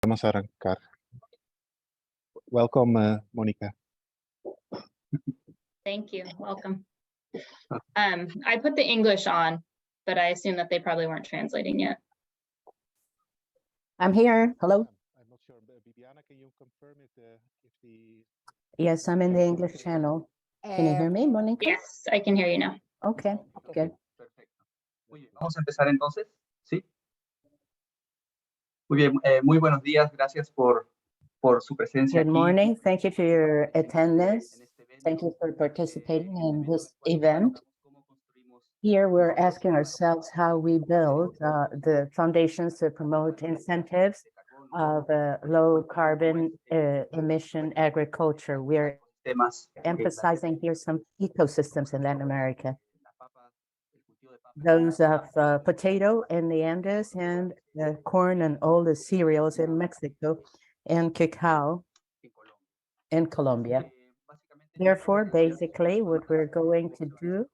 Vamos a arrancar. Welcome, Monica. Thank you. Welcome. I put the English on, but I assume that they probably weren't translating yet. I'm here. Hello. I'm not sure. Bibiana, can you confirm if the... Yes, I'm in the English channel. Can you hear me, Monica? Yes, I can hear you now. Okay, good. Perfecto. Muy bien, vamos a empezar entonces, ¿sí? Muy bien, muy buenos días, gracias por su presencia Good aquí. morning. Thank you for your attendance. En este evento. Thank you for participating in Evento this en el cual event. preguntamos cómo construimos Here we're asking ourselves how we build the foundations to promote incentives of low carbon emission agriculture. We're temas, emphasizing here some ecosystems in Latin America. la papa, el cultivo de papa, Those of potato in the Andes and corn and all the cereals in Mexico and cacao en Colombia. in Colombia. Básicamente, Therefore, basically, what we're going to do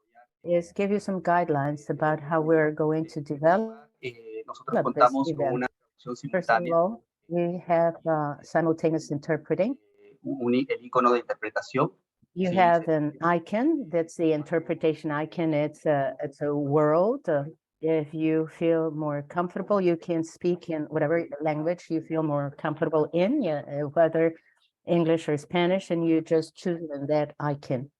is give you some guidelines about how we're going to develop nosotros this contamos con event. una traducción First of simultánea, all, we have simultaneous interpreting. el icono de interpretación. You Sí, have an icon, that's the interpretation icon. It's a world. If you feel more comfortable, you can speak in whatever language you feel more comfortable in, whether English or Spanish, and you just choose that icon.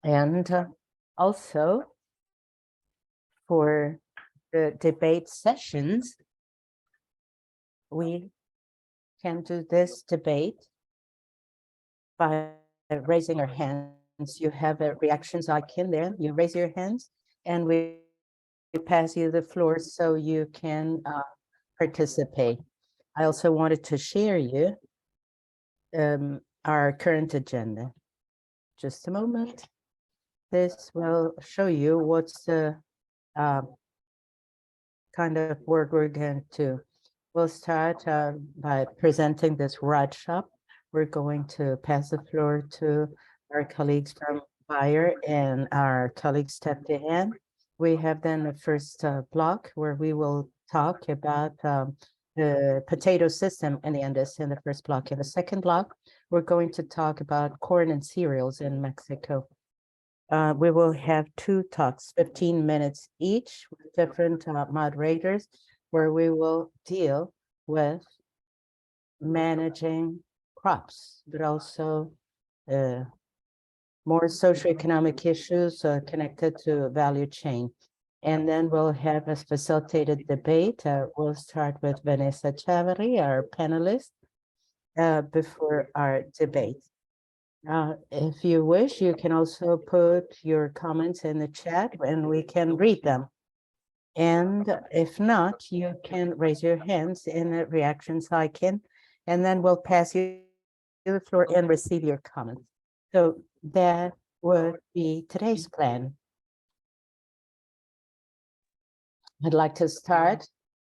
And also for the debate sessions, we can do this debate by raising our hands. You have a reactions icon there. You raise your hands and we pass you the floor so you can participate. I also wanted to share you our current agenda. Just a moment. This will show you what's the kind of work we're going to. We'll start by presenting this workshop. We're going to pass the floor to our colleagues from Bayer and our colleagues stepped in. We have then the first block where we will talk about the potato system in the Andes in the first block. In the second block, we're going to talk about corn and cereals in Mexico. We will have two talks, 15 minutes each, with different moderators, where we will deal with managing crops, but also more socioeconomic issues connected to value chain. And then we'll have a facilitated debate. We'll start with Vanessa Chavarri, our panelist, before our debate. If you wish, you can also put your comments in the chat and we can read them. And if not, you can raise your hands in the reactions icon, and then we'll pass you the floor and receive your comments. So that would be today's plan. I'd like to start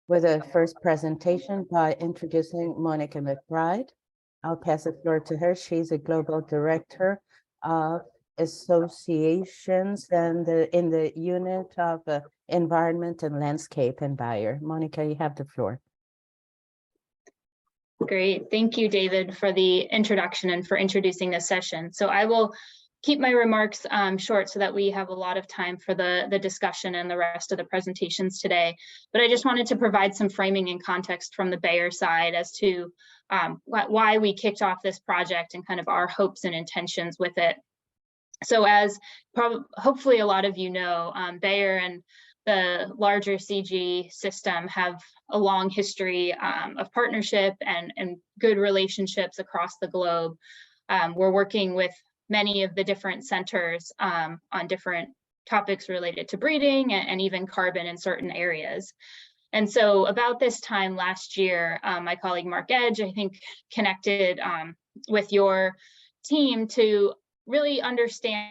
with a first presentation by introducing Monica McBride. I'll pass the floor to her. She's a global director of associations and in the unit of environment and landscape in Bayer. Monica, you have the floor. Great. Thank you, David, for the introduction and for introducing this session. So I will keep my remarks short so that we have a lot of time for the discussion and the rest of the presentations today. But I just wanted to provide some framing and context from the Bayer side as to why we kicked off this project and kind of our hopes and intentions with it. So as hopefully a lot of you know, Bayer and the larger CG system have a long history of partnership and good relationships across the globe. We're working with many of the different centers on different topics related to breeding and even carbon in certain areas. And so about this time last year, my colleague Mark Edge, I think, connected with your team to really understand,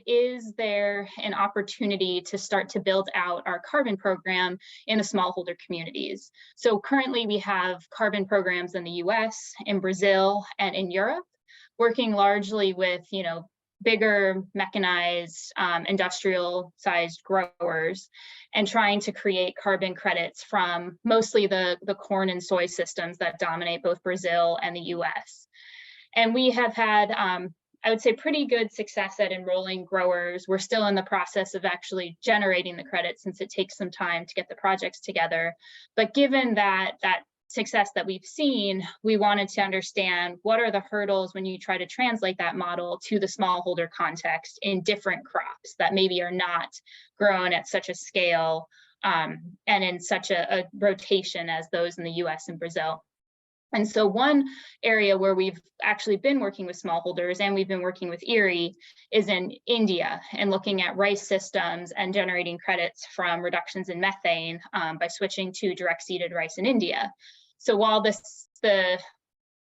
is there an opportunity to start to build out our carbon program in the smallholder communities? So currently we have carbon programs in the US, in Brazil, and in Europe, working largely with, bigger mechanized industrial sized growers and trying to create carbon credits from mostly the corn and soy systems that dominate both Brazil and the US. And we have had, I would say, pretty good success at enrolling growers. We're still in the process of actually generating the credits since it takes some time to get the projects together. But given that success that we've seen, we wanted to understand what are the hurdles when you try to translate that model to the smallholder context in different crops that maybe are not grown at such a scale and in such a rotation as those in the US and Brazil. And so one area where we've actually been working with smallholders and we've been working with IRRI is in India and looking at rice systems and generating credits from reductions in methane by switching to direct seeded rice in India. So while the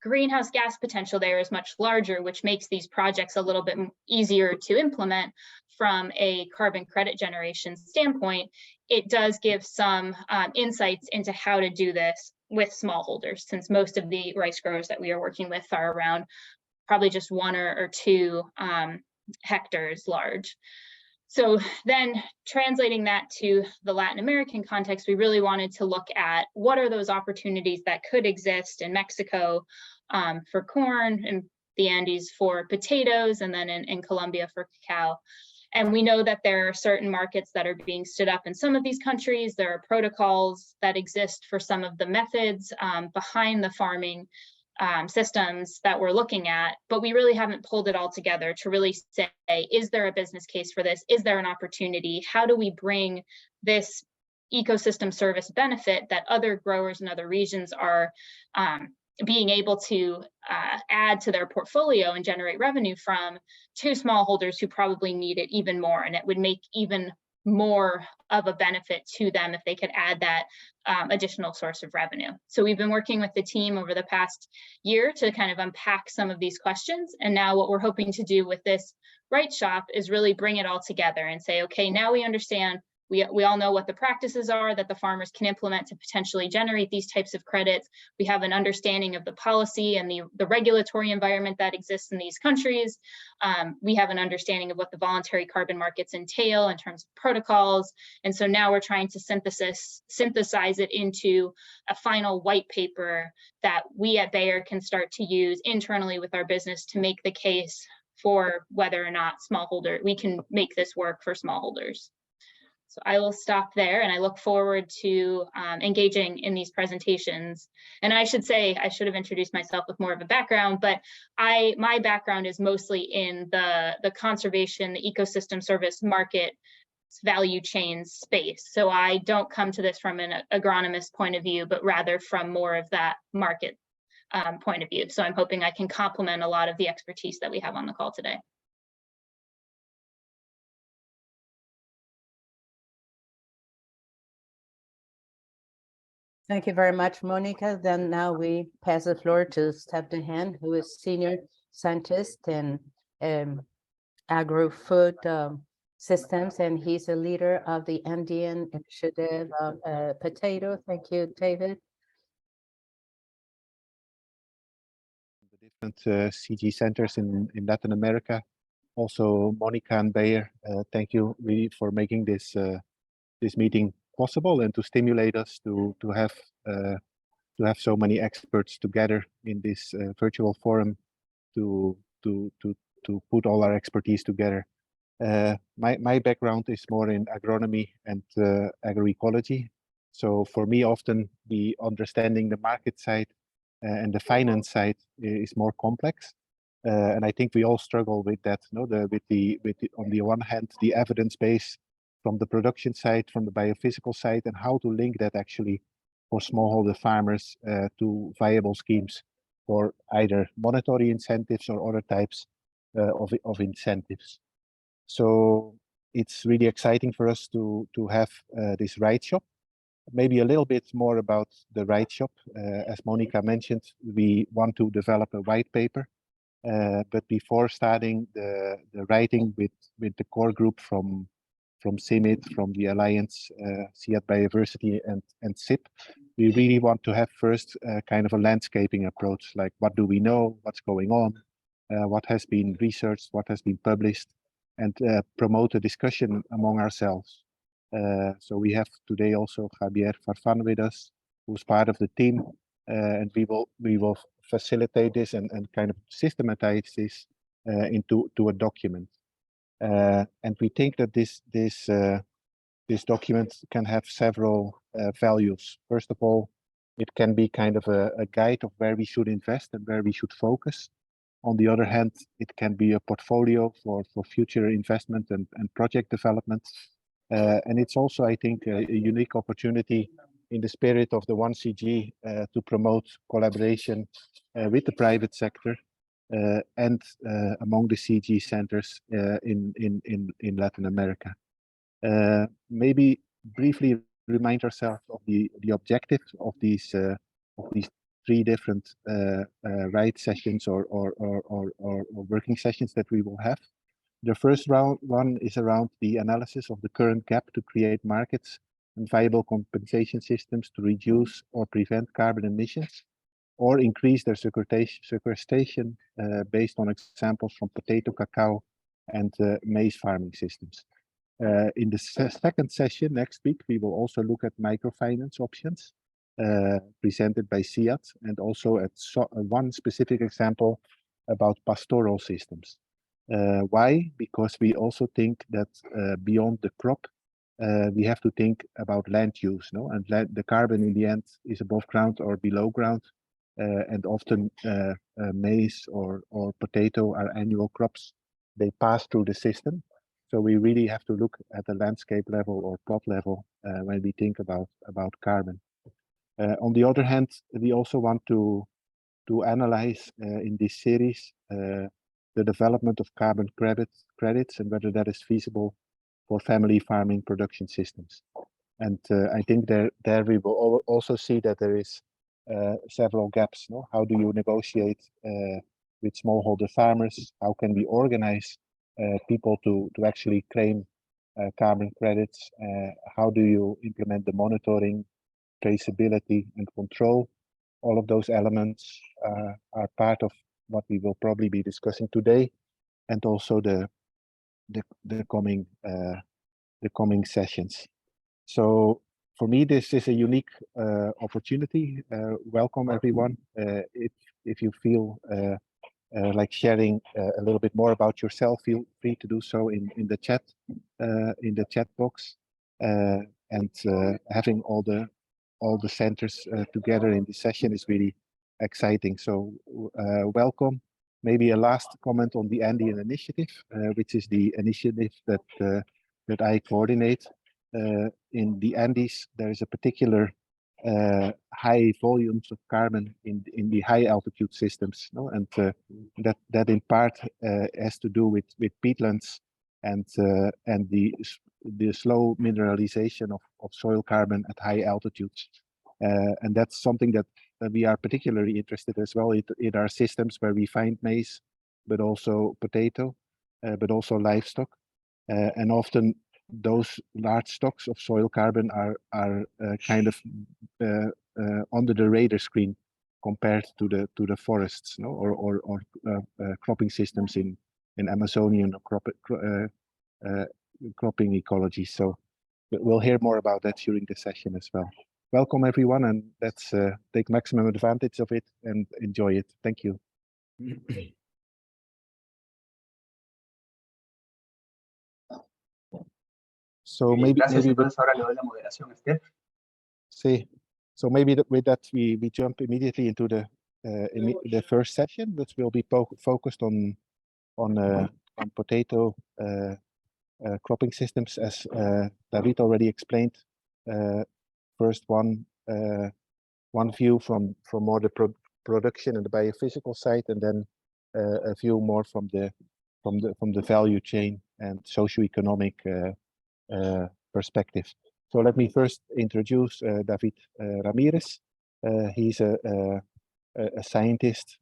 greenhouse gas potential there is much larger, which makes these projects a little bit easier to implement from a carbon credit generation standpoint, it does give some insights into how to do this with smallholders, since most of the rice growers that we are working with are around probably just 1 or 2 hectares large. So then translating that to the Latin American context, we really wanted to look at what are those opportunities that could exist in Mexico for corn, and the Andes for potatoes, and then in Colombia for cacao. And we know that there are certain markets that are being stood up in some of these countries. There are protocols that exist for some of the methods behind the farming systems that we're looking at, but we really haven't pulled it all together to really say, is there a business case for this? Is there an opportunity? How do we bring this ecosystem service benefit that other growers in other regions are being able to add to their portfolio and generate revenue from, to smallholders who probably need it even more, and it would make even more of a benefit to them if they could add that additional source of revenue. So we've been working with the team over the past year to kind of unpack some of these questions, and now what we're hoping to do with this Right Shop is really bring it all together and say, okay, now we understand, we all know what the practices are that the farmers can implement to potentially generate these types of credits. We have an understanding of the policy and the regulatory environment that exists in these countries. We have an understanding of what the voluntary carbon markets entail in terms of protocols. And so now we're trying to synthesize it into a final white paper that we at Bayer can start to use internally with our business to make the case for whether or not we can make this work for smallholders. So I will stop there, and I look forward to engaging in these presentations. And I should say, I should have introduced myself with more of a background, but my background is mostly in the conservation, the ecosystem service market value chain space. So I don't come to this from an agronomist point of view, but rather from more of that market point of view. So I'm hoping I can complement a lot of the expertise that we have on the call today. Thank you very much, Monica. Then now we pass the floor to Steph DeHaan, who is Senior Scientist in Agro-Food Systems, and he's a leader of the Andean Initiative of Potato. Thank you, David. The different CG centers in Latin America. Also, Monica and Bayer, thank you really for making this meeting possible and to stimulate us to have so many experts together in this virtual forum to put all our expertise together. My background is more in agronomy and agroecology. So for me, often the understanding the market side and the finance side is more complex. And I think we all struggle with that. No, on the one hand, the evidence base from the production side, from the biophysical side, and how to link that actually for smallholder farmers to viable schemes for either monetary incentives or other types of incentives. So it's really exciting for us to have this Right Shop. Maybe a little bit more about the Right Shop. As Monica mentioned, we want to develop a white paper. But before starting the writing with the core group from CIMMYT, from the Alliance Bioversity-CIAT and SIP, we really want to have first kind of a landscaping approach, like what do we know, what's going on, what has been researched, what has been published, and promote a discussion among ourselves. So we have today also Javier Farfan with us, who's part of the team, and we will facilitate this and kind of systematize this into a document. And we think that this document can have several values. First of all, it can be kind of a guide of where we should invest and where we should focus. On the other hand, it can be a portfolio for future investment and project development. And it's also, I think, a unique opportunity in the spirit of the 1CG to promote collaboration with the private sector and among the CG centers in Latin America. Maybe briefly remind ourselves of the objective of these 3 different RIDE sessions or working sessions that we will have. The first one is around the analysis of the current gap to create markets and viable compensation systems to reduce or prevent carbon emissions or increase their sequestration based on examples from potato, cacao, and maize farming systems. In the second session next week, we will also look at microfinance options presented by CIAT, and also at one specific example about pastoral systems. Why? Because we also think that beyond the crop, we have to think about land use, no? And the carbon in the end is above ground or below ground, and often maize or potato are annual crops. They pass through the system. So we really have to look at the landscape level or plot level when we think about carbon. On the other hand, we also want to analyze in this series the development of carbon credits and whether that is feasible for family farming production systems. And I think there we will also see that there is several gaps. No? How do you negotiate with smallholder farmers? How can we organize people to actually claim carbon credits? How do you implement the monitoring, traceability, and control? All of those elements are part of what we will probably be discussing today, and also the coming sessions. So for me, this is a unique opportunity. Welcome everyone. If you feel like sharing a little bit more about yourself, feel free to do so in the chat box, and having all the centers together in this session is really exciting. So welcome. Maybe a last comment on the Andean initiative, which is the initiative that I coordinate. In the Andes, there is a particular high volumes of carbon in the high altitude systems, no? And that in part has to do with peatlands and the slow mineralization of soil carbon at high altitudes, and that's something that we are particularly interested as well in our systems, where we find maize, but also potato, but also livestock, and often those large stocks of soil carbon are kind of under the radar screen compared to the forests, no? or cropping systems in Amazonian cropping ecology. So we'll hear more about that during the session as well. Welcome everyone, and let's take maximum advantage of it and enjoy it. Thank you. So maybe ahora le doy la moderación a Steph. Sí. So maybe with that we jump immediately into the first session, which will be focused on potato cropping systems, as David already explained. First one view from more the production and the biophysical side, and then a view more from the value chain and socioeconomic perspective. So let me first introduce David Ramirez. He's a scientist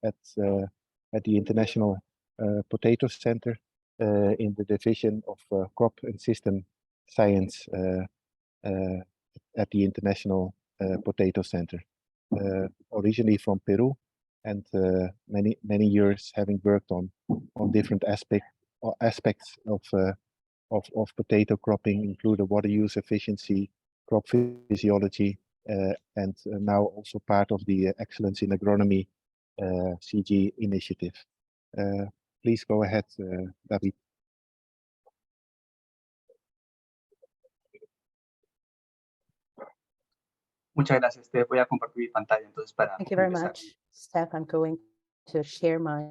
at the International Potato Center in the division of crop and system science at the International Potato Center. Originally from Peru, and many years having worked on different aspects of potato cropping, including water use efficiency, crop physiology, and now also part of the Excellence in Agronomy CG initiative. Please go ahead, David. Muchas gracias. Te voy a compartir mi pantalla entonces para Thank you very empezar. much, Steph. I'm going to share my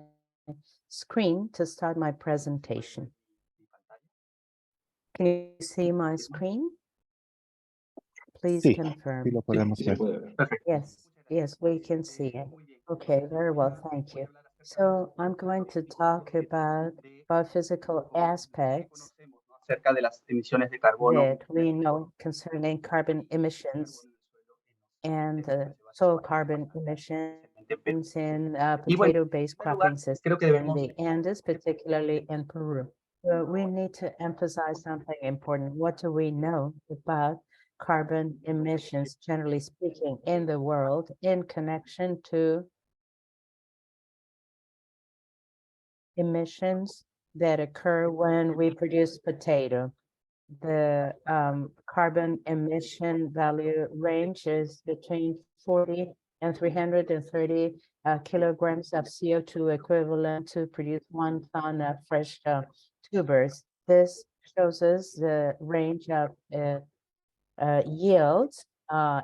screen to start my presentation. Can you see my screen? Please Sí, confirm. sí lo podemos ver. Perfecto. Yes, we can see it. Okay, very well, thank you. So I'm going to talk about biophysical aspects Acerca de las emisiones de carbono that we know concerning carbon emissions and soil carbon emissions in potato-based cropping systems in the Andes, particularly in Peru. So we need to emphasize something important. What do we know about carbon emissions, generally speaking, in the world in connection to emissions that occur when we produce potato? The carbon emission value range is between 40 and 330 kilograms of CO2 equivalent to produce 1 ton of fresh tubers. This shows us the range of yields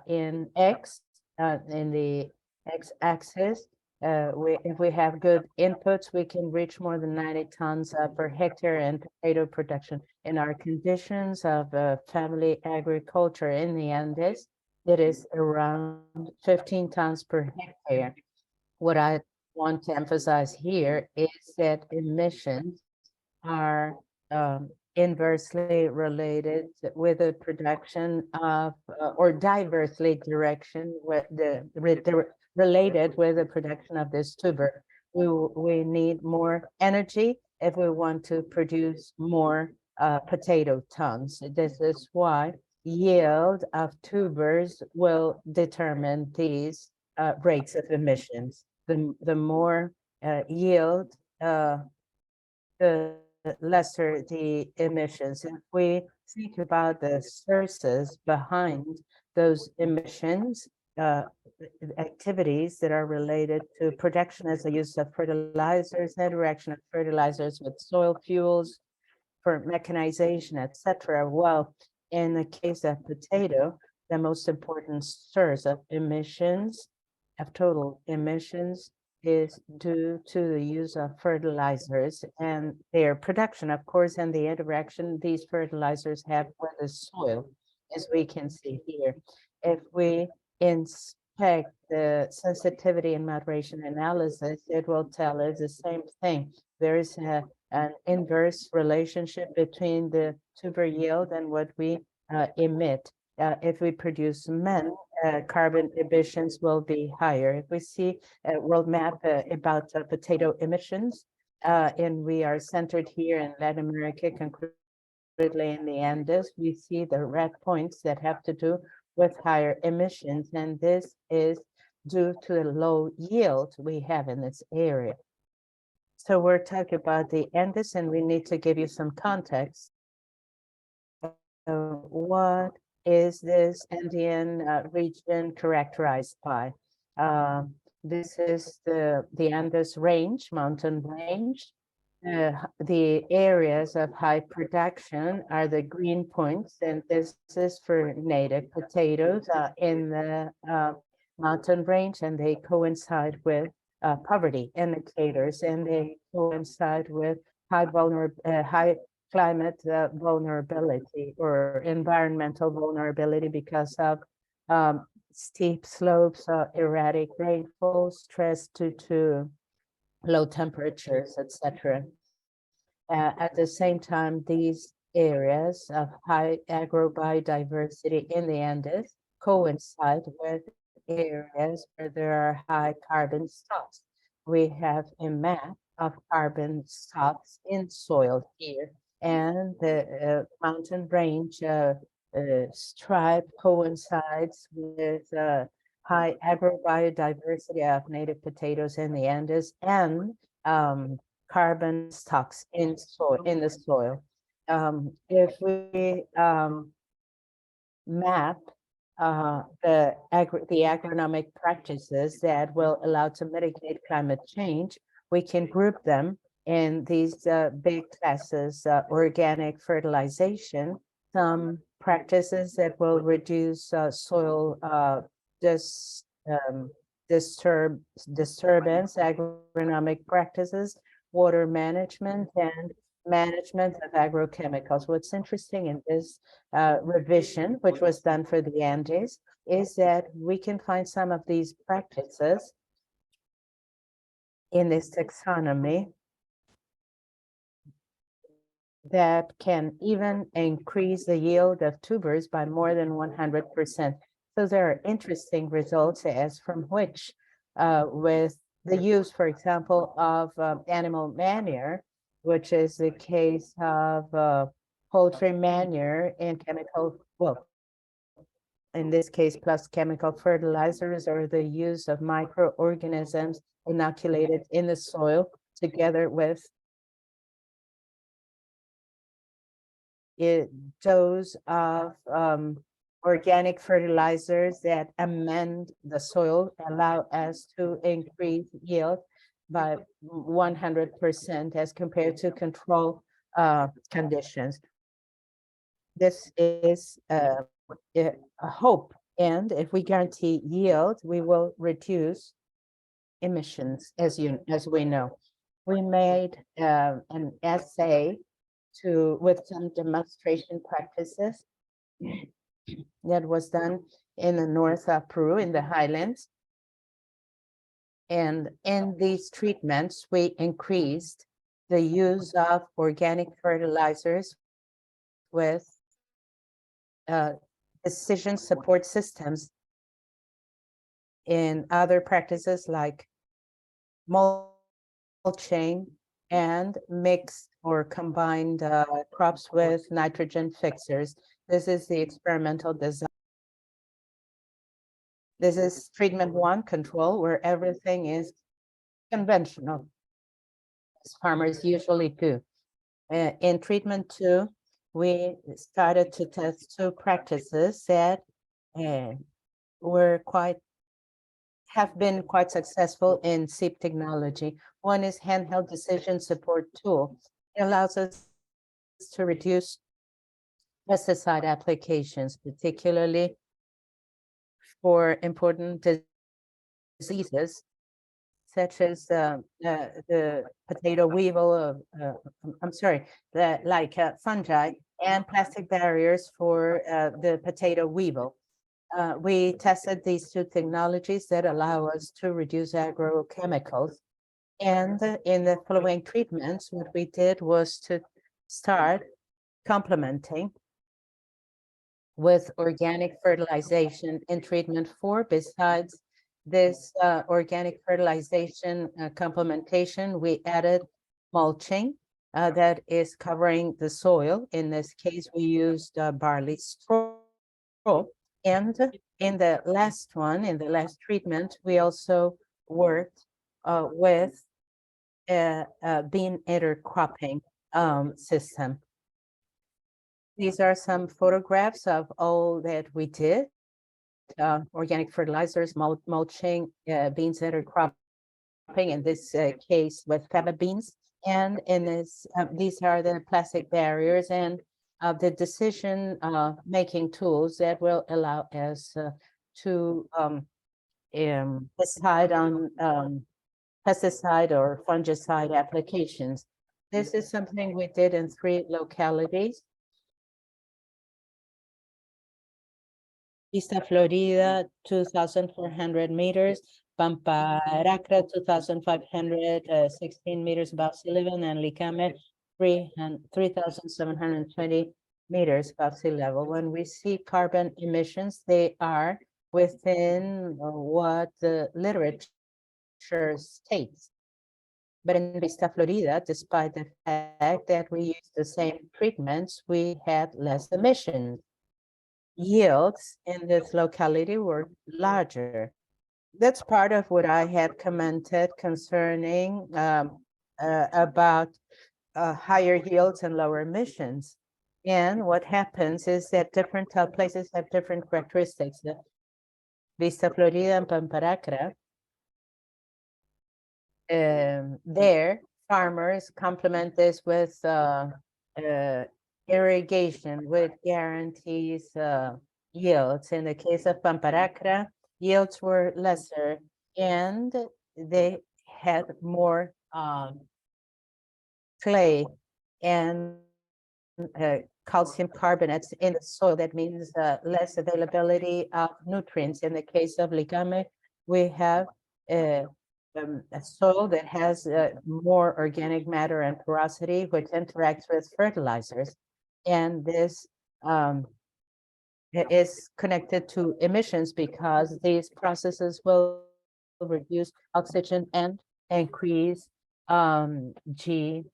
in X, in the X-axis. If we have good inputs, we can reach more than 90 tons per hectare in potato production. In our conditions of family agriculture in the Andes, it is around 15 tons per hectare. What I want to emphasize here is that emissions are inversely related with the production of, or diversely direction with related with the production of this tuber. We need more energy if we want to produce more potato tons. This is why yield of tubers will determine these rates of emissions. The more yield, the lesser the emissions. If we think about the sources behind those emissions, activities that are related to production as the use of fertilizers, interaction of fertilizers with soil fuels for mechanization, etc. Well, in the case of potato, the most important source of emissions, of total emissions, is due to the use of fertilizers and their production, of course, and the interaction these fertilizers have with the soil, as we can see here. If we inspect the sensitivity and moderation analysis, it will tell us the same thing. There is an inverse relationship between the tuber yield and what we emit. If we produce men, carbon emissions will be higher. If we see a world map about potato emissions, and we are centered here in Latin America, concretely in the Andes, we see the red points that have to do with higher emissions, and this is due to the low yield we have in this area. So we're talking about the Andes, and we need to give you some context. What is this Andean region characterized by? This is the Andes range, mountain range. The areas of high production are the green points, and this is for native potatoes in the mountain range, and they coincide with poverty indicators, and they coincide with high climate vulnerability or environmental vulnerability because of steep slopes, erratic rainfall, stress due to low temperatures, etc. At the same time, these areas of high agrobiodiversity in the Andes coincide with areas where there are high carbon stocks. We have a map of carbon stocks in soil here, and the mountain range stripe coincides with high agrobiodiversity of native potatoes in the Andes and carbon stocks in the soil. If we map the agronomic practices that will allow to mitigate climate change, we can group them in these big classes: organic fertilization, some practices that will reduce soil disturbance, agronomic practices, water management, and management of agrochemicals. What's interesting in this revision, which was done for the Andes, is that we can find some of these practices in this taxonomy that can even increase the yield of tubers by more than 100%. So there are interesting results as from which with the use, for example, of animal manure, which is the case of poultry manure and chemical, well, in this case, plus chemical fertilizers, or the use of microorganisms inoculated in the soil together with dose of organic fertilizers that amend the soil, allow us to increase yield by 100% as compared to control conditions. This is a hope, and if we guarantee yield, we will reduce emissions, as we know. We made an essay with some demonstration practices that was done in the north of Peru, in the highlands. And in these treatments, we increased the use of organic fertilizers with decision support systems in other practices like mulching and mixed or combined crops with nitrogen fixers. This is the experimental design. This is treatment 1, control, where everything is conventional, as farmers usually do. In treatment 2, we started to test 2 practices that have been quite successful in seed technology. One is handheld decision support tool. It allows us to reduce pesticide applications, particularly for important diseases such as the potato weevil, fungi and plastic barriers for the potato weevil. We tested these 2 technologies that allow us to reduce agrochemicals. And in the following treatments, what we did was to start complementing with organic fertilization in treatment 4. Besides this organic fertilization complementation, we added mulching that is covering the soil. In this case, we used barley straw. And in the last treatment, we also worked with a bean intercropping system. These are some photographs of all that we did: organic fertilizers, mulching, beans intercropping, in this case with faba beans. And in this, these are the plastic barriers and the decision making tools that will allow us to decide on pesticide or fungicide applications. This is something we did in 3 localities: Vista Florida, 2,400 meters, Pamparaca, 2,516 meters above sea level, and Licame, 3,720 meters above sea level. When we see carbon emissions, they are within what the literature states. But in Vista Florida, despite the fact that we use the same treatments, we had less emissions. yields in this locality were larger. That's part of what I had commented concerning about higher yields and lower emissions. And what happens is that different places have different characteristics. The Vista Florida and Pamparacara, there farmers complement this with irrigation, which guarantees yields. In the case of Pamparacara, yields were lesser and they had more clay and calcium carbonates in the soil. That means less availability of nutrients. In the case of Licame, we have a soil that has more organic matter and porosity, which interacts with fertilizers. And this is connected to emissions because these processes will reduce oxygen and increase GHGs.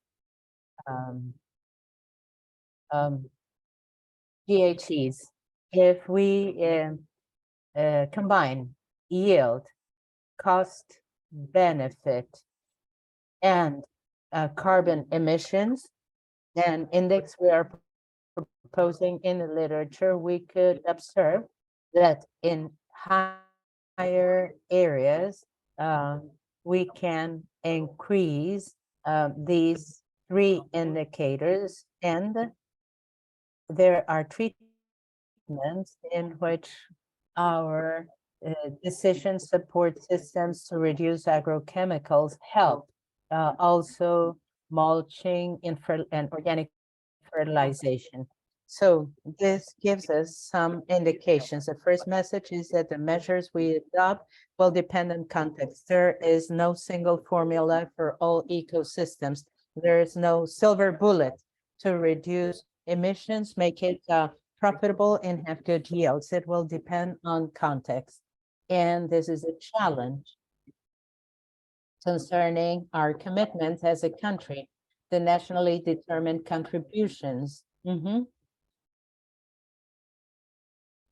If we combine yield, cost, benefit, and carbon emissions, and index we are proposing in the literature, we could observe that in higher areas, we can increase these three indicators, and there are treatments in which our decision support systems to reduce agrochemicals help. Also mulching and organic fertilization. So this gives us some indications. The first message is that the measures we adopt will depend on context. There is no single formula for all ecosystems. There is no silver bullet to reduce emissions, make it profitable and have good yields. It will depend on context. And this is a challenge concerning our commitments as a country, the nationally determined contributions.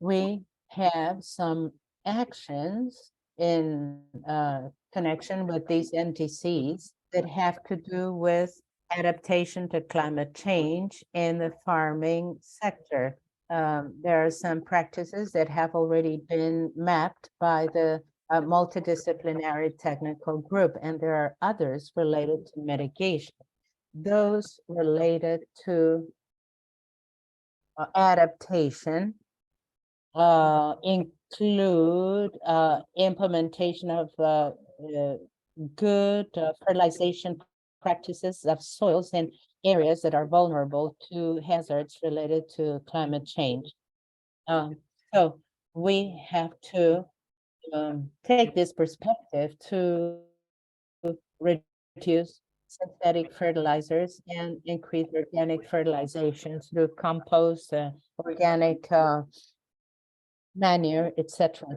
We have some actions in connection with these NTCs that have to do with adaptation to climate change in the farming sector. There are some practices that have already been mapped by the multidisciplinary technical group, and there are others related to mitigation. Those related to adaptation include implementation of good fertilization practices of soils in areas that are vulnerable to hazards related to climate change. So we have to take this perspective to reduce synthetic fertilizers and increase organic fertilization through compost, organic manure, etc.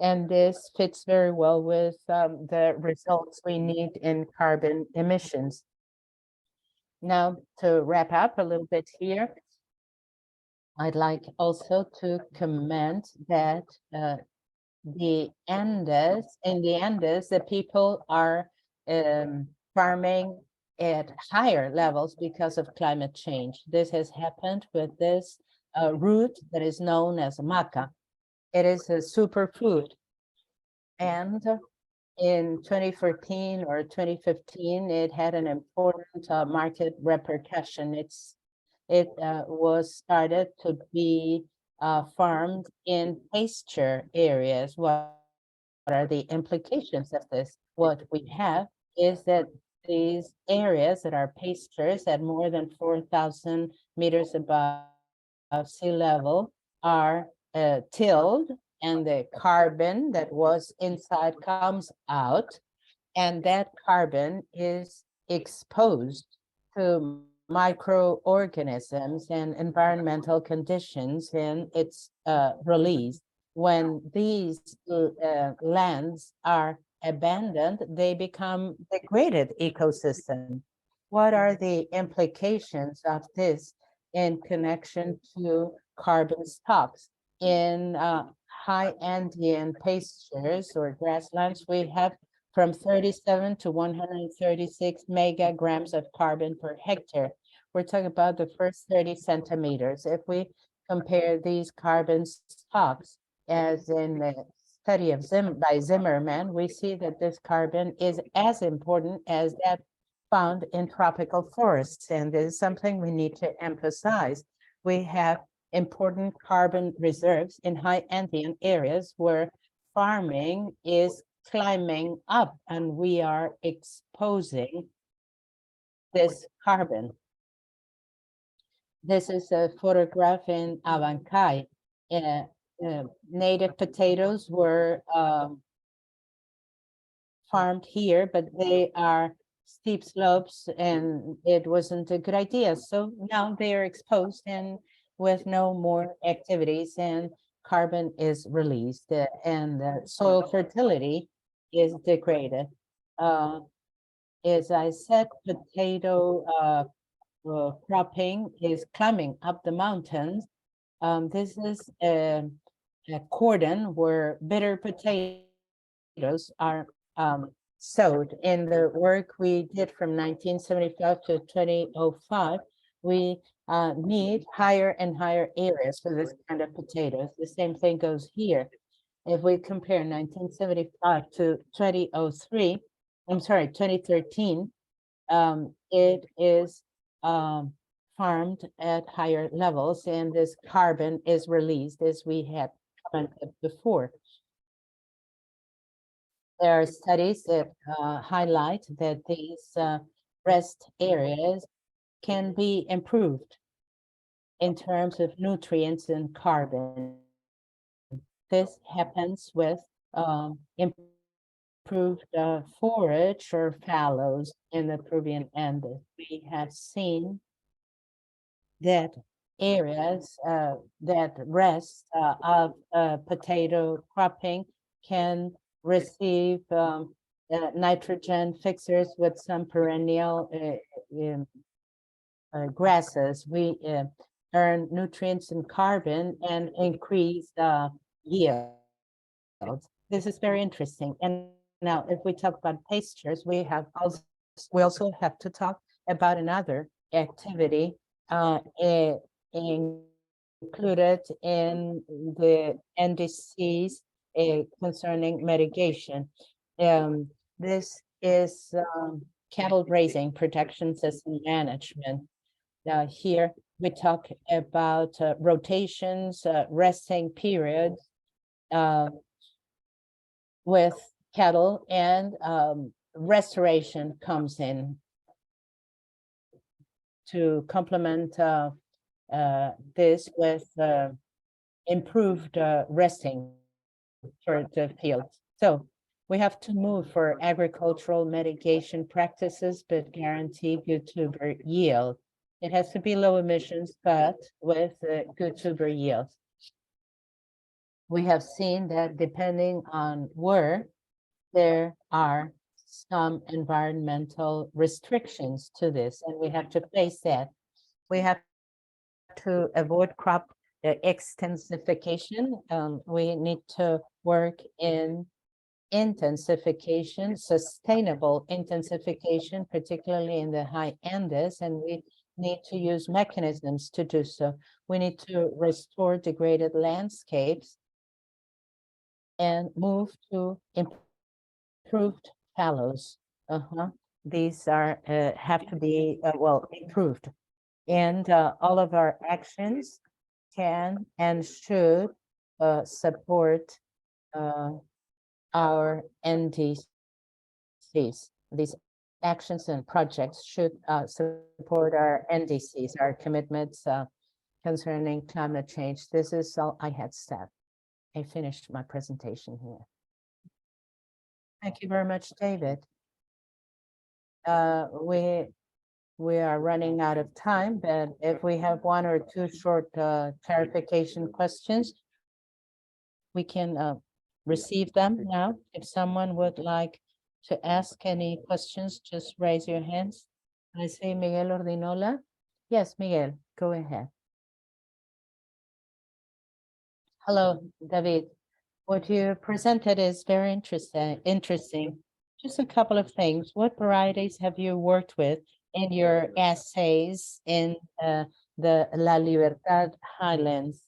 And this fits very well with the results we need in carbon emissions. Now, to wrap up a little bit here, I'd like also to comment that in the Andes, the people are farming at higher levels because of climate change. This has happened with this root that is known as maca. It is a superfood. And in 2014 or 2015, it had an important market repercussion. It was started to be farmed in pasture areas. What are the implications of this? What we have is that these areas that are pastures at more than 4,000 meters above sea level are tilled, and the carbon that was inside comes out, and that carbon is exposed to microorganisms and environmental conditions, and it's released. When these lands are abandoned, they become degraded ecosystem. What are the implications of this in connection to carbon stocks? in high Andean pastures or grasslands, we have from 37 to 136 megagrams of carbon per hectare. We're talking about the first 30 centimeters. If we compare these carbon stocks, as in the study of by Zimmerman, we see that this carbon is as important as that found in tropical forests. And this is something we need to emphasize. We have important carbon reserves in high Andean areas where farming is climbing up, and we are exposing this carbon. This is a photograph in Abancay. Native potatoes were farmed here, but they are steep slopes and it wasn't a good idea. So now they are exposed and with no more activities, and carbon is released and soil fertility is degraded. As I said, potato cropping is climbing up the mountains. This is a cordon where bitter potatoes are sowed. In the work we did from 1975 to 2005, we need higher and higher areas for this kind of potatoes. The same thing goes here. If we compare 1975 to 2003, I'm sorry, 2013, it is farmed at higher levels, and this carbon is released, as we had commented before. There are studies that highlight that these rest areas can be improved in terms of nutrients and carbon. This happens with improved forage or fallows in the Peruvian Andes. We have seen that areas that rest of potato cropping can receive nitrogen fixers with some perennial grasses. We earn nutrients and carbon and increase yield. This is very interesting. And now, if we talk about pastures, we also have to talk about another activity included in the NDCs concerning mitigation. This is cattle grazing protection system management. Here we talk about rotations, resting periods with cattle, and restoration comes in to complement this with improved resting for the fields. So we have to move for agricultural mitigation practices, but guarantee good tuber yield. It has to be low emissions, but with good tuber yields. We have seen that depending on where, there are some environmental restrictions to this, and we have to face that. We have to avoid crop extensification. We need to work in intensification, sustainable intensification, particularly in the high Andes, and we need to use mechanisms to do so. We need to restore degraded landscapes and move to improved fallows. These are have to be well improved, and all of our actions can and should support our NDCs. These actions and projects should support our NDCs, our commitments concerning climate change. This is all I had said. I finished my presentation here. Thank you very much, David. We are running out of time, but if we have one or two short clarification questions, we can receive them now. If someone would like to ask any questions, just raise your hands. I see Miguel Ordinola. Yes, Miguel, go ahead. Hello, David. What you presented is very interesting. Just a couple of things. What varieties have you worked with in your essays in the La Libertad Highlands?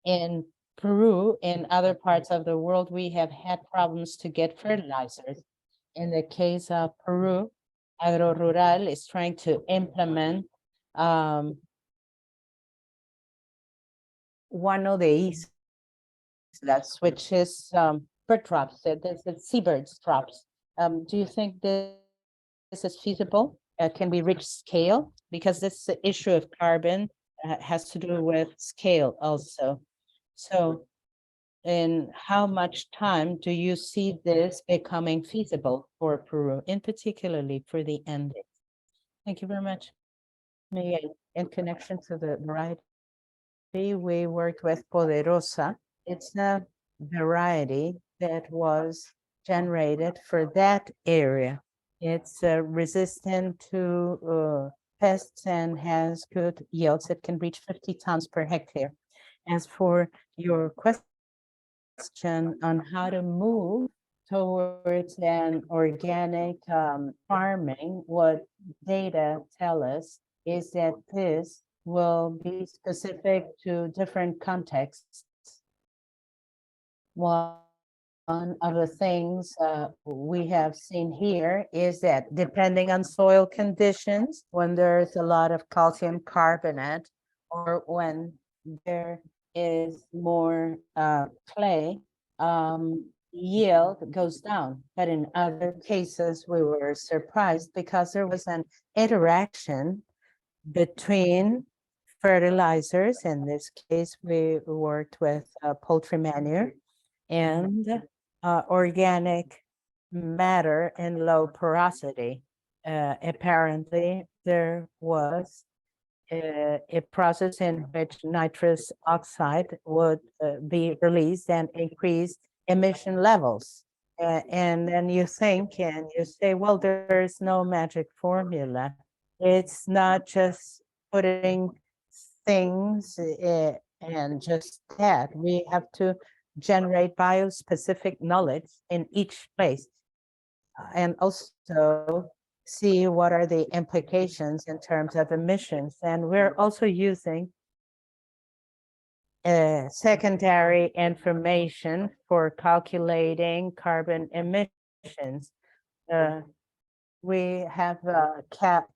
In Peru, in other parts of the world, we have had problems to get fertilizers. In the case of Peru, Agro Rural is trying to implement one of the islas, which is bird drops, the seabirds drops. Do you think this is feasible? Can we reach scale? Because this issue of carbon has to do with scale also. So in how much time do you see this becoming feasible for Peru, in particularly for the Andes? Thank you very much. Miguel, in connection to the variety, we worked with Poderosa. It's a variety that was generated for that area. It's resistant to pests and has good yields. It can reach 50 tons per hectare. As for your question on how to move towards an organic farming, what data tell us is that this will be specific to different contexts. One of the things we have seen here is that depending on soil conditions, when there's a lot of calcium carbonate or when there is more clay, yield goes down. But in other cases, we were surprised because there was an interaction between fertilizers. In this case, we worked with poultry manure and organic matter in low porosity. Apparently, there was a process in which nitrous oxide would be released and increase emission levels. And then you think and you say, well, there's no magic formula. It's not just putting things and just that. We have to generate biospecific knowledge in each place and also see what are the implications in terms of emissions. And we're also using secondary information for calculating carbon emissions. We have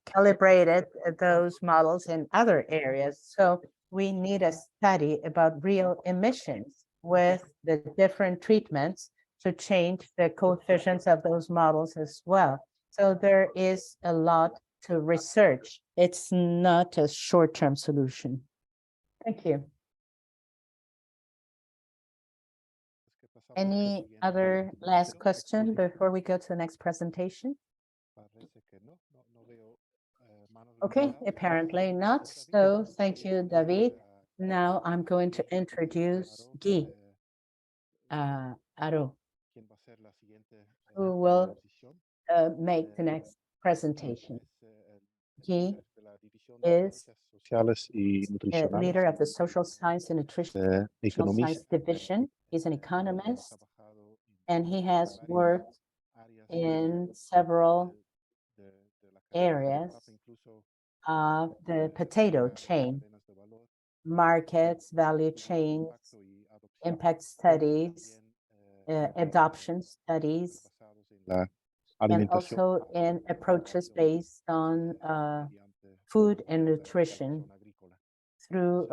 calibrated those models in other areas. So we need a study about real emissions with the different treatments to change the coefficients of those models as well. So there is a lot to research. It's not a short-term solution. Thank you. Any other last question before we go to the next presentation? Okay, apparently not. So thank you, David. Now I'm going to introduce Guy Aro, who will make the next presentation. Guy is leader of the Social Science and Nutritional Science Division. He's an economist, and he has worked in several areas of the potato chain, markets, value chains, impact studies, adoption studies, and also in approaches based on food and nutrition through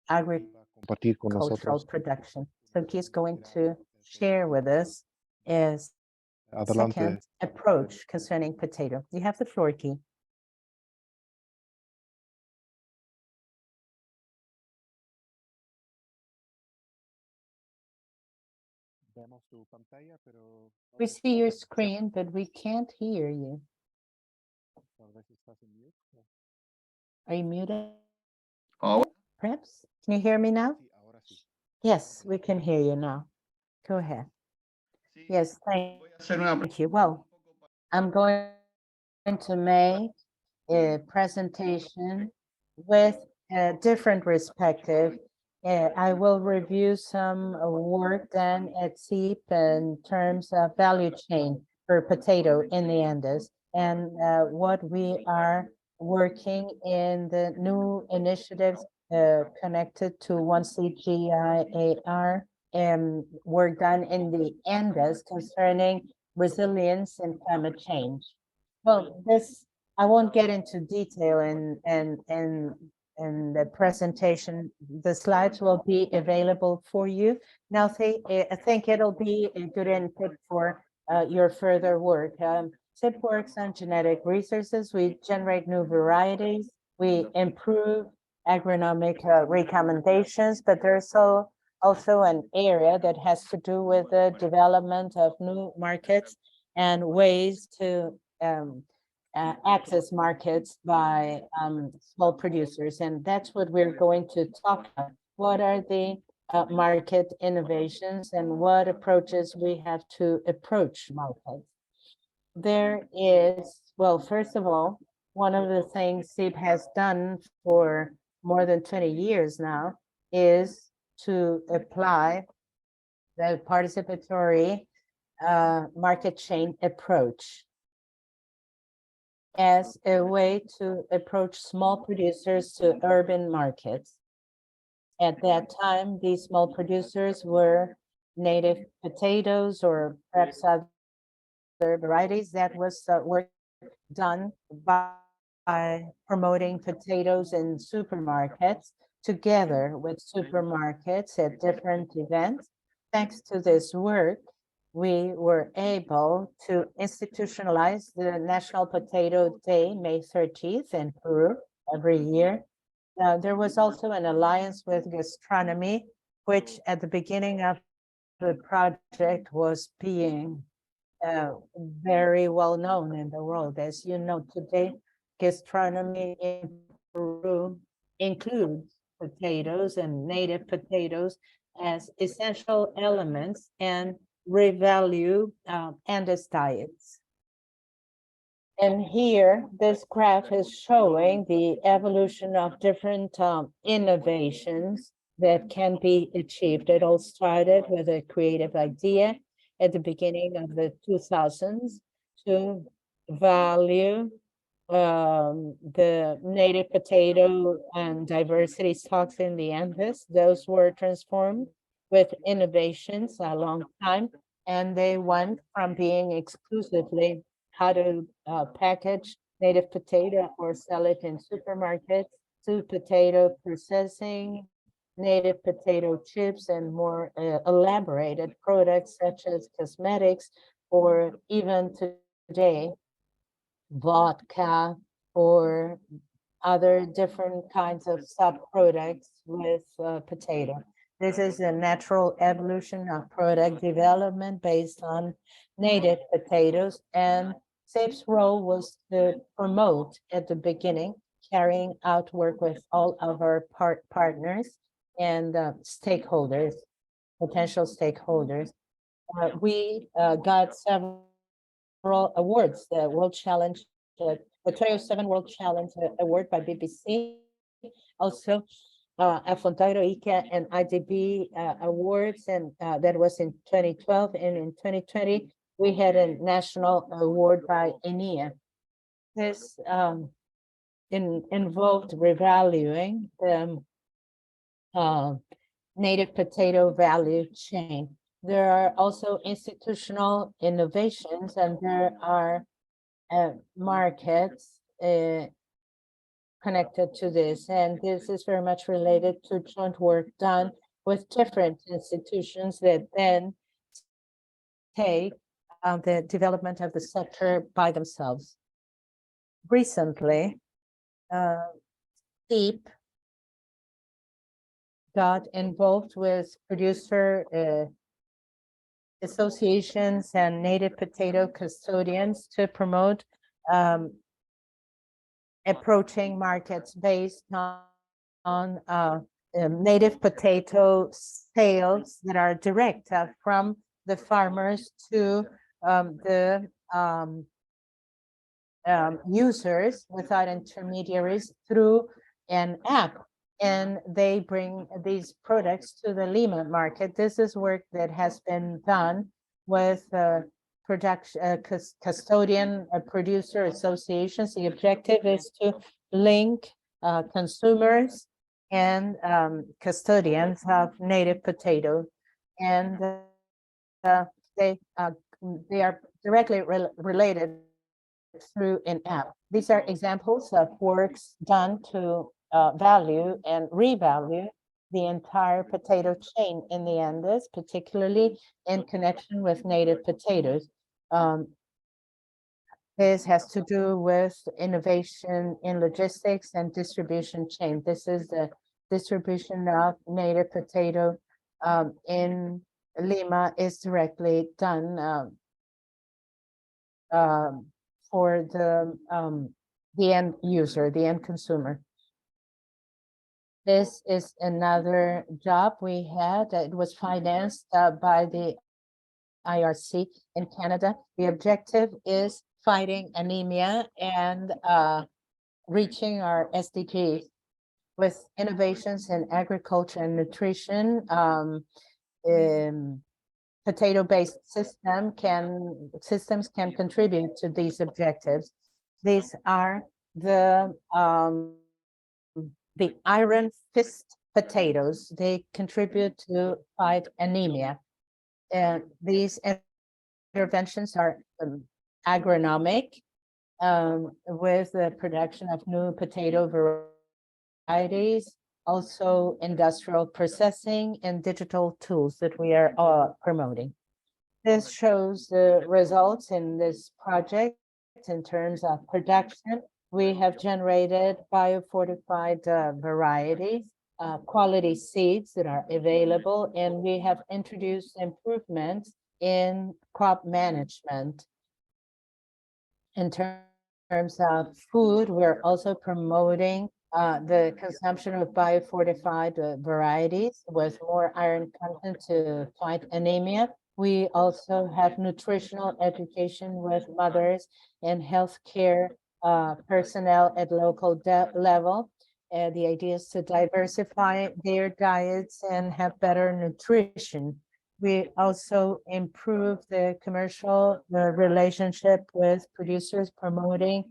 agricultural production. So he's going to share with us his second approach concerning potato. You have the floor, Guy. We see your screen, but we can't hear you. Are you muted? Oh, Perhaps? Can you hear me now? Yes, we can hear you now. Go ahead. Yes, thank you. Well, I'm going to make a presentation with a different perspective I will review some work done at CIP in terms of value chain for potato in the Andes, and what we are working in the new initiatives connected to 1CGIAR and work done in the Andes concerning resilience and climate change. Well, this, I won't get into detail in the presentation. The slides will be available for you. Now, I think it'll be a good input for your further work. CIP works on genetic resources. We generate new varieties. We improve agronomic recommendations, but there's also an area that has to do with the development of new markets and ways to access markets by small producers. And that's what we're going to talk about. What are the market innovations and what approaches we have to approach markets? There is, well, first of all, one of the things CIP has done for more than 20 years now is to apply the participatory market chain approach as a way to approach small producers to urban markets. At that time, these small producers were native potatoes or perhaps other varieties. That was work done by promoting potatoes in supermarkets together with supermarkets at different events. Thanks to this work, we were able to institutionalize the National Potato Day, May 13th in Peru every year. There was also an alliance with gastronomy, which at the beginning of the project was being very well known in the world. As you know, today, gastronomy in Peru includes potatoes and native potatoes as essential elements and revalue Andes diets. And here, this graph is showing the evolution of different innovations that can be achieved. It all started with a creative idea at the beginning of the 2000s to value the native potato and diversity stocks in the Andes. Those were transformed with innovations a long time, and they went from being exclusively how to package native potato or sell it in supermarkets to potato processing, native potato chips, and more elaborated products such as cosmetics, or even today, vodka or other different kinds of sub-products with potato. This is a natural evolution of product development based on native potatoes, and CIP's role was to promote at the beginning, carrying out work with all of our partners and stakeholders, potential stakeholders. We got several awards, the World Challenge, the 2007 World Challenge Award by BBC, also Alfonso ICA and IDB awards, and that was in 2012, and in 2020 we had a national award by ENIA. This involved revaluing the native potato value chain. There are also institutional innovations, and there are markets connected to this, and this is very much related to joint work done with different institutions that then take the development of the sector by themselves. Recently, CIP got involved with producer associations and native potato custodians to promote approaching markets based on native potato sales that are direct from the farmers to the users without intermediaries through an app and they bring these products to the Lima market. This is work that has been done with custodian producer associations. The objective is to link consumers and custodians of native potato, and they are directly related through an app. These are examples of works done to value and revalue the entire potato chain in the Andes, particularly in connection with native potatoes. This has to do with innovation in logistics and distribution chain. This is the distribution of native potato in Lima is directly done for the end user, the end consumer. This is another job we had. It was financed by the IRC in Canada. The objective is fighting anemia and reaching our SDGs with innovations in agriculture and nutrition. Potato-based systems can contribute to these objectives. These are the iron fist potatoes. They contribute to fight anemia. And these interventions are agronomic, with the production of new potato varieties, also industrial processing and digital tools that we are promoting. This shows the results in this project in terms of production. We have generated biofortified varieties, quality seeds that are available, and we have introduced improvements in crop management. In terms of food, we're also promoting the consumption of biofortified varieties with more iron content to fight anemia. We also have nutritional education with mothers and healthcare personnel at local level. The idea is to diversify their diets and have better nutrition. We also improve the commercial relationship with producers, promoting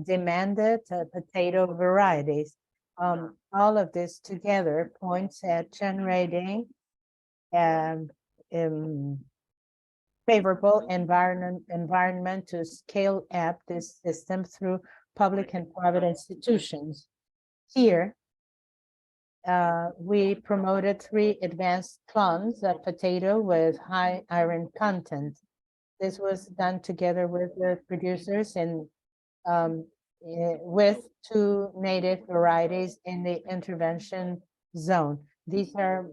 demanded potato varieties. All of this together points at generating favorable environment to scale up this system through public and private institutions. Here, we promoted 3 advanced clones of potato with high iron content. This was done together with the producers and with 2 native varieties in the intervention zone. These are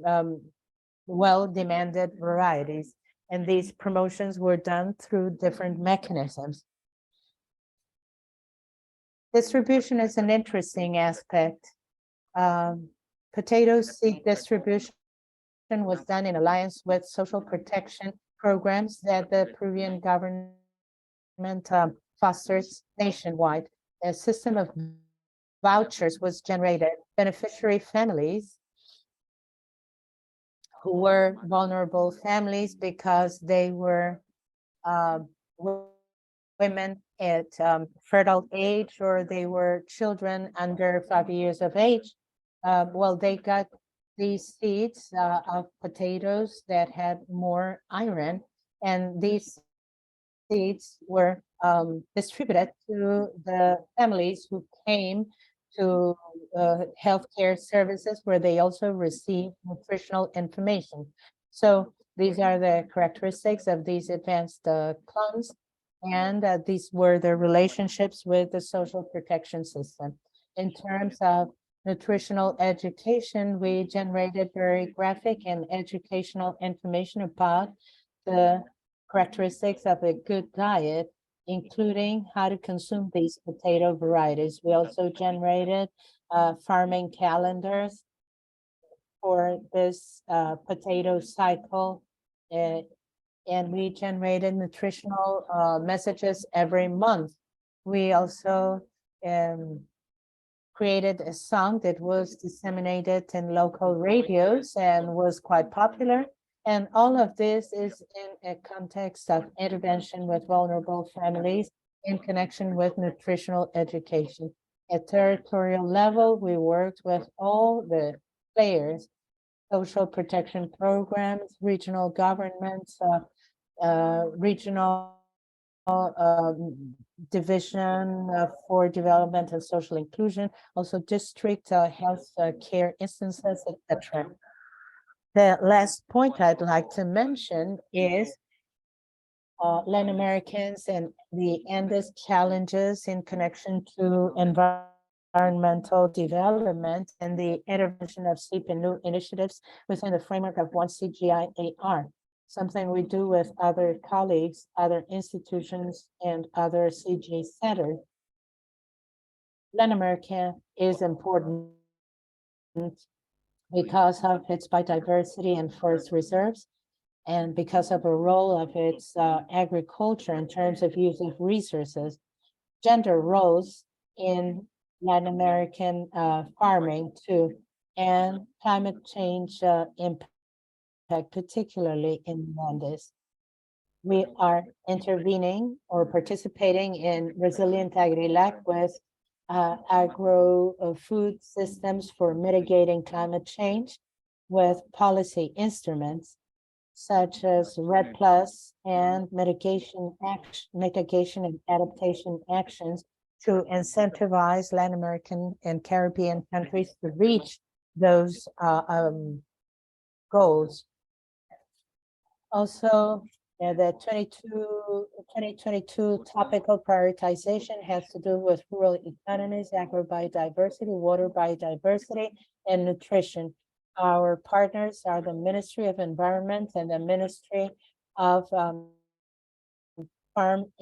well-demanded varieties, and these promotions were done through different mechanisms. Distribution is an interesting aspect. Potato seed distribution was done in alliance with social protection programs that the Peruvian government fosters nationwide. A system of vouchers was generated. Beneficiary families who were vulnerable families because they were women at fertile age, or they were children under 5 years of age. Well, they got these seeds of potatoes that had more iron, and these seeds were distributed to the families who came to healthcare services, where they also received nutritional information. So these are the characteristics of these advanced clones, and these were the relationships with the social protection system. In terms of nutritional education, we generated very graphic and educational information about the characteristics of a good diet, including how to consume these potato varieties. We also generated farming calendars for this potato cycle, and we generated nutritional messages every month. We also created a song that was disseminated in local radios and was quite popular. And all of this is in a context of intervention with vulnerable families in connection with nutritional education. At territorial level, we worked with all the players, social protection programs, regional governments, regional division for development and social inclusion, also district health care instances, etc. The last point I'd like to mention is Latin Americans and the Andes challenges in connection to environmental development and the intervention of SEEP and new initiatives within the framework of one CGIAR, something we do with other colleagues, other institutions, and other CG centers. Latin America is important because of its biodiversity and forest reserves, and because of the role of its agriculture in terms of use of resources, gender roles in Latin American farming too, and climate change impact, particularly in Andes. We are intervening or participating in Resilient Agri-LAC with agro-food systems for mitigating climate change with policy instruments such as RED Plus and mitigation and adaptation actions to incentivize Latin American and Caribbean countries to reach those goals. Also, the 2022 topical prioritization has to do with rural economies, agro-biodiversity, water biodiversity, and nutrition. Our partners are the Ministry of Environment and the Ministry of Farm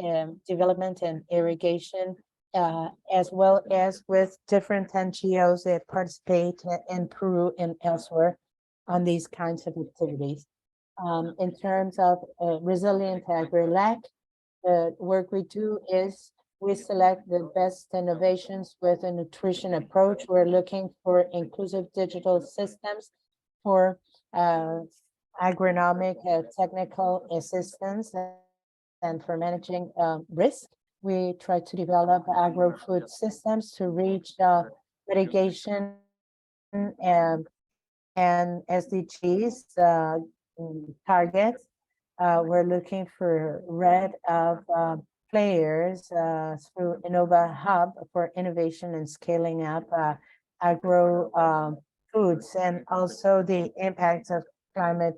Development and Irrigation, as well as with different NGOs that participate in Peru and elsewhere on these kinds of activities. In terms of Resilient Agri-LAC, the work we do is we select the best innovations with a nutrition approach. We're looking for inclusive digital systems for agronomic technical assistance and for managing risk. We try to develop agro-food systems to reach mitigation and SDGs targets. We're looking for RED of players through Innova Hub for innovation and scaling up agro foods, and also the impacts of climate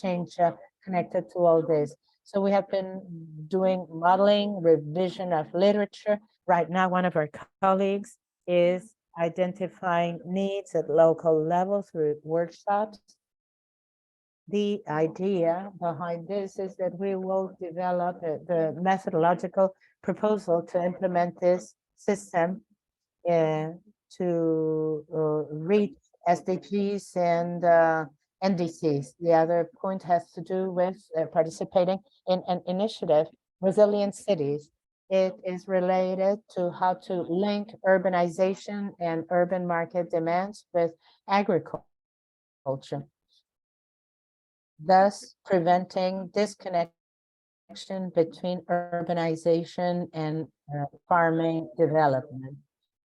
change connected to all this. So we have been doing modeling, revision of literature. Right now, one of our colleagues is identifying needs at local level through workshops. The idea behind this is that we will develop the methodological proposal to implement this system to reach SDGs and NDCs. The other point has to do with participating in an initiative, Resilient Cities. It is related to how to link urbanization and urban market demands with agriculture, thus preventing disconnection between urbanization and farming development.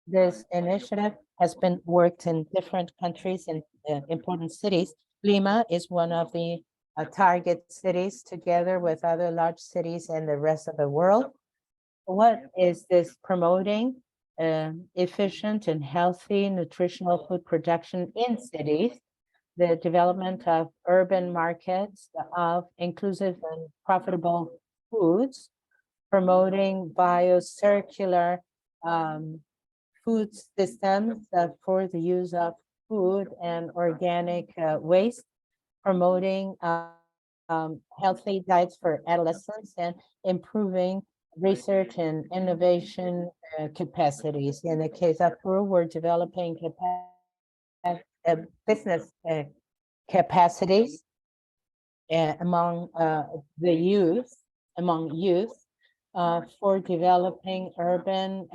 This initiative has been worked in different countries and important cities. Lima is one of the target cities, together with other large cities in the rest of the world. What is this promoting? Efficient and healthy nutritional food production in cities, the development of urban markets of inclusive and profitable foods, promoting biocircular food systems for the use of food and organic waste, promoting healthy diets for adolescents, and improving research and innovation capacities. In the case of Peru, we're developing business capacities among the youth, for developing urban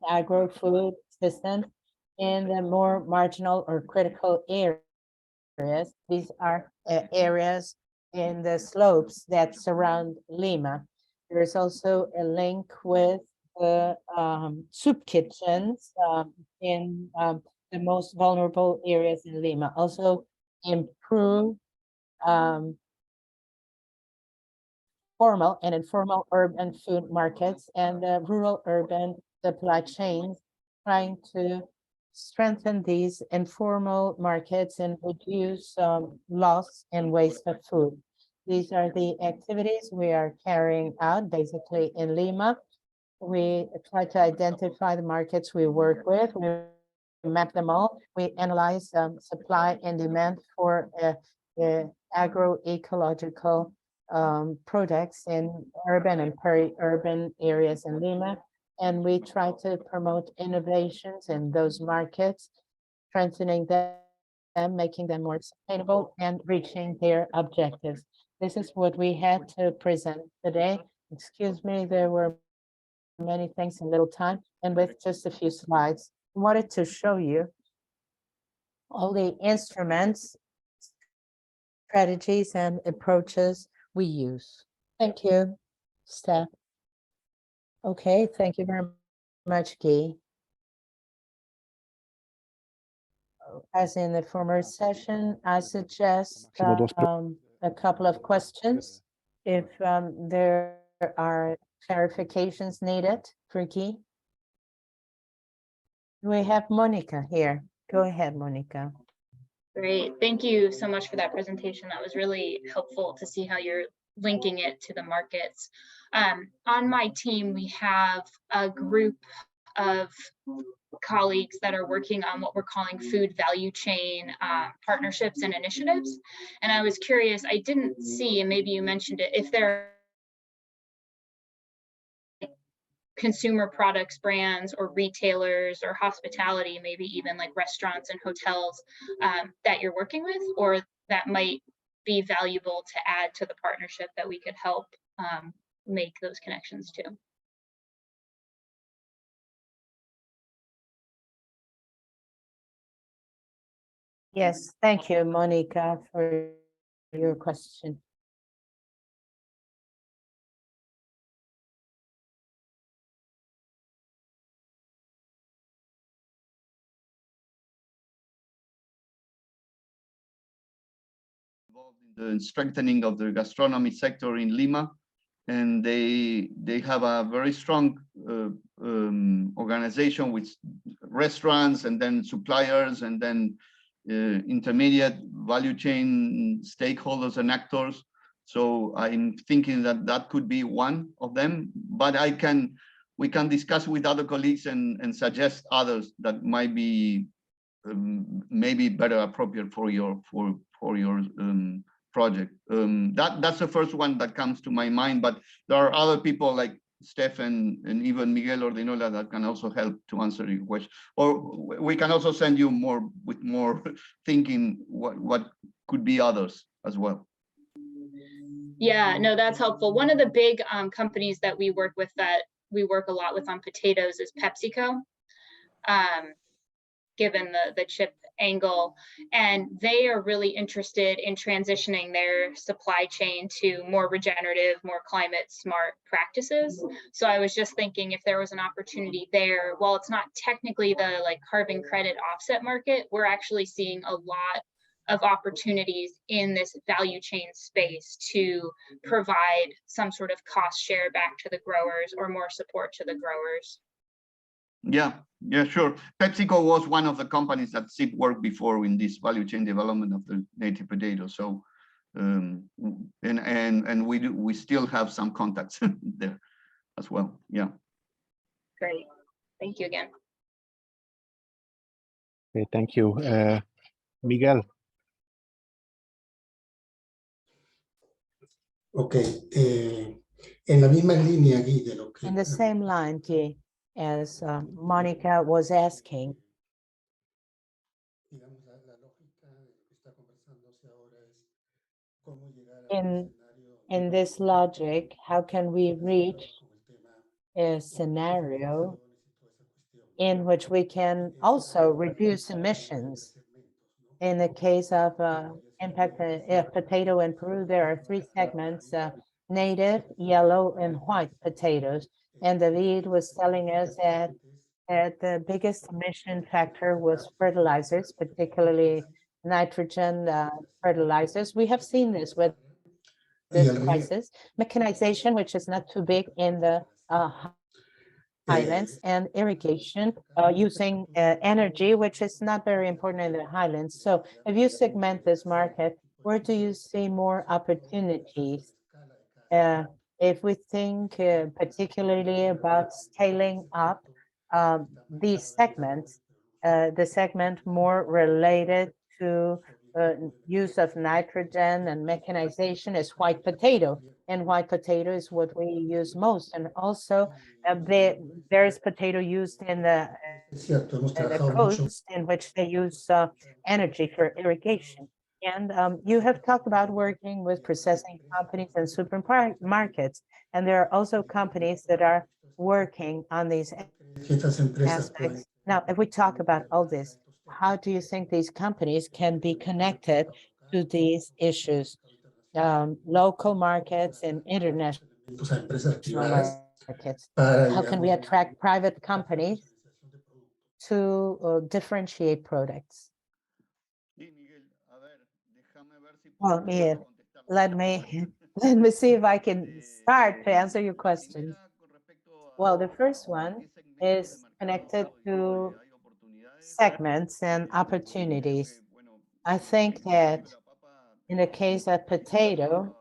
agro-food assistance in the more marginal or critical areas. These are areas in the slopes that surround Lima. There's also a link with the soup kitchens in the most vulnerable areas in Lima. Also improve formal and informal urban food markets and rural urban supply chains, trying to strengthen these informal markets and reduce loss and waste of food. These are the activities we are carrying out basically in Lima. We try to identify the markets we work with. We map them all. We analyze supply and demand for agroecological products in urban and peri-urban areas in Lima. And we try to promote innovations in those markets, strengthening them, making them more sustainable and reaching their objectives. This is what we had to present today. Excuse me, there were many things in little time, and with just a few slides, I wanted to show you all the instruments, strategies, and approaches we use. Thank you, Steph. Okay, thank you very much, Guy. As in the former session, I suggest a couple of questions. If there are clarifications needed for Guy. We have Monica here. Go ahead, Monica. Great. Thank you so much for that presentation. That was really helpful to see how you're linking it to the markets. On my team, we have a group of colleagues that are working on what we're calling food value chain partnerships and initiatives. And I was curious, I didn't see, and maybe you mentioned it, if there are consumer products brands or retailers or hospitality, maybe even like restaurants and hotels that you're working with, or that might be valuable to add to the partnership that we could help make those connections to. Yes, thank you, Monica, for your question. Involved in the strengthening of the gastronomy sector in Lima, and they have a very strong organization with restaurants and then suppliers and then intermediate value chain stakeholders and actors. So I'm thinking that that could be one of them, but we can discuss with other colleagues and suggest others that might be maybe better appropriate for your project. That's the first one that comes to my mind, but there are other people like Stefan and even Miguel Ordinola that can also help to answer your question. Or we can also send you more with more thinking what could be others as well. Yeah, no, that's helpful. One of the big companies that we work with, that we work a lot with on potatoes, is PepsiCo, given the chip angle, and they are really interested in transitioning their supply chain to more regenerative, more climate smart practices. So I was just thinking, if there was an opportunity there, while it's not technically the like carbon credit offset market, we're actually seeing a lot of opportunities in this value chain space to provide some sort of cost share back to the growers or more support to the growers. Yeah, sure. PepsiCo was one of the companies that CIP worked before in this value chain development of the native potato. So, and we still have some contacts there as well. Yeah. Great. Thank you again. Okay, thank you. Miguel. Okay. En la misma línea, Guy, de lo que... In the same line, Guy, as Monica was asking. Digamos, la lógica de lo que está conversándose ahora es cómo llegar a un escenario... In this logic, how can we reach a scenario in which we can also reduce emissions. In the case of impact potato in Peru, there are 3 segments, native, yellow, and white potatoes. And David was telling us that the biggest emission factor was fertilizers, particularly nitrogen fertilizers. We have seen this with this crisis. Mechanization, which is not too big in the highlands, and irrigation using energy, which is not very important in the highlands. So if you segment this market, where do you see more opportunities? If we think particularly about scaling up these segments, the segment more related to use of nitrogen and mechanization is white potato. And white potato is what we use most. And also there is potato used in the coast in which they use energy for irrigation. And you have talked about working with processing companies and supermarkets. And there are also companies that are working on these aspects. Now, if we talk about all this, how do you think these companies can be connected to these issues, local markets and international markets? How can we attract private companies to differentiate products? Well, yeah, let me see if I can start to answer your question. Well, the first one is connected to segments and opportunities. I think that in the case of potato,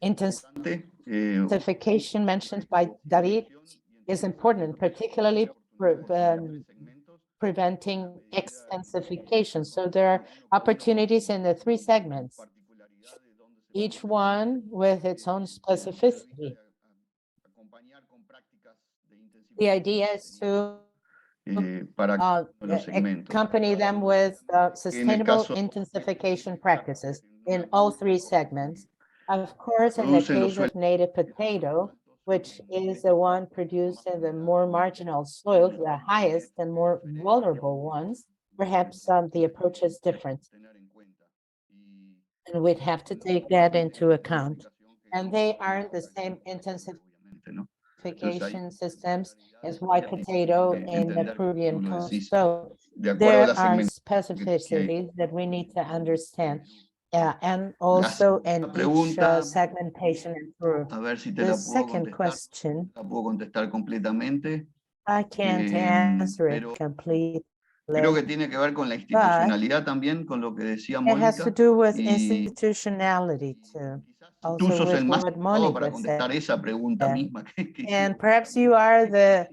intensification mentioned by David is important, particularly preventing extensification. So there are opportunities in the 3 segments, each one with its own specificity. The idea is to accompany them with sustainable intensification practices in all 3 segments. Of course, in the case of native potato, which is the one produced in the more marginal soils, the highest and more vulnerable ones, perhaps the approach is different. And we'd have to take that into account. And they aren't the same intensification systems as white potato in the Peruvian coast. So there are specificities that we need to understand. And also in each segmentation in Peru. The second question, I can't answer it completely. Creo que tiene que ver con la institucionalidad también, con lo que decía Mónica. It has to do with institutionality too. Also with what Mónica said. Esa pregunta misma and perhaps you are the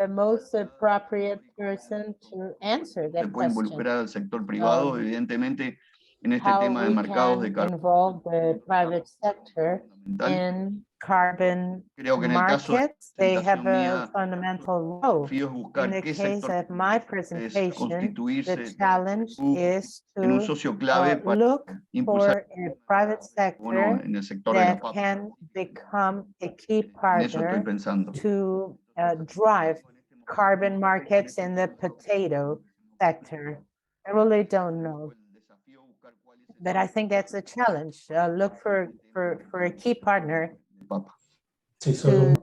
most appropriate person to answer that question. Involucrar al sector privado, evidentemente, en este tema de mercados de carbon. Involve the private sector in carbon markets. They have a fundamental role. In the case of my presentation, the challenge is to look for a private sector that can become a key partner to drive carbon markets in the potato sector. I really don't know. But I think that's a challenge. Look for a key partner to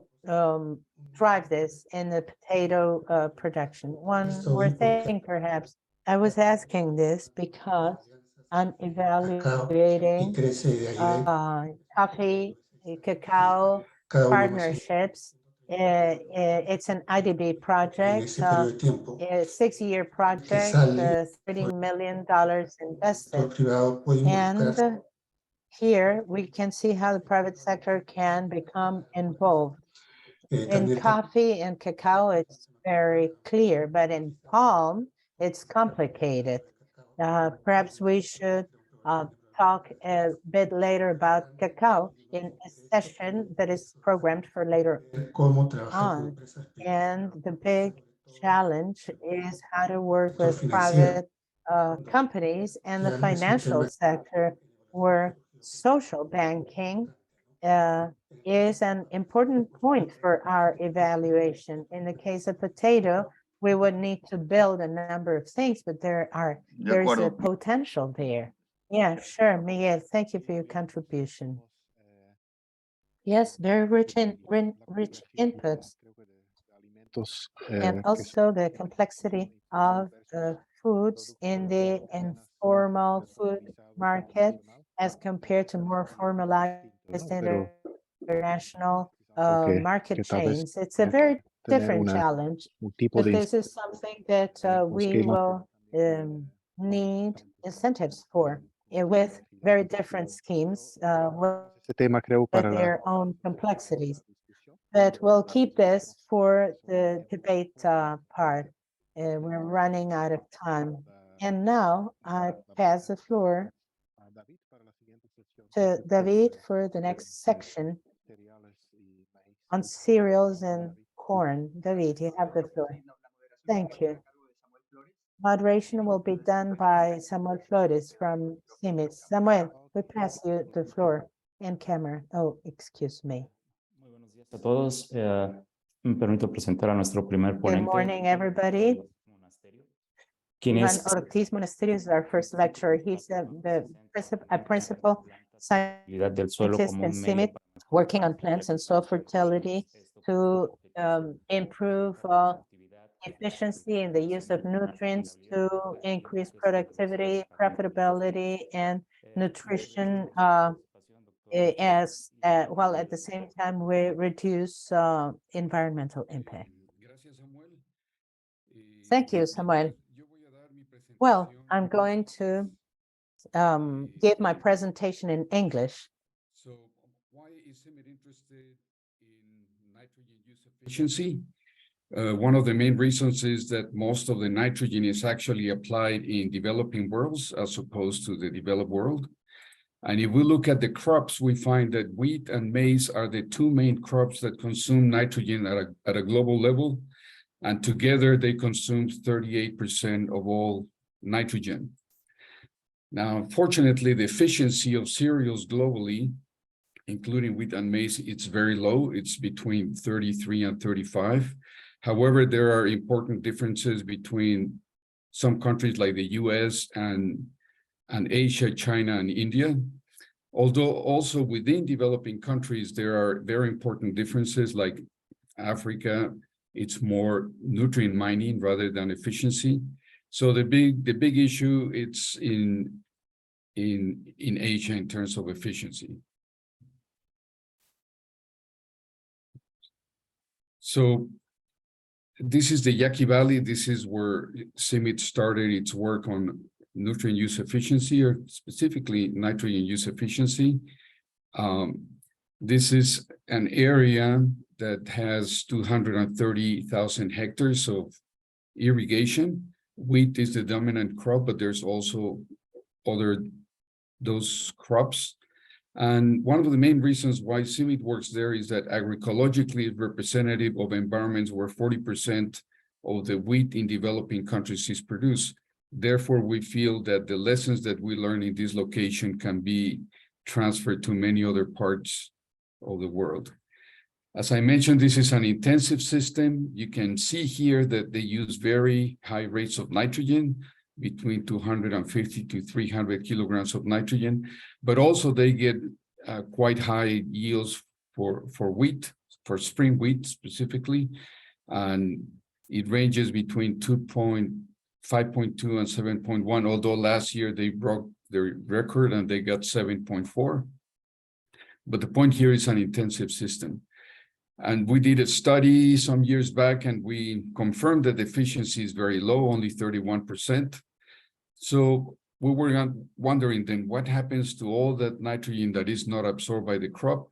drive this in the potato production. One more thing, perhaps. I was asking this because I'm evaluating coffee, cacao partnerships. It's an IDB project, a 6-year project, $30 million invested. And here we can see how the private sector can become involved. In coffee and cacao, it's very clear, but in palm, it's complicated. Perhaps we should talk a bit later about cacao in a session that is programmed for later on. And the big challenge is how to work with private companies and the financial sector, where social banking is an important point for our evaluation. In the case of potato, we would need to build a number of things, but there is a potential there. Yeah, sure, Miguel, thank you for your contribution. Yes, very rich inputs. And also the complexity of foods in the informal food market as compared to more formalized international market chains. It's a very different challenge, but this is something that we will need incentives for with very different schemes with their own complexities. But we'll keep this for the debate part. We're running out of time. And now I pass the floor to David for the next section on cereals and corn. David, you have the floor. Thank you. Moderation will be done by Samuel Flores from CIMMYT. Samuel, we pass you the floor in camera. Oh, excuse me. A todos, me permito presentar a nuestro primer ponente. Good morning, everybody. Juan Ortiz Monasterio is our first lecturer. He's a principal scientist in CIMMYT, working on plants and soil fertility to improve efficiency in the use of nutrients, to increase productivity, profitability, and nutrition while at the same time we reduce environmental impact. Thank you, Samuel. Well, I'm going to give my presentation in English. So why is CIMMYT interested in nitrogen use efficiency? One of the main reasons is that most of the nitrogen is actually applied in developing worlds as opposed to the developed world. And if we look at the crops, we find that wheat and maize are the two main crops that consume nitrogen at a global level. And together they consume 38% of all nitrogen. Now, unfortunately, the efficiency of cereals globally, including wheat and maize, it's very low. It's between 33 and 35. However, there are important differences between some countries like the US and Asia, China, and India. Although also within developing countries, there are very important differences, like Africa, it's more nutrient mining rather than efficiency. So the big issue, it's in Asia in terms of efficiency. So this is the Yaqui Valley. This is where CIMMYT started its work on nutrient use efficiency, or specifically nitrogen use efficiency. This is an area that has 230,000 hectares of irrigation. Wheat is the dominant crop, but there's also those crops. And one of the main reasons why CIMMYT works there is that agroecologically it's representative of environments where 40% of the wheat in developing countries is produced. Therefore, we feel that the lessons that we learn in this location can be transferred to many other parts of the world. As I mentioned, this is an intensive system. You can see here that they use very high rates of nitrogen, between 250 to 300 kilograms of nitrogen, but also they get quite high yields for wheat, for spring wheat specifically, and it ranges between 5.2 and 7.1, although last year they broke their record and they got 7.4. But the point here is an intensive system. And we did a study some years back and we confirmed that the efficiency is very low, only 31%. So we were wondering then what happens to all that nitrogen that is not absorbed by the crop.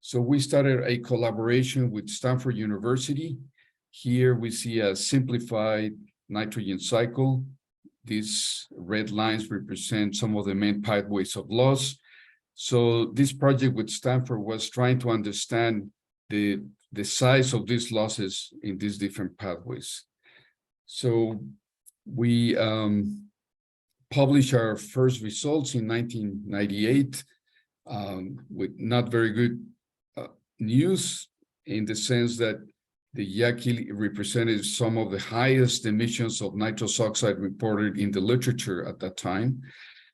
So we started a collaboration with Stanford University. Here we see a simplified nitrogen cycle. These red lines represent some of the main pathways of loss. So this project with Stanford was trying to understand the size of these losses in these different pathways. So we published our first results in 1998 with not very good news in the sense that the Yaqui represented some of the highest emissions of nitrous oxide reported in the literature at that time.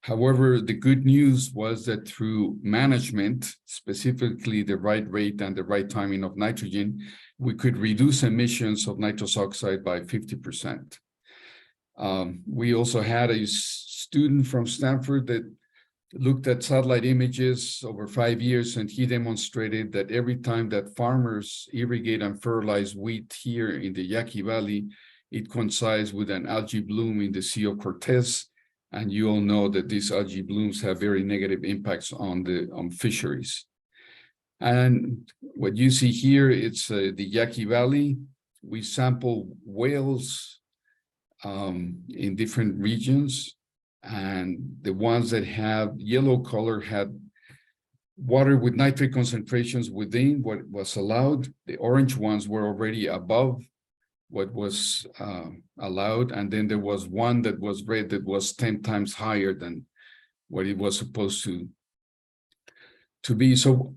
However, the good news was that through management, specifically the right rate and the right timing of nitrogen, we could reduce emissions of nitrous oxide by 50%. We also had a student from Stanford that looked at satellite images over 5 years, and he demonstrated that every time that farmers irrigate and fertilize wheat here in the Yaqui Valley, it coincides with an algae bloom in the Sea of Cortez. And you all know that these algae blooms have very negative impacts on fisheries. And what you see here, it's the Yaqui Valley. We sample whales in different regions. And the ones that have yellow color had water with nitrate concentrations within what was allowed. The orange ones were already above what was allowed. And then there was one that was red that was 10 times higher than what it was supposed to be. So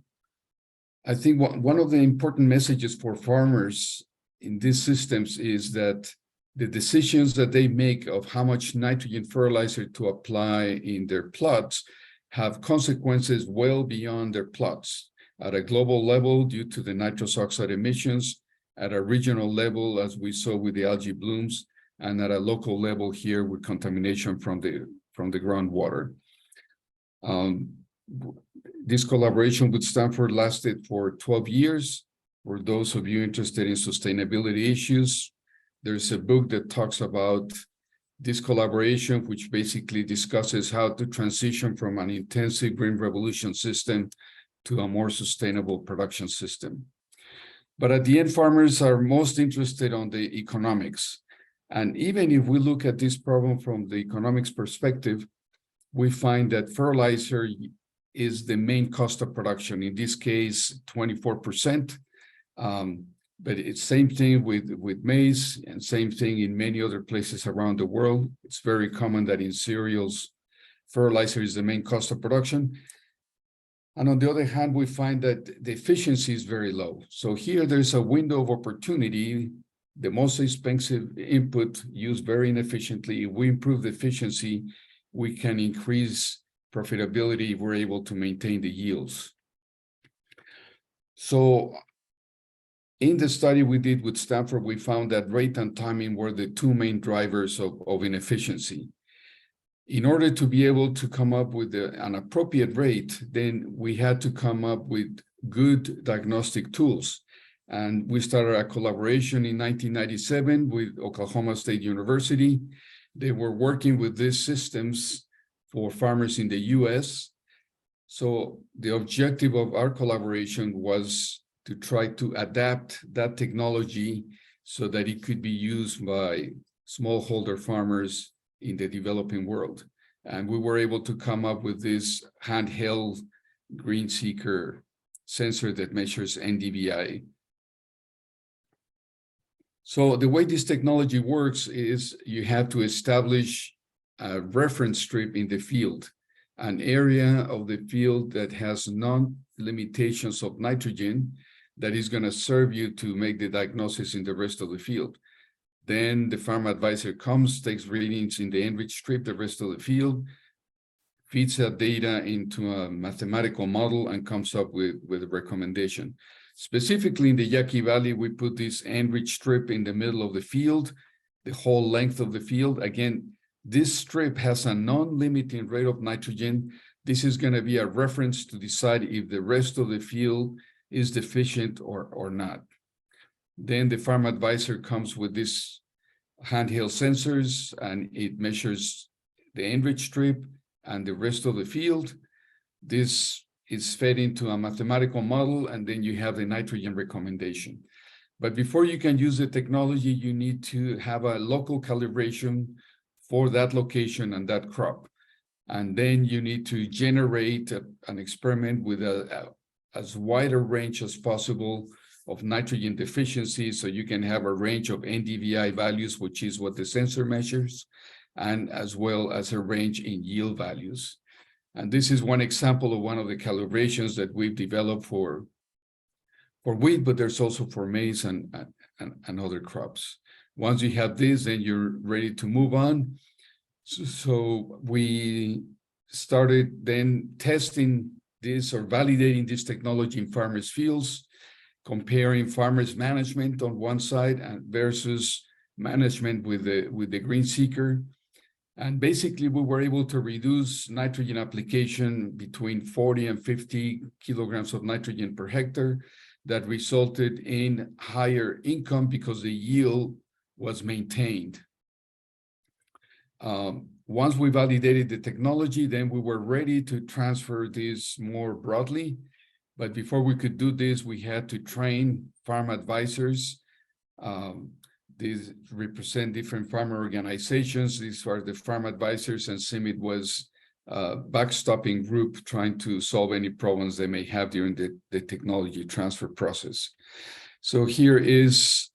I think one of the important messages for farmers in these systems is that the decisions that they make of how much nitrogen fertilizer to apply in their plots have consequences well beyond their plots. At a global level, due to the nitrous oxide emissions, at a regional level, as we saw with the algae blooms, and at a local level here with contamination from the groundwater. This collaboration with Stanford lasted for 12 years. For those of you interested in sustainability issues, there's a book that talks about this collaboration, which basically discusses how to transition from an intensive green revolution system to a more sustainable production system. But at the end, farmers are most interested on the economics. And even if we look at this problem from the economics perspective, we find that fertilizer is the main cost of production. In this case, 24%. But it's same thing with maize, and same thing in many other places around the world. It's very common that in cereals, fertilizer is the main cost of production. And on the other hand, we find that the efficiency is very low. So here there's a window of opportunity. The most expensive input used very inefficiently. If we improve the efficiency, we can increase profitability if we're able to maintain the yields. So in the study we did with Stanford, we found that rate and timing were the two main drivers of inefficiency. In order to be able to come up with an appropriate rate, then we had to come up with good diagnostic tools. And we started a collaboration in 1997 with Oklahoma State University. They were working with these systems for farmers in the US. So the objective of our collaboration was to try to adapt that technology so that it could be used by smallholder farmers in the developing world. And we were able to come up with this handheld green seeker sensor that measures NDVI. So the way this technology works is you have to establish reference strip in the field, an area of the field that has non-limitations of nitrogen that is going to serve you to make the diagnosis in the rest of the field. Then the farm advisor comes, takes readings in the enriched strip, the rest of the field, feeds that data into a mathematical model and comes up with a recommendation. Specifically in the Yaqui Valley, we put this enriched strip in the middle of the field, the whole length of the field. Again, this strip has a non-limiting rate of nitrogen. This is going to be a reference to decide if the rest of the field is deficient or not. Then the farm advisor comes with this handheld sensors and it measures the enriched strip and the rest of the field. This is fed into a mathematical model, and then you have the nitrogen recommendation. But before you can use the technology, you need to have a local calibration for that location and that crop. And then you need to generate an experiment with as wide a range as possible of nitrogen deficiency, so you can have a range of NDVI values, which is what the sensor measures, and as well as a range in yield values. And this is one example of one of the calibrations that we've developed for for wheat, but there's also for maize and other crops. Once you have this, then you're ready to move on. So we started then testing this or validating this technology in farmers' fields, comparing farmers' management on one side and versus management with the green seeker. And basically, we were able to reduce nitrogen application between 40 and 50 kilograms of nitrogen per hectare. That resulted in higher income because the yield was maintained. Once we validated the technology, then we were ready to transfer this more broadly. But before we could do this, we had to train farm advisors. These represent different farmer organizations. These are the farm advisors, and CIMMYT was a backstopping group trying to solve any problems they may have during the technology transfer process. So here is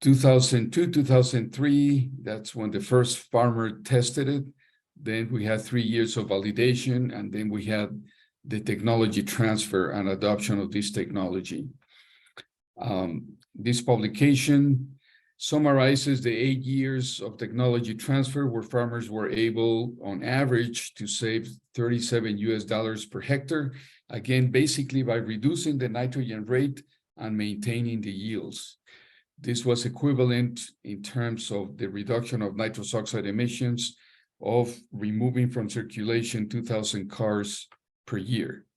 2002, 2003. That's when the first farmer tested it. Then we had 3 years of validation, and then we had the technology transfer and adoption of this technology. This publication summarizes the 8 years of technology transfer where farmers were able, on average, to save $37 per hectare, again, basically by reducing the nitrogen rate and maintaining the yields. This was equivalent in terms of the reduction of nitrous oxide emissions of removing from circulation 2,000 cars per year.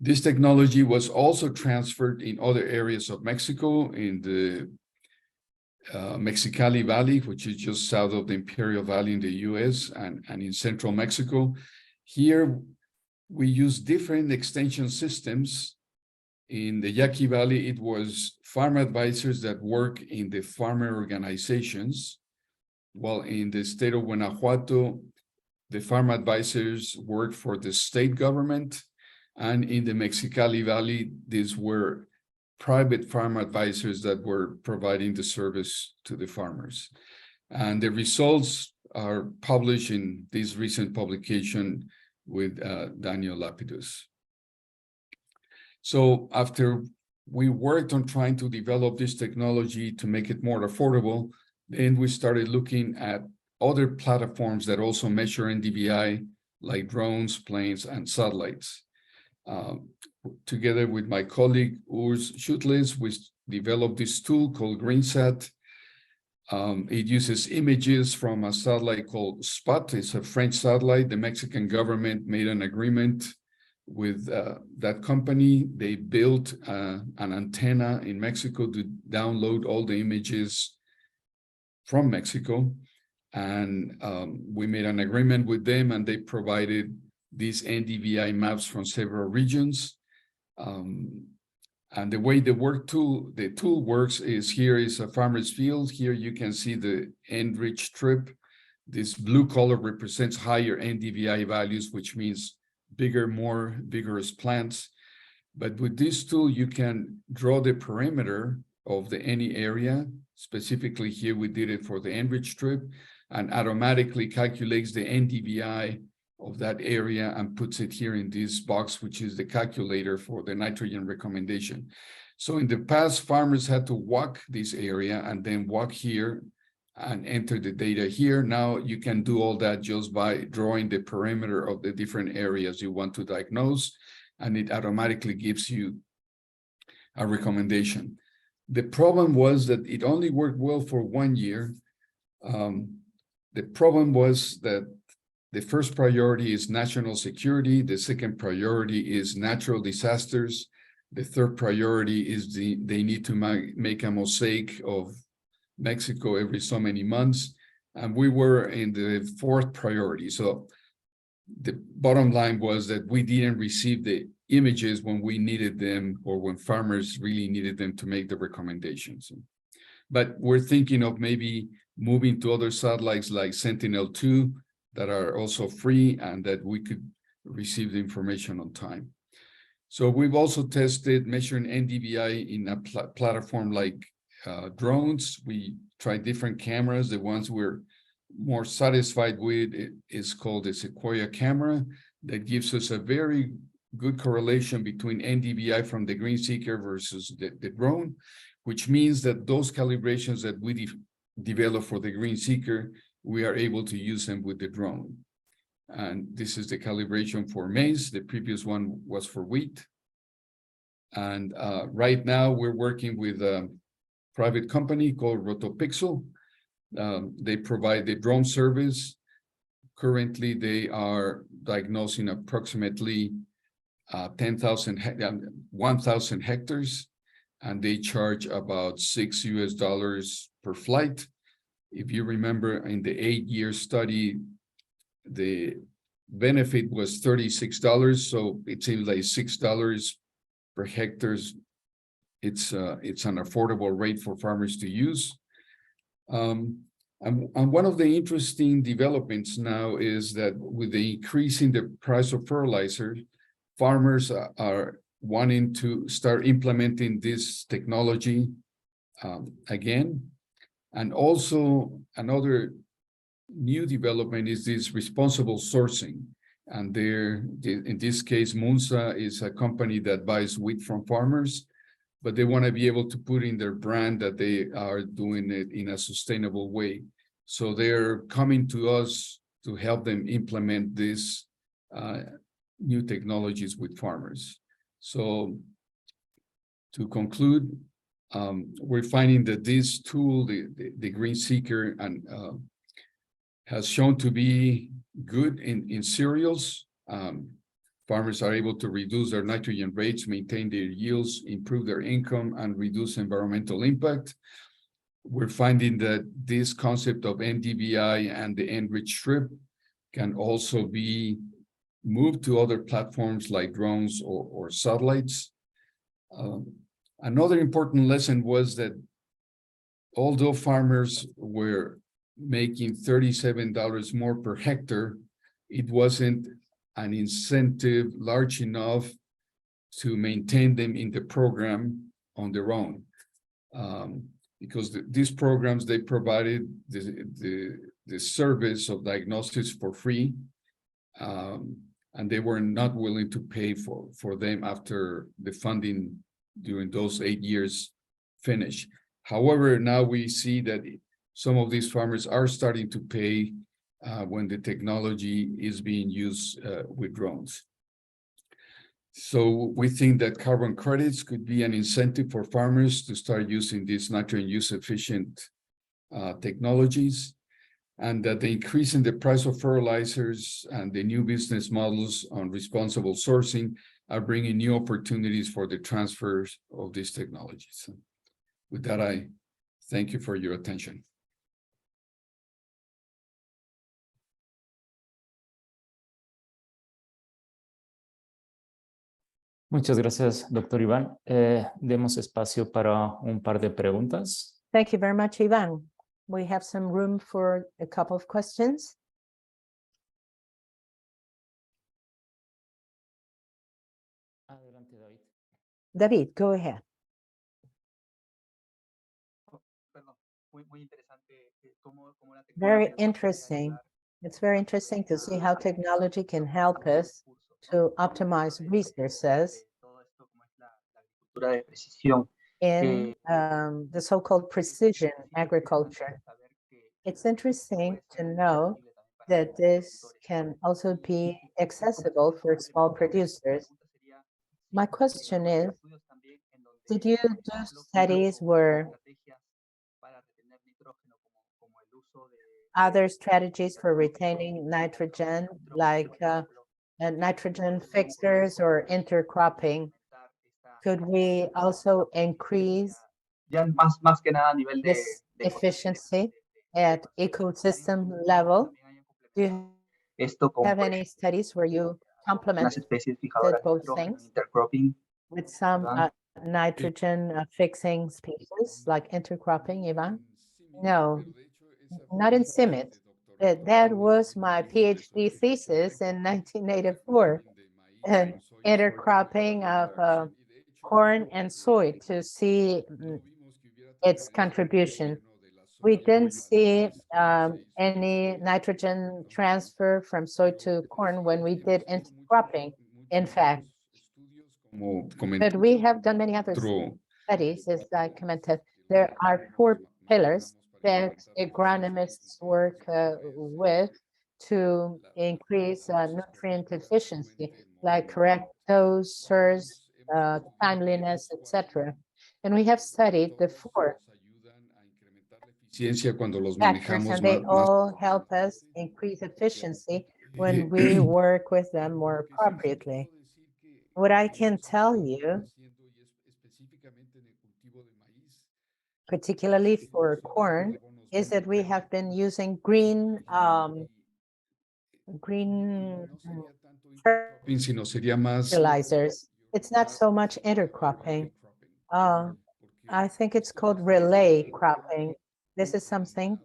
This technology was also transferred in other areas of Mexico, in the Mexicali Valley, which is just south of the Imperial Valley in the US, and in central Mexico. Here, we use different extension systems. In the Yaqui Valley, it was farm advisors that work in the farmer organizations, while in the state of Guanajuato, the farm advisors work for the state government. And in the Mexicali Valley, these were private farm advisors that were providing the service to the farmers. And the results are published in this recent publication with Daniel Lapidus. So after we worked on trying to develop this technology to make it more affordable, then we started looking at other platforms that also measure NDVI, like drones, planes, and satellites. Together with my colleague Urs Schutles, we developed this tool called GreenSat. It uses images from a satellite called SPOT. It's a French satellite. The Mexican government made an agreement with that company. They built an antenna in Mexico to download all the images from Mexico. And we made an agreement with them, and they provided these NDVI maps from several regions. And the way the tool works is, here is a farmer's field. Here you can see the enriched strip. This blue color represents higher NDVI values, which means bigger, more vigorous plants. But with this tool, you can draw the perimeter of any area. Specifically here, we did it for the enriched strip, and automatically calculates the NDVI of that area and puts it here in this box, which is the calculator for the nitrogen recommendation. So in the past, farmers had to walk this area and then walk here and enter the data here. Now you can do all that just by drawing the perimeter of the different areas you want to diagnose, and it automatically gives you a recommendation. The problem was that it only worked well for 1 year. The problem was that the first priority is national security. The second priority is natural disasters. The third priority is they need to make a mosaic of Mexico every so many months. And we were in the fourth priority. So the bottom line was that we didn't receive the images when we needed them, or when farmers really needed them to make the recommendations. But we're thinking of maybe moving to other satellites like Sentinel-2 that are also free, and that we could receive the information on time. So we've also tested measuring NDVI in a platform like drones. We tried different cameras. The ones we're more satisfied with is called the Sequoia camera, that gives us a very good correlation between NDVI from the green seeker versus the drone, which means that those calibrations that we develop for the green seeker, we are able to use them with the drone. And this is the calibration for maize. The previous one was for wheat. And right now we're working with a private company called Rotopixel. They provide the drone service. Currently, they are diagnosing approximately 1,000 hectares, and they charge about $6 per flight. If you remember, in the 8-year study, the benefit was $36, so it seems like $6 per hectares. It's an affordable rate for farmers to use. And one of the interesting developments now is that with the increase in the price of fertilizer, farmers are wanting to start implementing this technology again. And also another new development is this responsible sourcing. And in this case, Munza is a company that buys wheat from farmers, but they want to be able to put in their brand that they are doing it in a sustainable way. So they're coming to us to help them implement these new technologies with farmers. So to conclude, we're finding that this tool, the Green Seeker, has shown to be good in cereals. Farmers are able to reduce their nitrogen rates, maintain their yields, improve their income, and reduce environmental impact. We're finding that this concept of NDVI and the enriched strip can also be moved to other platforms like drones or satellites. Another important lesson was that although farmers were making $37 more per hectare, it wasn't an incentive large enough to maintain them in the program on their own. Because these programs, they provided the service of diagnosis for free, and they were not willing to pay for them after the funding during those 8 years finished. However, now we see that some of these farmers are starting to pay when the technology is being used with drones. So we think that carbon credits could be an incentive for farmers to start using these nitrogen use efficient technologies, and that the increase in the price of fertilizers and the new business models on responsible sourcing are bringing new opportunities for the transfers of these technologies. With that, I thank you for your attention. Muchas gracias, doctor Iván. Demos espacio para un par de preguntas. Thank you very much, Ivan. We have some room for a couple of questions. Adelante, David. David, go ahead. Very interesting. It's very interesting to see how technology can help us to optimize resources in the so-called precision agriculture. It's interesting to know that this can also be accessible for small producers. My question is, did you do studies where other strategies for retaining nitrogen, like nitrogen fixers or intercropping, could we also increase this efficiency at ecosystem level? Do you have any studies where you complemented both things with some nitrogen fixing species like intercropping, Ivan? No, not in CIMMYT. That was my PhD thesis in 1984, and intercropping of corn and soy to see its contribution. We didn't see any nitrogen transfer from soy to corn when we did intercropping. In fact, Como But comentó we have done many other otro, studies, as I commented. There are 4 pillars that agronomists work with to increase nutrient efficiency, like correct doses, timeliness, etc. And we have studied the 4 eficiencia cuando los factors, manejamos and they más all help us increase efficiency when we work with them more appropriately. What I can tell you, particularly for corn, is that we have been using green sino sería más fertilizers. It's not so much intercropping. I think it's called relay cropping. This is something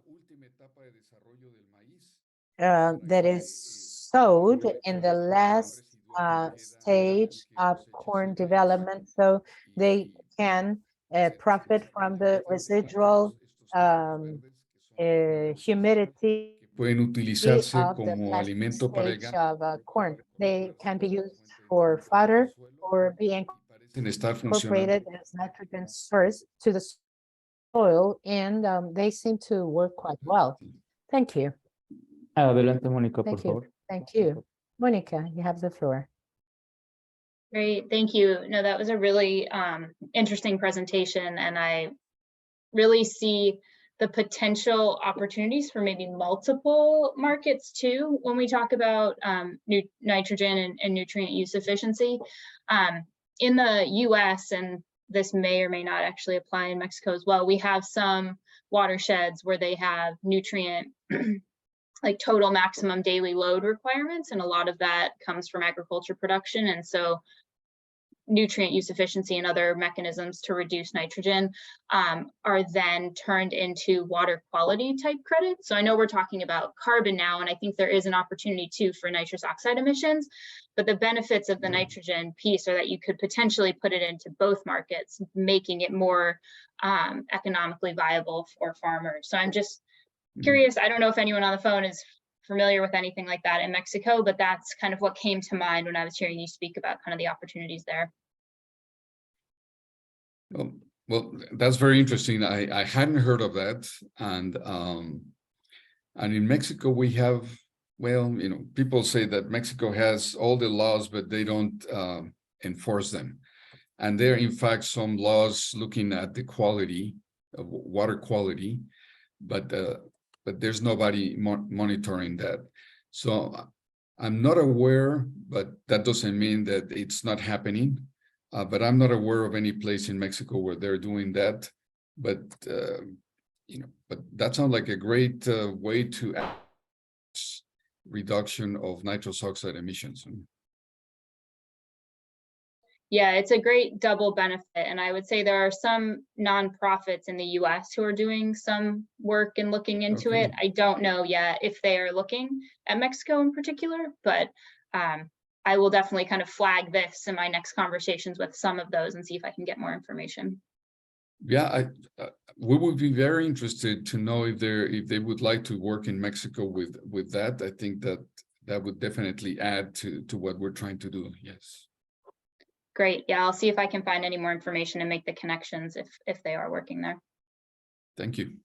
that is sowed in the last stage of corn development, so they can profit from the residual humidity pueden utilizarse of the como last alimento para el stage ganado. of corn. They can be used for fodder or be Parecen estar funcionando. incorporated as nitrogen source to the soil, and they seem to work quite well. Thank you. Adelante, Mónica, por Thank you. favor. Thank you. Monica, you have the floor. Great, thank you. No, that was a really interesting presentation, and I really see the potential opportunities for maybe multiple markets too when we talk about nitrogen and nutrient use efficiency. In the US, and this may or may not actually apply in Mexico as well, we have some watersheds where they have nutrient like total maximum daily load requirements, and a lot of that comes from agriculture production. And so nutrient use efficiency and other mechanisms to reduce nitrogen are then turned into water quality type credits. So I know we're talking about carbon now, and I think there is an opportunity too for nitrous oxide emissions, but the benefits of the nitrogen piece are that you could potentially put it into both markets, making it more economically viable for farmers. So I'm just curious, I don't know if anyone on the phone is familiar with anything like that in Mexico, but that's kind of what came to mind when I was hearing you speak about kind of the opportunities there. Well, that's very interesting. I hadn't heard of that, and in Mexico we have, well, you know, people say that Mexico has all the laws, but they don't enforce them. And there are in fact some laws looking at the quality of water quality, but there's nobody monitoring that. So I'm not aware, but that doesn't mean that it's not happening. But I'm not aware of any place in Mexico where they're doing that. But you know, but that sounds like a great way to reduction of nitrous oxide emissions. Yeah, it's a great double benefit. And I would say there are some nonprofits in the US who are doing some work and looking into it. I don't know yet if they are looking at Mexico in particular, but I will definitely kind of flag this in my next conversations with some of those and see if I can get more information. Yeah, we would be very interested to know if they would like to work in Mexico with that. I think that would definitely add to what we're trying to do. Yes. Great. Yeah, I'll see if I can find any more information and make the connections if they are working there. Thank you.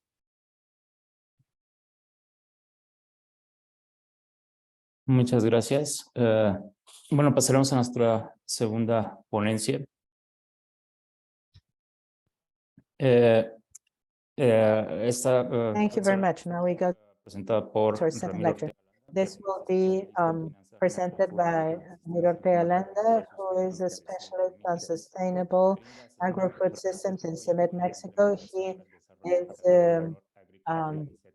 Muchas gracias. Bueno, pasaremos a nuestra segunda ponencia. Thank you very much. Now we go presentada por to our second Ramiro lecture. This will be presented by Ramiro Ortega, who is a specialist on sustainable agro-food systems in CIMMYT, Mexico. He is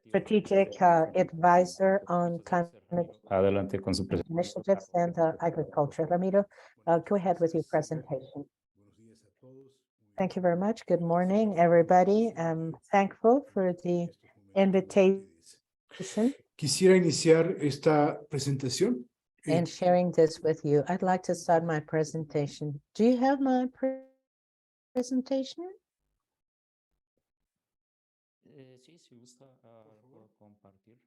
strategic advisor on climate Adelante con su presentación. initiatives and agriculture. Ramiro, go ahead with your presentation. Thank you very much. Good morning, everybody. I'm thankful for the invitation Quisiera iniciar esta presentación. and sharing this with you. I'd like to start my presentation. Do you have my presentation? Sí, si gusta, puedo compartir.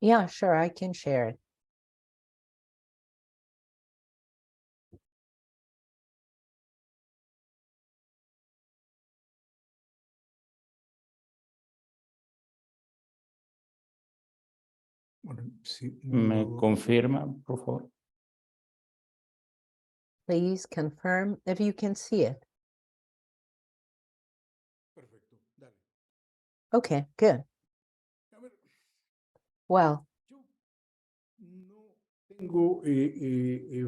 Yeah, sure, I can share it. Bueno, sí, ¿Me no, confirma, por favor? Please confirm if you can see it. perfecto, dale. Okay, good. A ver, Well, yo no tengo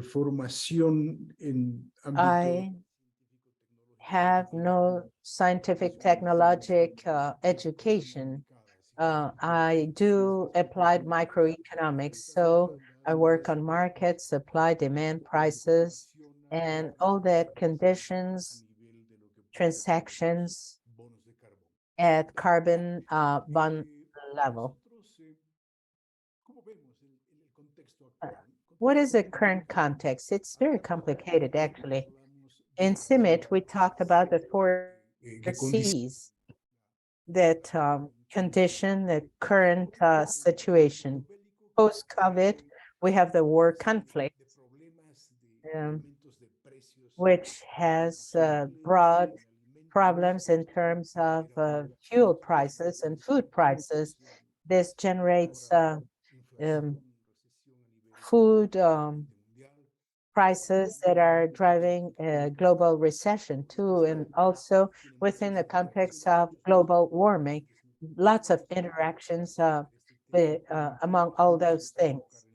formación en ámbito I have no scientific technologic education. I do applied microeconomics, so I work on markets, supply, demand, prices, and all that conditions, transactions at carbon bond level. What is the current context? It's very complicated, actually. In CIMMYT, we talked about the four C's that condition the current situation. Post-COVID, we have the war conflict, which has brought problems in terms of fuel prices and food prices. This generates food prices that are driving a global recession too, and also within the context of global warming, lots of interactions among all those things.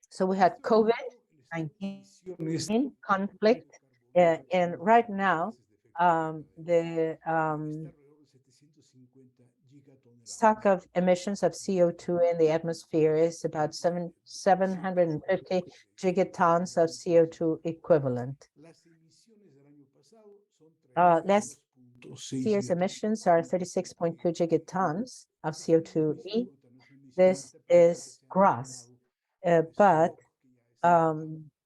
So we had COVID-19 conflict, and right now the stock of emissions of CO2 in the atmosphere is about 750 gigatons of CO2 equivalent. Last year's emissions are 36.2 gigatons of CO2e. This is gross, but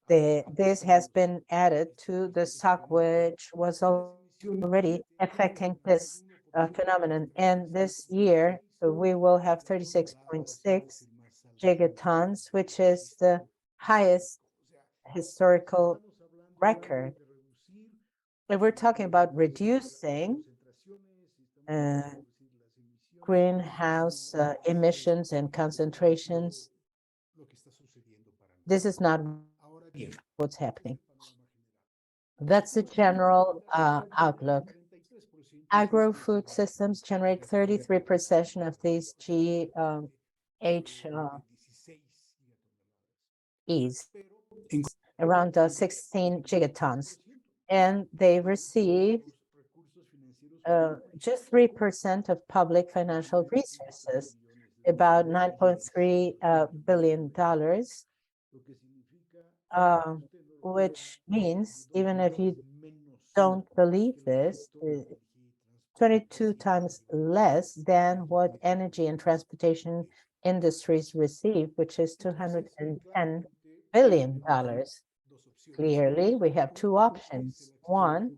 this has been added to the stock which was already affecting this phenomenon. And this year, we will have 36.6 gigatons, which is the highest historical record. If we're talking about reducing greenhouse emissions and concentrations, this is not what's happening. That's the general outlook. Agro-food systems generate 33% of these GHGs, around 16 gigatons, and they receive just 3% of public financial resources, about $9.3 billion, which means, even if you don't believe this, 22 times less than what energy and transportation industries receive, which is $210 billion. Clearly, we have two options. One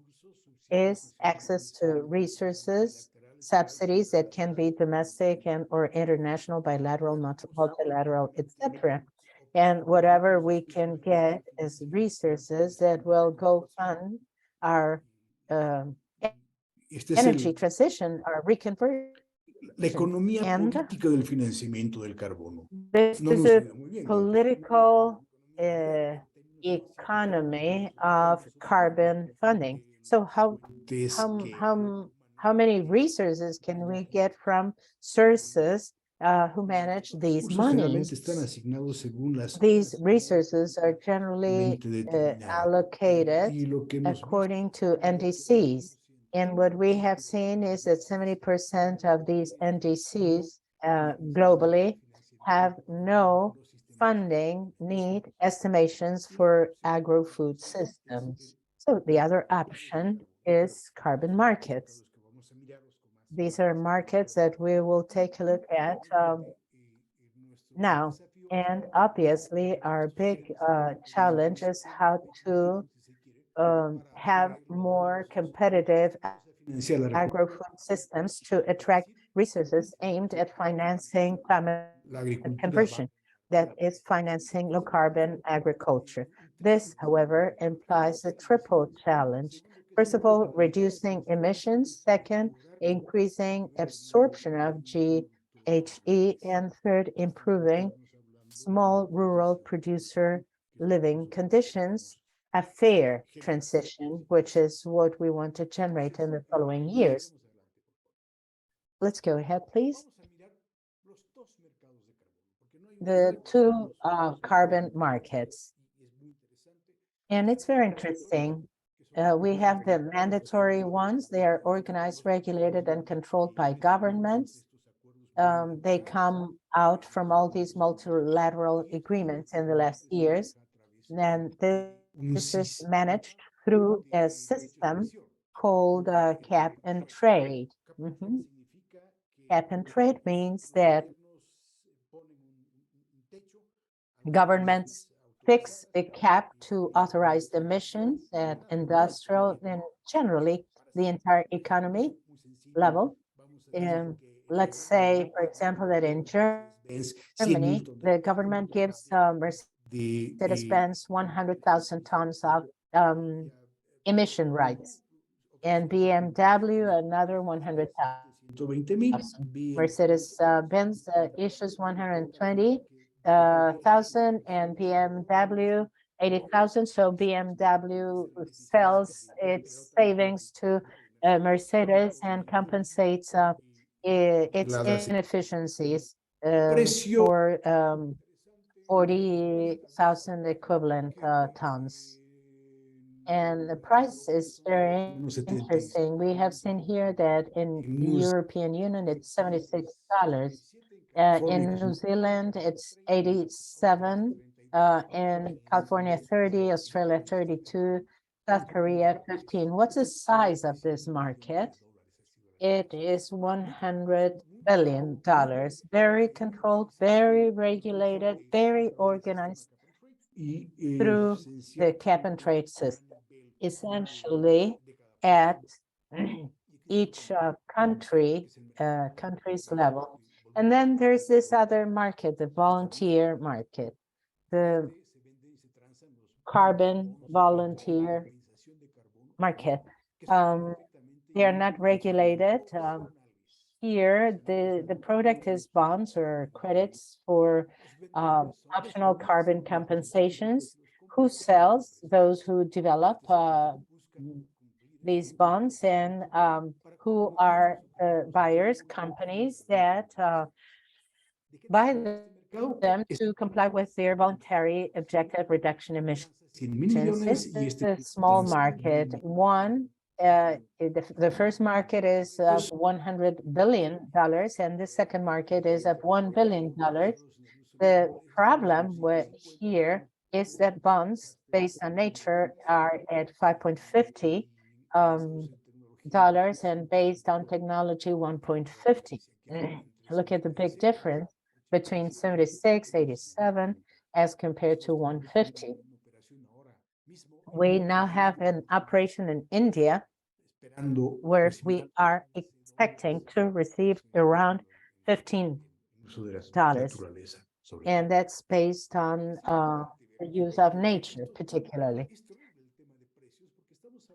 is access to resources, subsidies that can be domestic and or international, bilateral, multilateral, etc. And whatever we can get is resources that will go fund our energy transition, our reconversion. La economía And política del financiamiento del carbono. this No is nos a ayuda muy bien, ¿no? political economy of carbon funding. So how many resources can we get from sources who manage these Generalmente monies? están asignados según las These resources are generally determinadas. allocated Y lo que hemos according to NDCs. And what we have seen is that 70% of these NDCs globally have no funding need estimations for agro-food systems. So the other option is carbon markets. These are markets that we will take a look at now. And obviously, our big challenge is how to have more competitive agro-food systems to attract resources aimed at financing climate conversion, that is financing low carbon agriculture. This, however, implies a triple challenge. First of all, reducing emissions. Second, increasing absorption of SHE, and third, improving small rural producer living conditions, a fair transition, which is what we want to generate in the following years. Let's go ahead, please. The two carbon markets. And it's very interesting. We have the mandatory ones. They are organized, regulated, and controlled by governments. They come out from all these multilateral agreements in the last years. And this is managed through a system called cap and trade. Cap and trade means that governments fix a cap to authorize the emissions at industrial and generally the entire economy level. And let's say, for example, that in Germany, the government gives Mercedes-Benz 100,000 tons of emission rights, and BMW another 100,000. Mercedes-Benz issues 120,000 and BMW 80,000. So BMW sells its savings to Mercedes and compensates its inefficiencies for 40,000 equivalent tons. And the price is very interesting. We have seen here that in European Union, it's $76. In New Zealand, it's 87. In California, 30, Australia, 32, South Korea, 15. What's the size of this market? It is $100 billion. Very controlled, very regulated, very organized through the cap and trade system. Essentially, at each country's level. And then there's this other market, the volunteer market, the carbon volunteer market. They are not regulated. Here, the product is bonds or credits for optional carbon compensations. Who sells? Those who develop these bonds, and who are buyers? Companies that buy them to comply with their voluntary objective reduction emissions. This is a small market. The first market is of $100 billion, and the second market is of $1 billion. The problem here is that bonds based on nature are at $5.50 and based on technology 1.50. Look at the big difference between 76, 87 as compared to 150. We now have an operation in India where we are expecting to receive around $15. And that's based on the use of nature, particularly.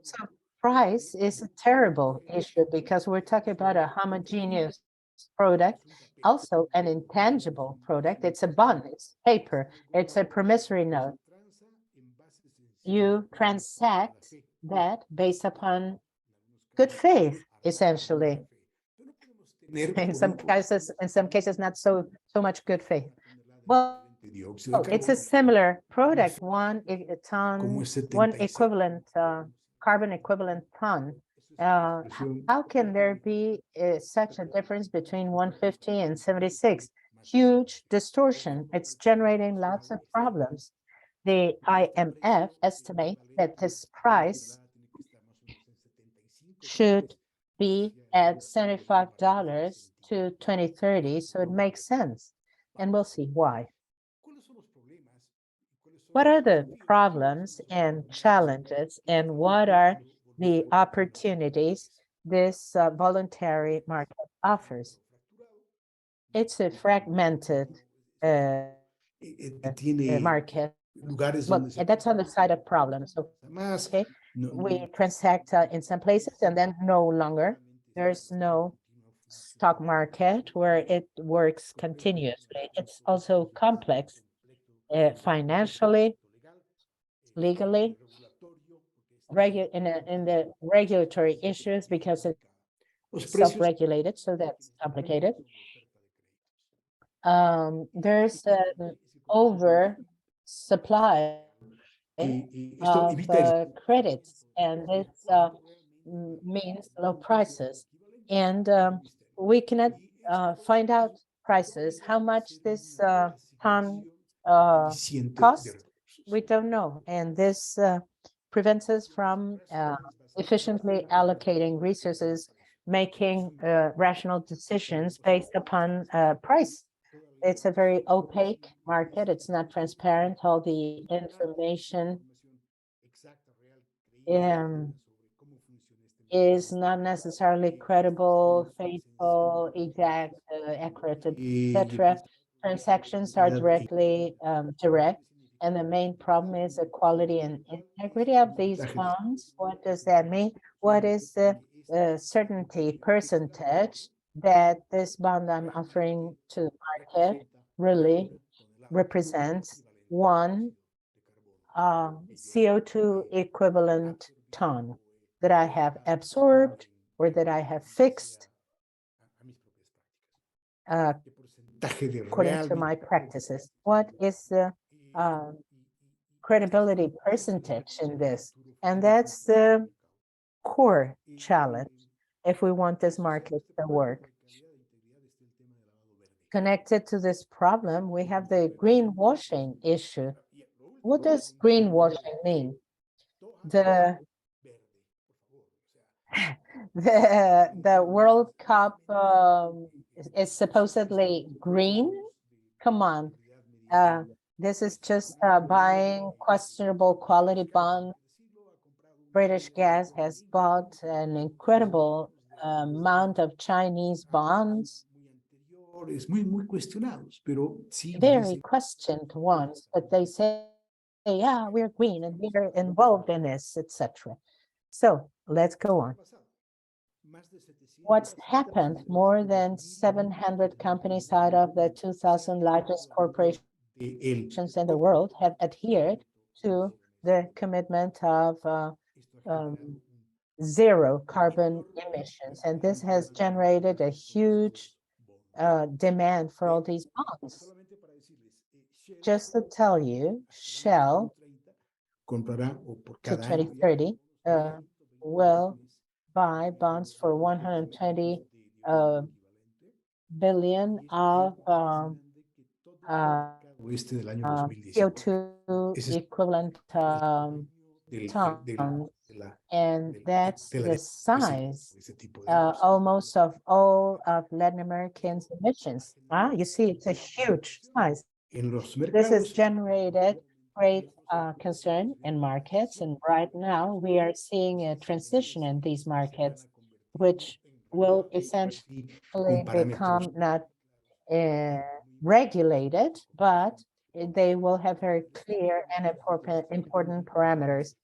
So price is a terrible issue because we're talking about a homogeneous product, also an intangible product. It's a bond, it's paper, it's a promissory note. You transact that based upon good faith, essentially. In some cases, not so much good faith. Well, it's a similar product, one equivalent carbon equivalent ton. How can there be such a difference between 150 and 76? Huge distortion. It's generating lots of problems. The IMF estimate that this price should be at $75 to 2030, so it makes sense, and we'll see why. What are the problems and challenges, and what are the opportunities this voluntary market offers? It's a fragmented market. Well, that's on the side of problems. Okay, we transact in some places, and then no longer. There's no stock market where it works continuously. It's also complex financially, legally, in the regulatory issues because it's self-regulated, so that's complicated. There's an oversupply of credits, and this means low prices. And we cannot find out prices, how much this ton costs, we don't know. And this prevents us from efficiently allocating resources, making rational decisions based upon price. It's a very opaque market. It's not transparent. All the information is not necessarily credible, faithful, exact, accurate, etc. Transactions are directly direct. And the main problem is the quality and integrity of these bonds. What does that mean? What is the certainty percentage that this bond I'm offering to the market really represents one CO2 equivalent ton that I have absorbed or that I have fixed according to my practices? What is the credibility percentage in this? And that's the core challenge if we want this market to work. Connected to this problem, we have the greenwashing issue. What does greenwashing mean? The World Cup is supposedly green. Come on. This is just buying questionable quality bonds. British Gas has bought an incredible amount of Chinese bonds. Very questioned ones, but they say, yeah, we're green and we're involved in this, etc. So let's go on. What's happened? More than 700 companies out of the 2,000 largest corporations in the world have adhered to the commitment of zero carbon emissions. And this has generated a huge demand for all these bonds. Just to tell you, Shell to 2030 will buy bonds for 120 billion of CO2 equivalent tons, and that's the size almost of all of Latin Americans' emissions. You see, it's a huge size. This has generated great concern in markets, and right now we are seeing a transition in these markets, which will essentially become not regulated, but they will have very clear and important parameters.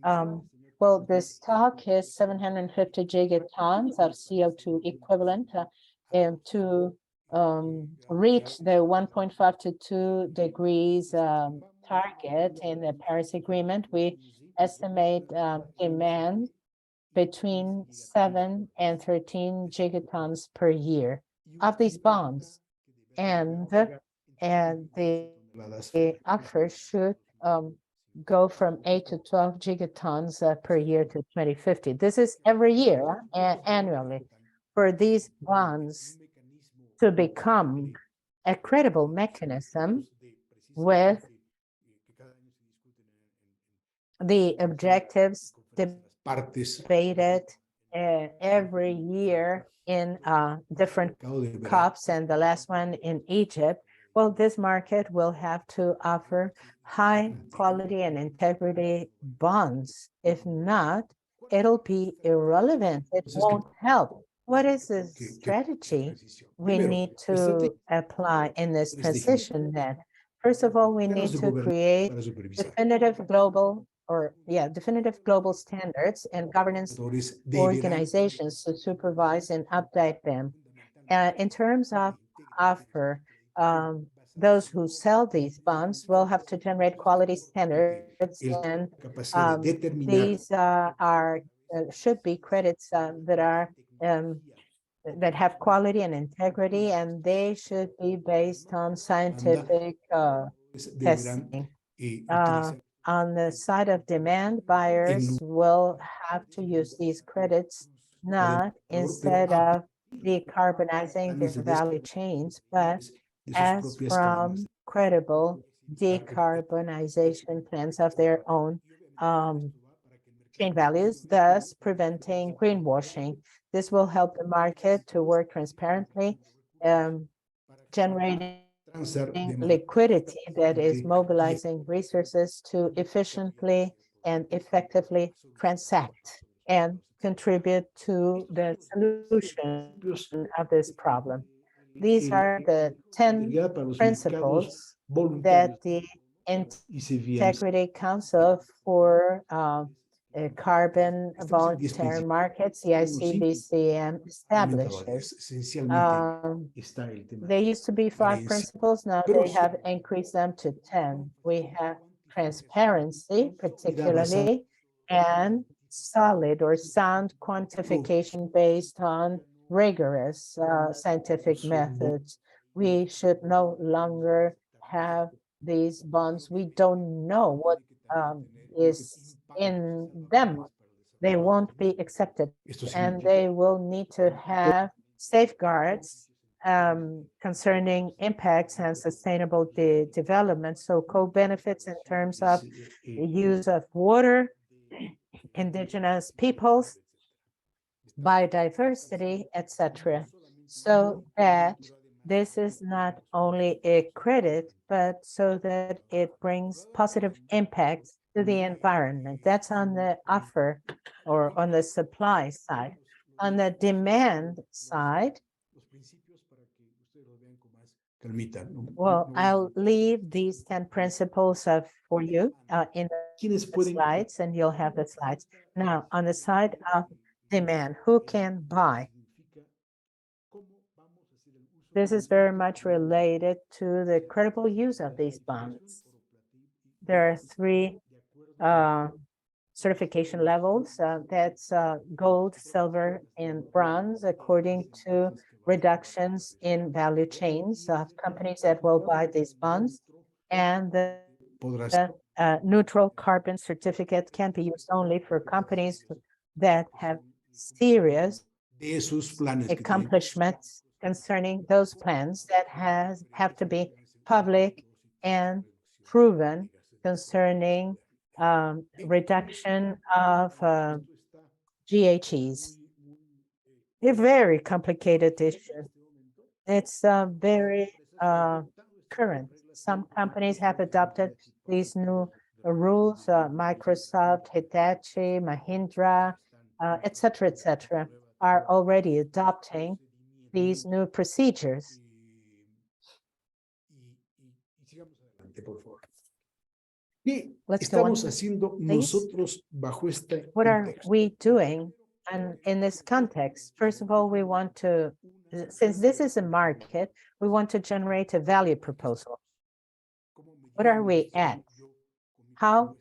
Well, the stock is 750 gigatons of CO2 equivalent, and to reach the 1.5 to 2 degrees target in the Paris Agreement, we estimate demand between 7 and 13 gigatons per year of these bonds, and the offer should go from 8 to 12 gigatons per year to 2050. This is every year and annually. For these bonds to become a credible mechanism with the objectives debated every year in different COPs, and the last one in Egypt, well, this market will have to offer high quality and integrity bonds. If not, it'll be irrelevant. It won't help. What is the strategy we need to apply in this transition then? First of all, we need to create definitive global standards and governance organizations to supervise and update them. In terms of offer, those who sell these bonds will have to generate quality standards, and these should be credits that are that have quality and integrity, and they should be based on scientific testing. On the side of demand, buyers will have to use these credits not instead of decarbonizing their value chains, but as from credible decarbonization plans of their own chain values, thus preventing greenwashing. This will help the market to work transparently, generating liquidity that is mobilizing resources to efficiently and effectively transact and contribute to the solution of this problem. These are the 10 principles that the Integrity Council for Carbon Voluntary Markets, CICBCM, establishes. They used to be 5 principles, now they have increased them to 10. We have transparency, particularly, and solid or sound quantification based on rigorous scientific methods. We should no longer have these bonds. We don't know what is in them. They won't be accepted, and they will need to have safeguards concerning impacts and sustainable development. So co-benefits in terms of the use of water, indigenous peoples, biodiversity, etc. So that this is not only a credit, but so that it brings positive impacts to the environment. That's on the offer or on the supply side. On the demand side, well, I'll leave these 10 principles for you in the slides, and you'll have the slides. Now, on the side of demand, who can buy? This is very much related to the credible use of these bonds. There are 3 certification levels. That's gold, silver, and bronze, according to reductions in value chains of companies that will buy these bonds. And the neutral carbon certificate can be used only for companies that have serious accomplishments concerning those plans that have to be public and proven concerning reduction of GHGs. A very complicated issue. It's very current. Some companies have adopted these new rules, Microsoft, Hitachi, Mahindra, etc., are already adopting these new procedures. Let's go on, please. What are we doing? And in this context, first of all, we want to, since this is a market, we want to generate a value proposal. What are we at? How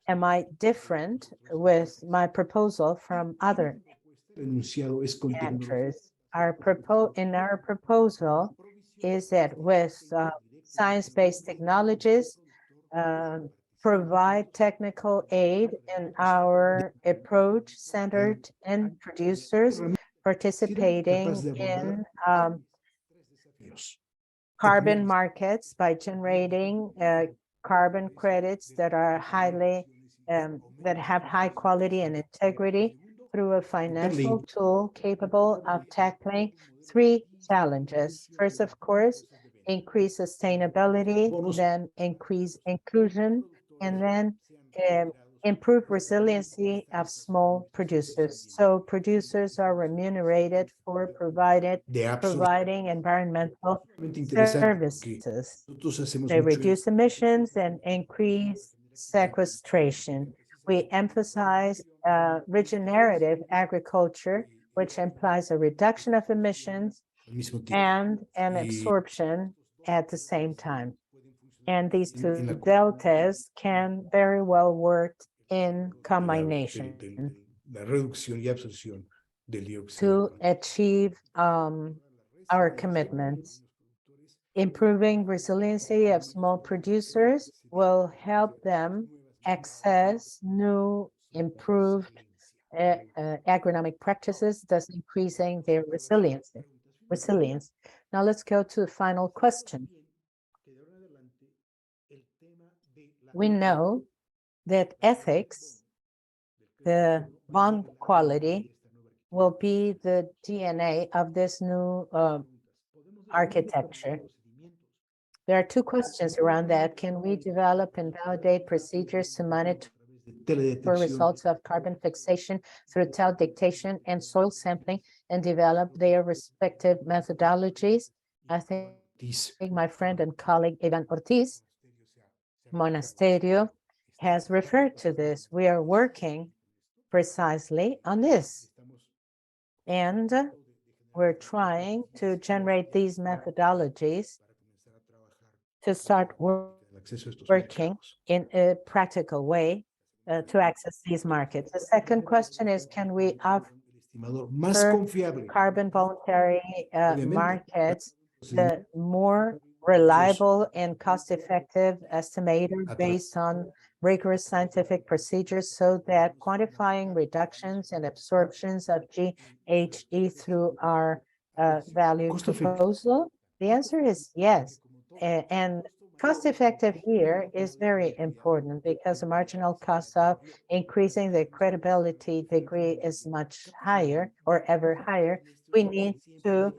am I different with my proposal from other actors? In our proposal is that with science-based technologies, provide technical aid in our approach centered in producers participating in carbon markets by generating carbon credits that are highly that have high quality and integrity through a financial tool capable of tackling 3 challenges. First, of course, increase sustainability, then increase inclusion, and then improve resiliency of small producers. So producers are remunerated for providing environmental services. They reduce emissions and increase sequestration. We emphasize regenerative agriculture, which implies a reduction of emissions al mismo tiempo. and an Y absorption at the same time. And these en two la deltas can very well work in de combination la reducción y absorción del dióxido de to carbono. achieve our commitments. Improving resiliency of small producers will help them access new, improved agronomic practices, thus increasing their resilience. Now let's go to the final question. We know that ethics, the bond quality, will be the DNA of this new architecture. There are two questions around that. Can we develop and validate procedures to monitor results of carbon fixation through dictation and soil sampling and develop their respective methodologies? I think my friend and colleague Ivan Ortiz Monasterio has referred to this. We are working precisely on this. And we're trying to generate these methodologies to start working in a practical way to access these markets. The second question is, can we offer carbon voluntary markets the more reliable and cost-effective estimator based on rigorous scientific procedures so that quantifying reductions and absorptions of GHG through our value proposal? The answer is yes. And cost-effective here is very important because the marginal cost of increasing the credibility degree is much higher or ever higher. We need to,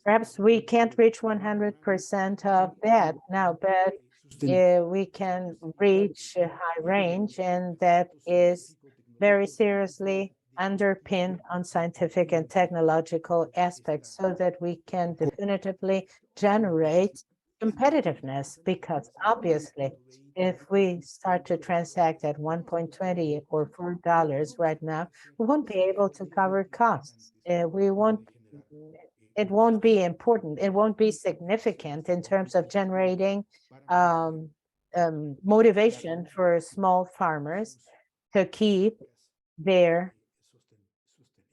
perhaps we can't reach 100% of that now, but we can reach a high range, and that is very seriously underpinned on scientific and technological aspects so that we can definitively generate competitiveness, because obviously if we start to transact at 1.20 or $4 right now, we won't be able to cover costs. It won't be important. It won't be significant in terms of generating motivation for small farmers to keep their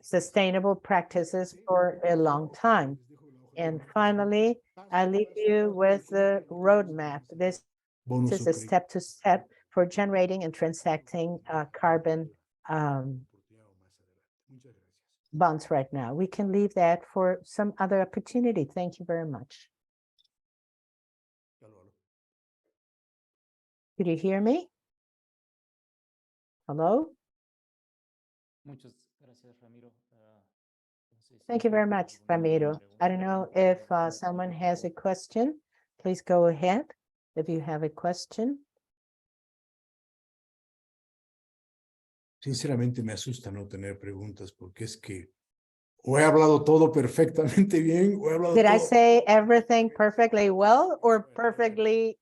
sustainable practices for a long time. And finally, I leave you with the roadmap. This is a step-to-step for generating and transacting carbon bonds right now. We can leave that for some other opportunity. Thank you very much. Could you hear me? Hello? Thank you very much, Ramiro. I don't know if someone has a question. Please go ahead if you have a question. Sinceramente me asusta no tener preguntas porque es que o he hablado todo perfectamente bien o he hablado Did I todo. say everything perfectly well or perfectly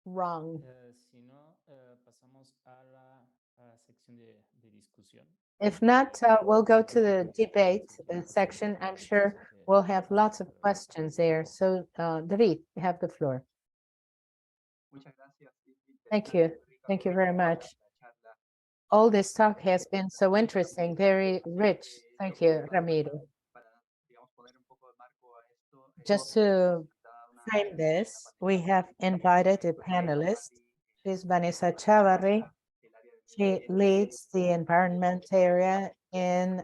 wrong? If not, we'll go to the debate section. I'm sure we'll have lots of questions there. So, David, you have the floor. Thank you. Thank you very much. All this talk has been so interesting, very rich. Thank you, Ramiro. Just to frame this, we have invited a panelist. She's Vanessa Chavarri. She leads the environment area in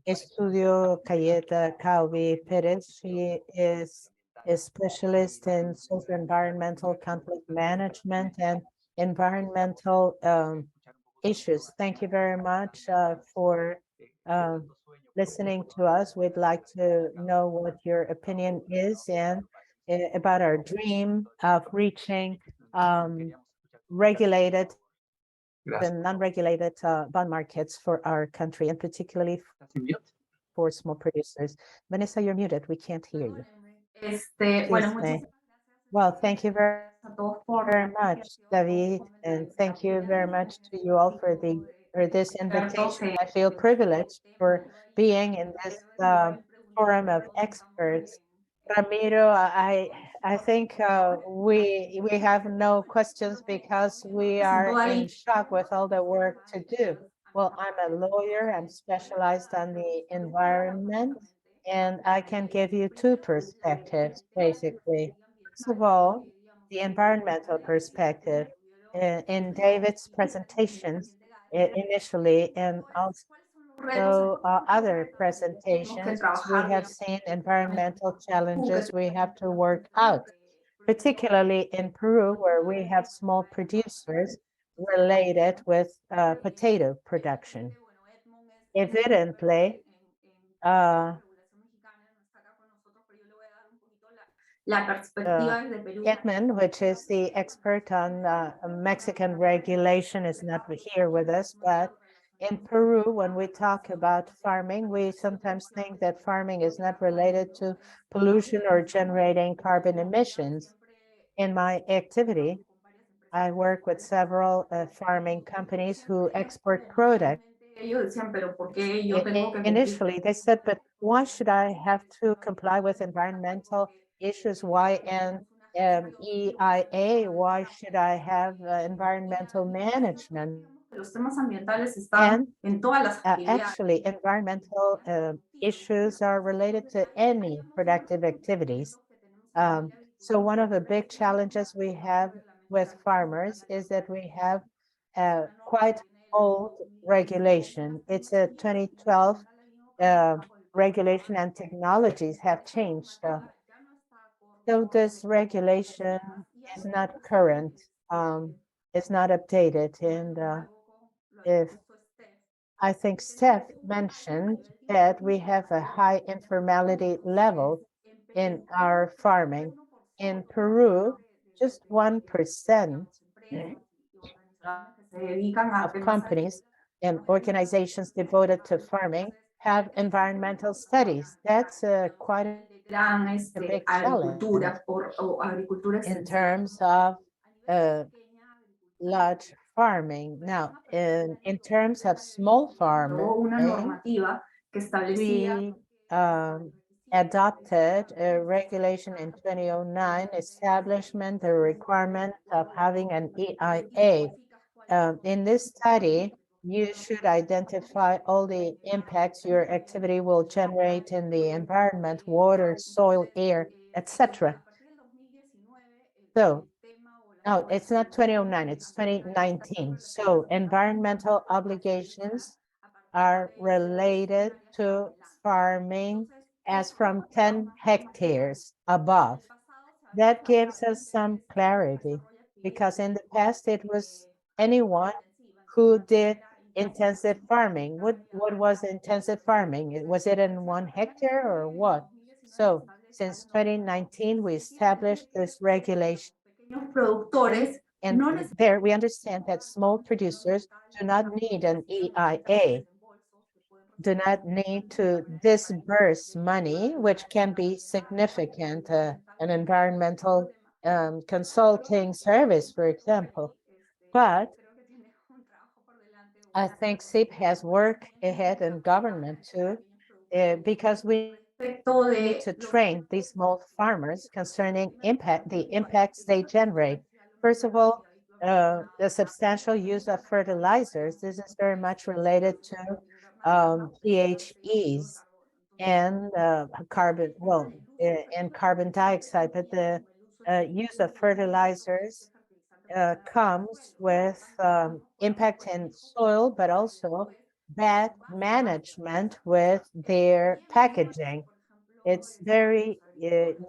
Estudio Cayeta Calvi Perez. She is a specialist in socio-environmental conflict management and environmental issues. Thank you very much for listening to us. We'd like to know what your opinion is and about our dream of reaching regulated and non-regulated bond markets for our country, and particularly for small producers. Vanessa, you're muted. We can't hear you. Excuse me. Well, thank you very much, David, and thank you very much to you all for this invitation. I feel privileged for being in this forum of experts. Ramiro, I think we have no questions because we are in shock with all the work to do. Well, I'm a lawyer. I'm specialized on the environment, and I can give you two perspectives, basically. First of all, the environmental perspective. In David's presentations initially, and also other presentations, we have seen environmental challenges we have to work out, particularly in Peru, where we have small producers related with potato production. Evidently, Edmund, which is the expert on Mexican regulation, is not here with us, but in Peru, when we talk about farming, we sometimes think that farming is not related to pollution or generating carbon emissions. In my activity, I work with several farming companies who export products. Initially, they said, but why should I have to comply with environmental issues? Why and EIA? Why should I have environmental management? And actually, environmental issues are related to any productive activities. So one of the big challenges we have with farmers is that we have quite old regulation. It's a 2012 regulation, and technologies have changed. So this regulation is not current, it's not updated. And if I think Steph mentioned that we have a high informality level in our farming. In Peru, just 1% of companies and organizations devoted to farming have environmental studies. That's quite a big challenge in terms of large farming. Now, in terms of small farming, we adopted a regulation in 2009, establishment the requirement of having an EIA. In this study, you should identify all the impacts your activity will generate in the environment, water, soil, air, etc. So, no, it's not 2009, it's 2019. So environmental obligations are related to farming as from 10 hectares above. That gives us some clarity, because in the past it was anyone who did intensive farming. What was intensive farming? Was it in 1 hectare or what? So since 2019, we established this regulation. And there we understand that small producers do not need an EIA, do not need to disburse money, which can be significant, an environmental consulting service, for example. But I think CIP has work ahead in government too, because we need to train these small farmers concerning the impacts they generate. First of all, the substantial use of fertilizers. This is very much related to PHEs and carbon, and carbon dioxide, but the use of fertilizers comes with impact in soil, but also bad management with their packaging. It's very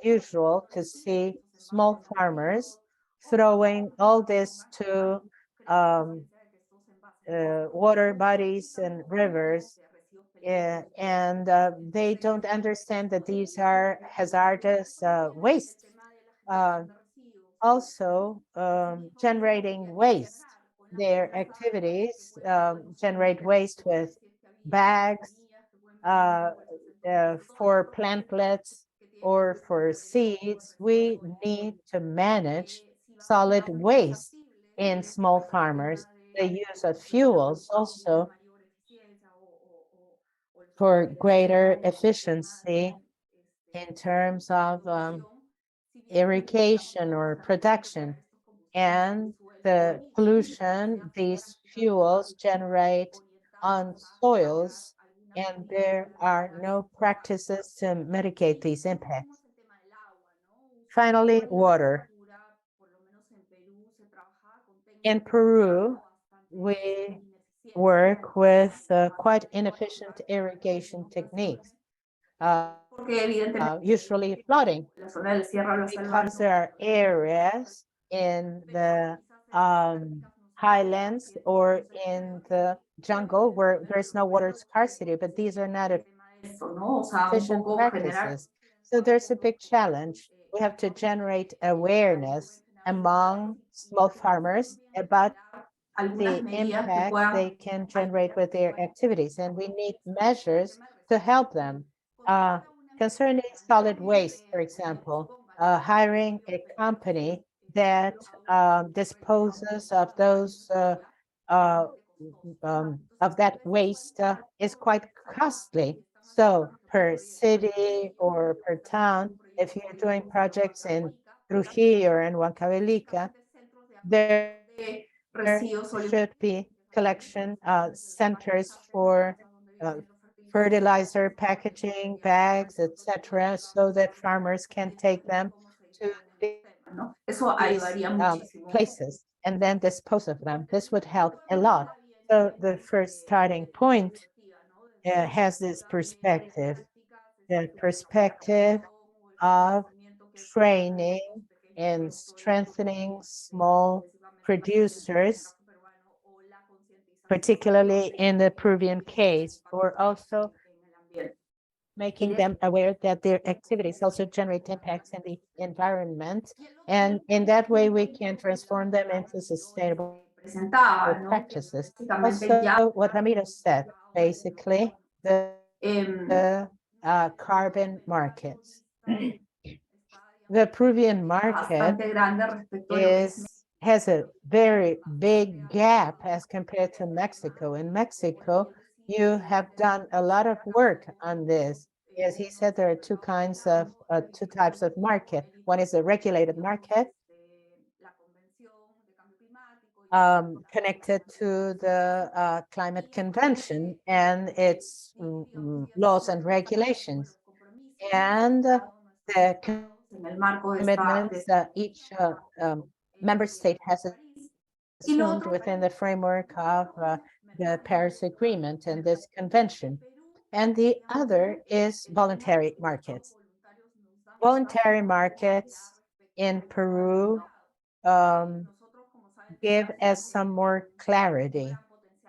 usual to see small farmers throwing all this to water bodies and rivers, and they don't understand that these are hazardous waste. Also generating waste. Their activities generate waste with bags for plantlets or for seeds. We need to manage solid waste in small farmers. The use of fuels also for greater efficiency in terms of irrigation or production, and the pollution these fuels generate on soils, and there are no practices to mitigate these impacts. Finally, water. In Peru, we work with quite inefficient irrigation techniques, usually flooding, because there are areas in the highlands or in the jungle where there's no water scarcity, but these are not efficient practices. So there's a big challenge. We have to generate awareness among small farmers about the impact they can generate with their activities, and we need measures to help them. Concerning solid waste, for example, hiring a company that disposes of those of that waste is quite costly. So per city or per town, if you're doing projects in Trujillo or in Huancavelica, there should be collection centers for fertilizer, packaging, bags, etc., so that farmers can take them to these places and then dispose of them. This would help a lot. So the first starting point has this perspective, the perspective of training and strengthening small producers, particularly in the Peruvian case, or also making them aware that their activities also generate impacts in the environment. And in that way, we can transform them into sustainable practices. Also, what Ramiro said, basically, the carbon markets. The Peruvian market has a very big gap as compared to Mexico. In Mexico, you have done a lot of work on this. As he said, there are two types of market. One is a regulated market, connected to the climate convention and its laws and regulations, and the commitments that each member state has assumed within the framework of the Paris Agreement and this convention. And the other is voluntary markets. Voluntary markets in Peru give us some more clarity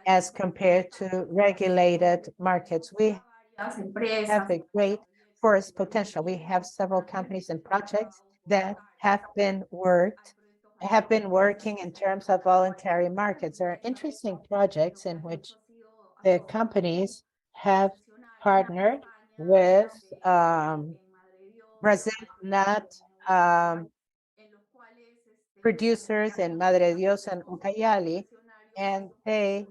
as compared to regulated markets. We have a great forest potential. We have several companies and projects that have been working in terms of voluntary markets. There are interesting projects in which the companies have partnered with Brazil nut producers in Madre Dios and Ucayali, and they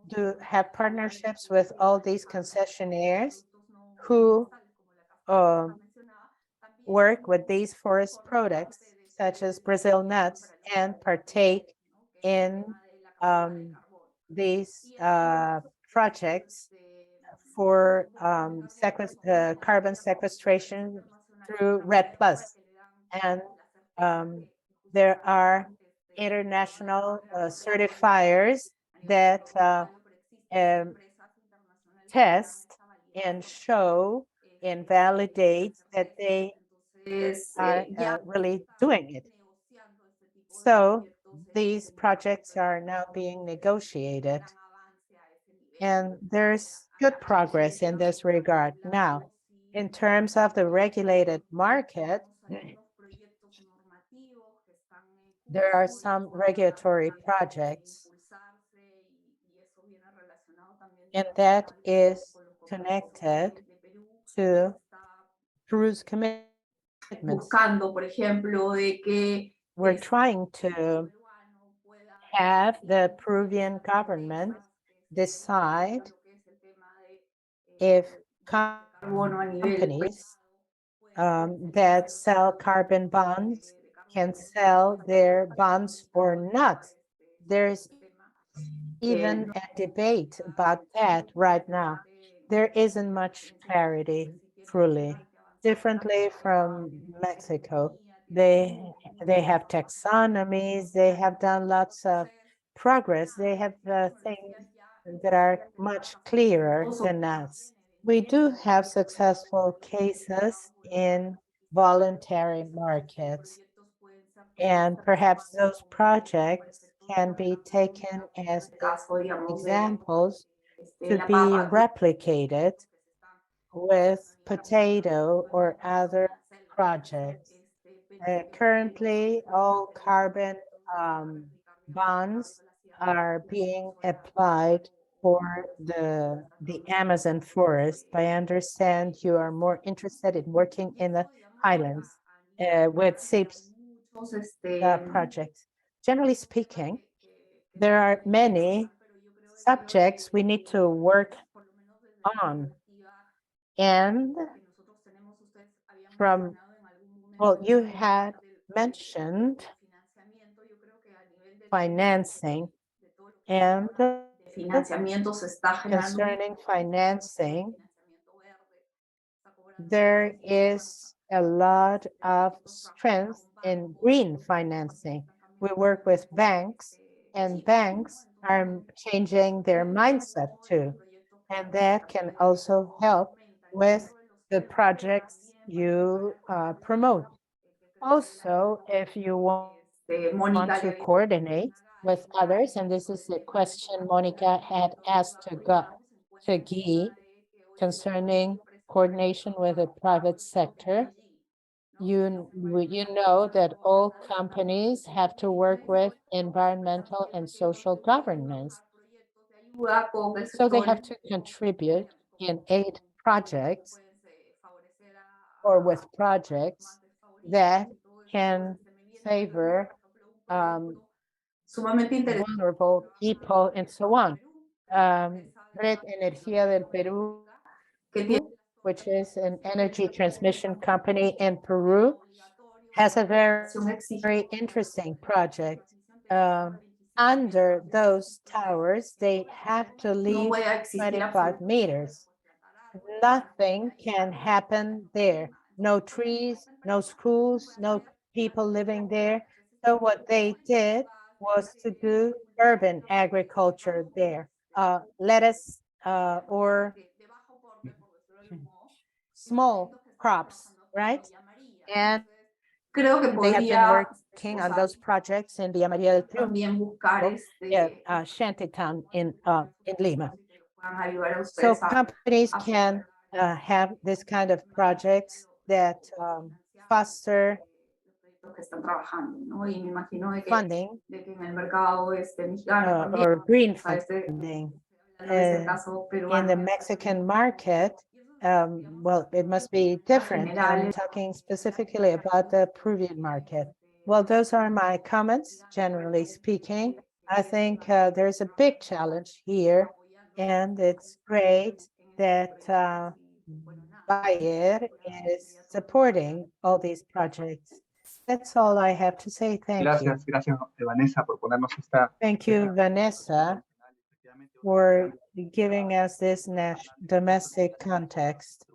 do have partnerships with all these concessionaires who work with these forest products, such as Brazil nuts, and partake in these projects for carbon sequestration through RED+. And there are international certifiers that test and show and validate that they are really doing it. So these projects are now being negotiated, and there's good progress in this regard. Now, in terms of the regulated market, there are some regulatory projects, and that is connected to Peru's commitments. We're trying to have the Peruvian government decide if companies that sell carbon bonds can sell their bonds or not. There's even a debate about that right now. There isn't much clarity, truly. Differently from Mexico, they have taxonomies, they have done lots of progress, they have things that are much clearer than us. We do have successful cases in voluntary markets, and perhaps those projects can be taken as examples to be replicated with potato or other projects. Currently, all carbon bonds are being applied for the Amazon forest. I understand you are more interested in working in the highlands with SIPs projects. Generally speaking, there are many subjects we need to work on. And from, well, you had mentioned financing, and concerning financing, there is a lot of strength in green financing. We work with banks, and banks are changing their mindset too. And that can also help with the projects you promote. Also, if you want to coordinate with others, and this is a question Monica had asked to Guy concerning coordination with the private sector. You know that all companies have to work with environmental and social governance. So they have to contribute in 8 projects or with projects that can favor vulnerable people and so on. Red Energía del Perú, which is an energy transmission company in Peru, has a very interesting project. Under those towers, they have to leave 25 meters. Nothing can happen there. No trees, no schools, no people living there. So what they did was to do urban agriculture there. Lettuce or small crops, right? And they have been working on those projects in Villa María del Triunfo, shantytown in Lima. So companies can have this kind of projects that foster funding or green funding. In the Mexican market, well, it must be different. I'm talking specifically about the Peruvian market. Well, those are my comments, generally speaking. I think there's a big challenge here, and it's great that Bayer is supporting all these projects. That's all I have to say. Thank you. Gracias, Vanessa, por ponernos esta. Thank you, Vanessa, for giving us this domestic context.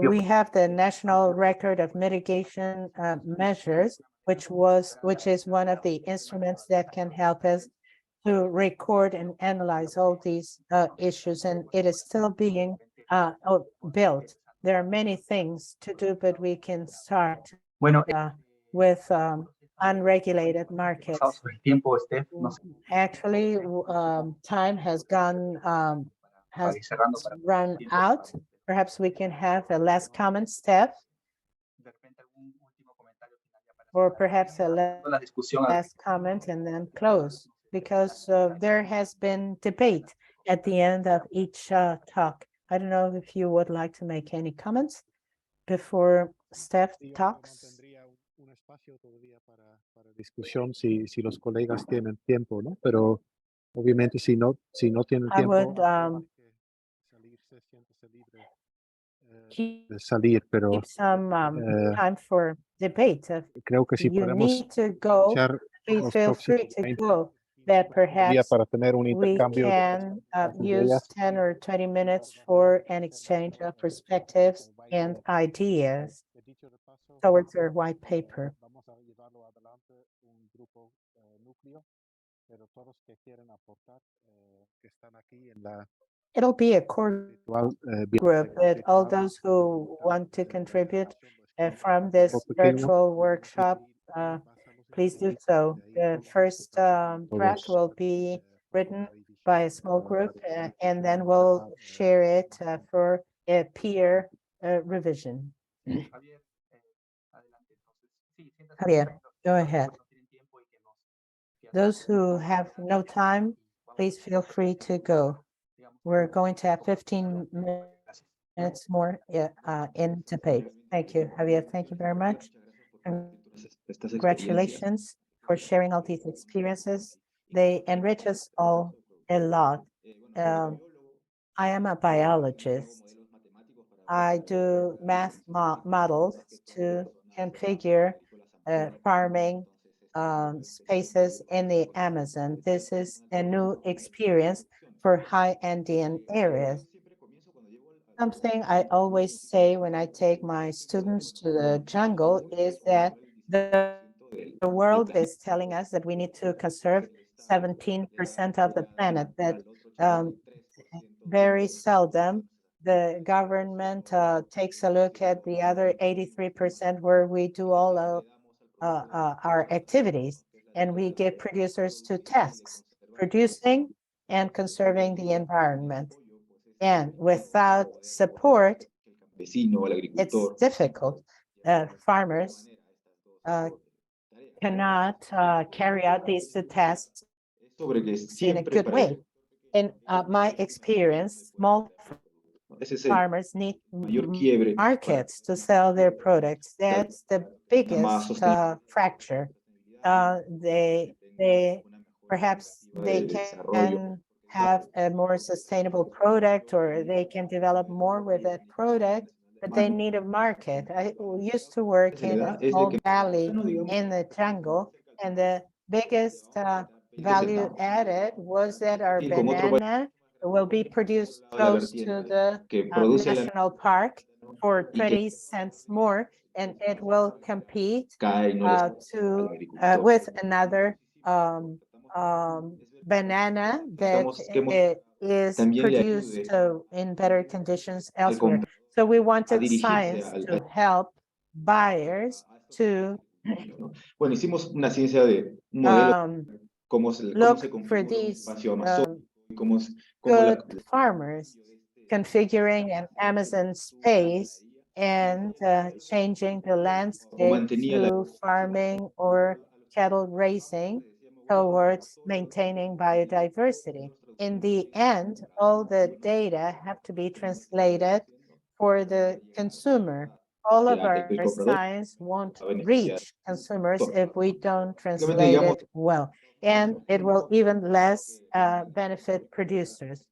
We have the National Record of Mitigation Measures, which is one of the instruments that can help us to record and analyze all these issues, and it is still being built. There are many things to do, but we can start with unregulated markets. Actually, time has run out. Perhaps we can have a last comment, Steph, or perhaps a last comment and then close, because there has been debate at the end of each talk. I don't know if you would like to make any comments before Steph talks. Un espacio todavía para discusión si los colegas tienen tiempo, ¿no? Pero obviamente si no tienen tiempo. keep de salir, pero some time for debate. If creo que si you podemos need to go, echar please los feel free próximos to 20 go. That día perhaps para tener un we intercambio de can las use ideas 10 or 20 minutes for an exchange of perspectives and ideas de dicho repaso. towards our white paper. Vamos a llevarlo adelante un grupo núcleo, pero todos que quieren aportar, que están aquí en la It'll be a core virtual, group, but all virtual, those who want to contribute pues, from this grupo pequeño, virtual workshop, please do so. The first draft will be written by a small group, and then we'll share it for a peer revision. Javier, adelante entonces. Sí, siéntase Javier, tranquilo. go ahead. No tienen tiempo y que Those who have no time, please feel free to go. We're going to have 15 minutes more in debate. Thank you, Javier. Thank you very much. Congratulations for sharing all these experiences. They enrich us all a lot. I am a biologist. I do math models to configure farming spaces in the Amazon. This is a new experience for high Andean areas. Something I always say when I take my students to the jungle is that the world is telling us that we need to conserve 17% of the planet, that very seldom the government takes a look at the other 83% where we do all of our activities, and we give producers two tasks: producing and conserving the environment. And without support, it's difficult. Farmers cannot carry out these two tasks in a good way. In my experience, small farmers need markets to sell their products. That's the biggest fracture. Perhaps they can have a more sustainable product, or they can develop more with that product, but they need a market. I used to work in a small valley in the jungle, and the biggest value added was that our banana will be produced close to the national park for 20 cents more, and it will compete with another banana that is produced in better conditions elsewhere. So we wanted science to help buyers to look for these good farmers, configuring an Amazon space and changing the landscape through farming or cattle raising towards maintaining biodiversity. In the end, all the data have to be translated for the consumer. All of our science won't reach consumers if we don't translate it well, and it will even less benefit producers.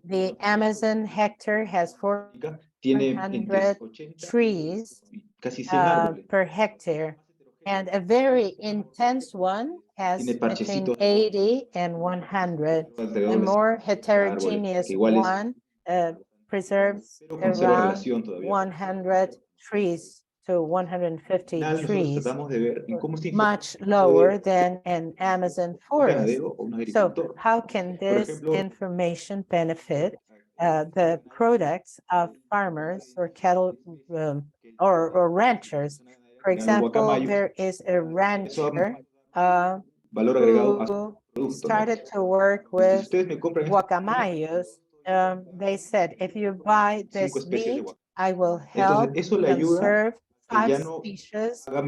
The Amazon hectare has 400 trees per hectare, and a very intense one has between 80 and 100. A more heterogeneous one preserves around 100 trees to 150 trees, much lower than an Amazon forest. So how can this information benefit the products of farmers or cattle or ranchers? For example, there is a rancher who started to work with guacamayos. They said, if you buy this meat, I will help conserve 5 species of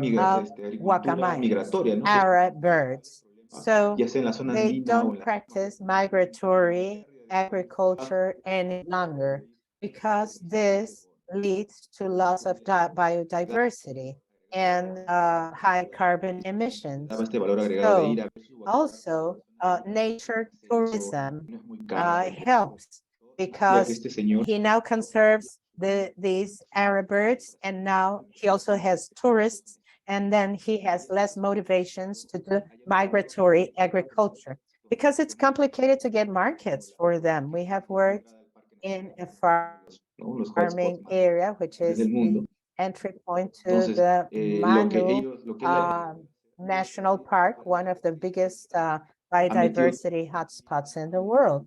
guacamayos, Arab birds. So they don't practice migratory agriculture any longer, because this leads to loss of biodiversity and high carbon emissions. So also nature tourism helps because he now conserves these Arab birds, and now he also has tourists, and then he has less motivations to do migratory agriculture because it's complicated to get markets for them. We have worked in a farming area, which is the entry point to the Manu National Park, one of the biggest biodiversity hotspots in the world.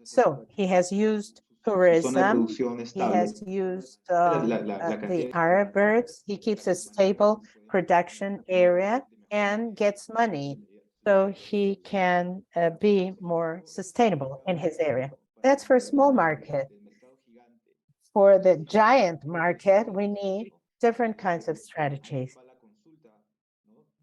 So he has used tourism, he has used the Arab birds, he keeps a stable production area and gets money so he can be more sustainable in his area. That's for small market. For the giant market, we need different kinds of strategies.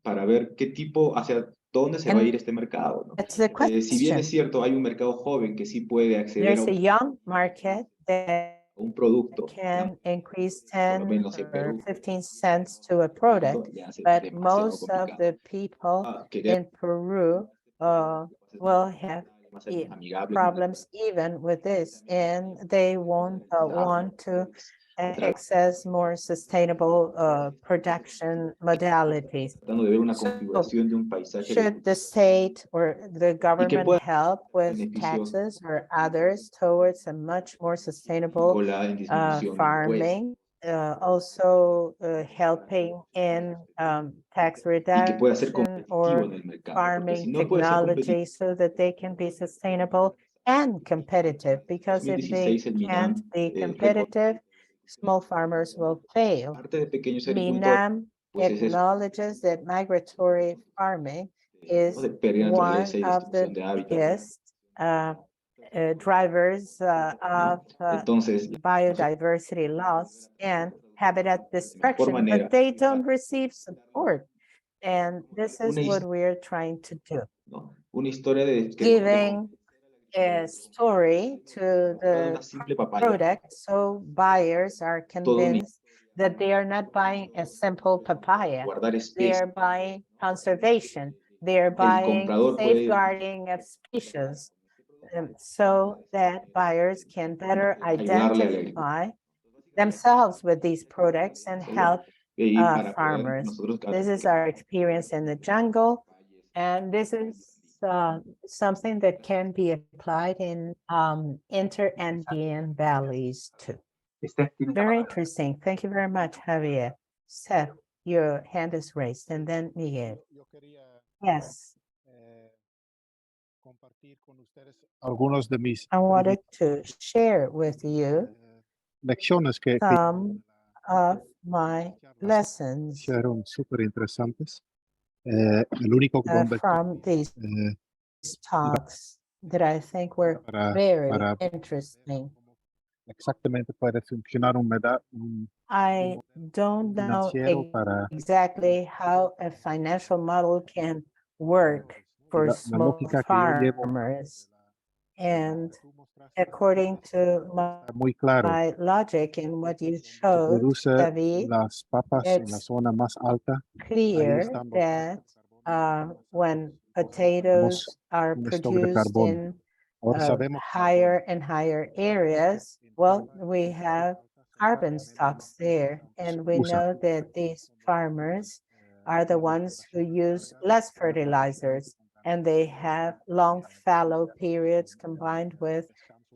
Para ver qué tipo, hacia dónde se va a ir este mercado, ¿no? That's the question. Si bien es cierto, hay un mercado joven que sí puede acceder There's a young market that un producto, can increase 10 menos en or Perú, 15 cents to a product, ya hace but demasiado most of complicado. the people Querer in Peru will have más amigable problems even with this, and they won't want to access more sustainable production modalities. tratando de ver una So, configuración de un paisaje should the state or the government pueda help with beneficio taxes or others towards a much more sustainable cola en disminución de impuestos. farming, also helping in tax Y que pueda ser reduction competitivo or en el mercado, porque farming si no puede ser competitivo, technology so that they can be sustainable and competitive, because if they 2016 el can't MINAM be competitive, small farmers will fail. parte de pequeños agricultores MINAM pues es eso, acknowledges that migratory farming is de pérdida de one naturaleza y of the destrucción de hábitat. biggest drivers of Entonces, biodiversity loss and habitat destruction, manera, but they don't receive support. And this is Una what we're trying to do, ¿no? Una historia de que giving a story to the una simple papaya, product so buyers are convinced that they are not buying a simple papaya. guardar They especies. are buying conservation. They are buying comprador puede safeguarding of species, so that buyers can better ayudarle al identify themselves with these products and help y para poder farmers. nosotros This is our experience in the jungle, and this is something that can be applied in inter-Andean valleys too. Very interesting. Thank you very much, Javier. Seth, your hand is raised, and then Miguel. Yes, Algunos de mis I wanted to share with you lecciones que some of my lessons fueron súper interesantes. El único from these talks that I think were very interesting. exactamente puede funcionar un I don't know financiero para exactly how a financial model can work for la small lógica que yo llevo farmers. And according to muy claro. my logic and what you Se showed, produce David, las papas en la it's zona más alta. clear that when potatoes are un stock de produced carbón. in Ahora sabemos higher and higher areas, well, we have carbon stocks there. And we know that these farmers are the ones who use less fertilizers, and they have long fallow periods combined with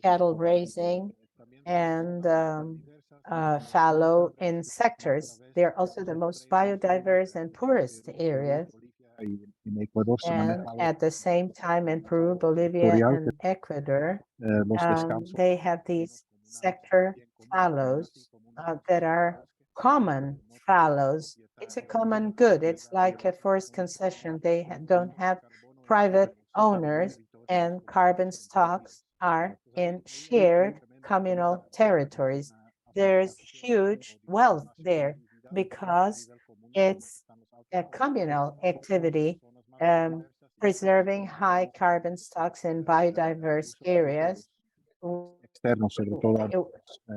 cattle raising and fallow in sectors. They're also the most biodiverse and poorest areas. en Ecuador se And maneja at the same time in Peru, Bolivia, sectorial, and Ecuador, los descansos. they have these sector fallows that are common fallows. It's a common good. It's like a forest concession. They don't have private owners, and carbon stocks are in shared communal territories. There's huge wealth there because it's a communal activity, preserving high carbon stocks in biodiverse areas Externos, sobre todo,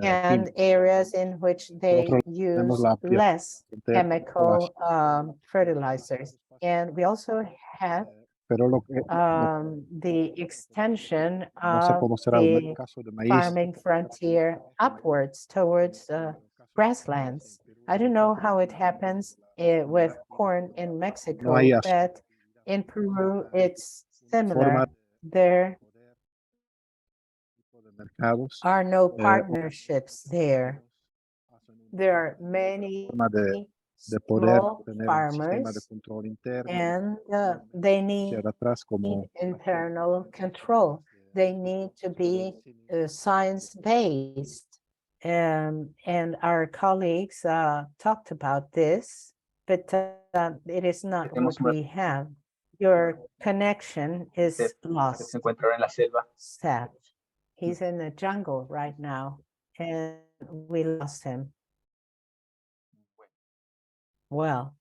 and areas in which they use less chemical fertilizers. And we also have Pero the extension no sé of cómo será el the caso de maíz. farming frontier upwards towards grasslands. I don't know how it happens with corn in Mexico, hay but in Peru it's forma similar. There de mercados are no partnerships there. There are many forma de poder small tener un sistema de farmers control interno and they need hacia atrás como internal control. They need to be science-based. And our colleagues talked about this, but it is not what we have. Your connection is Se lost, encuentra ahora en la selva. Seth. He's in the jungle right now, and we lost him. Well,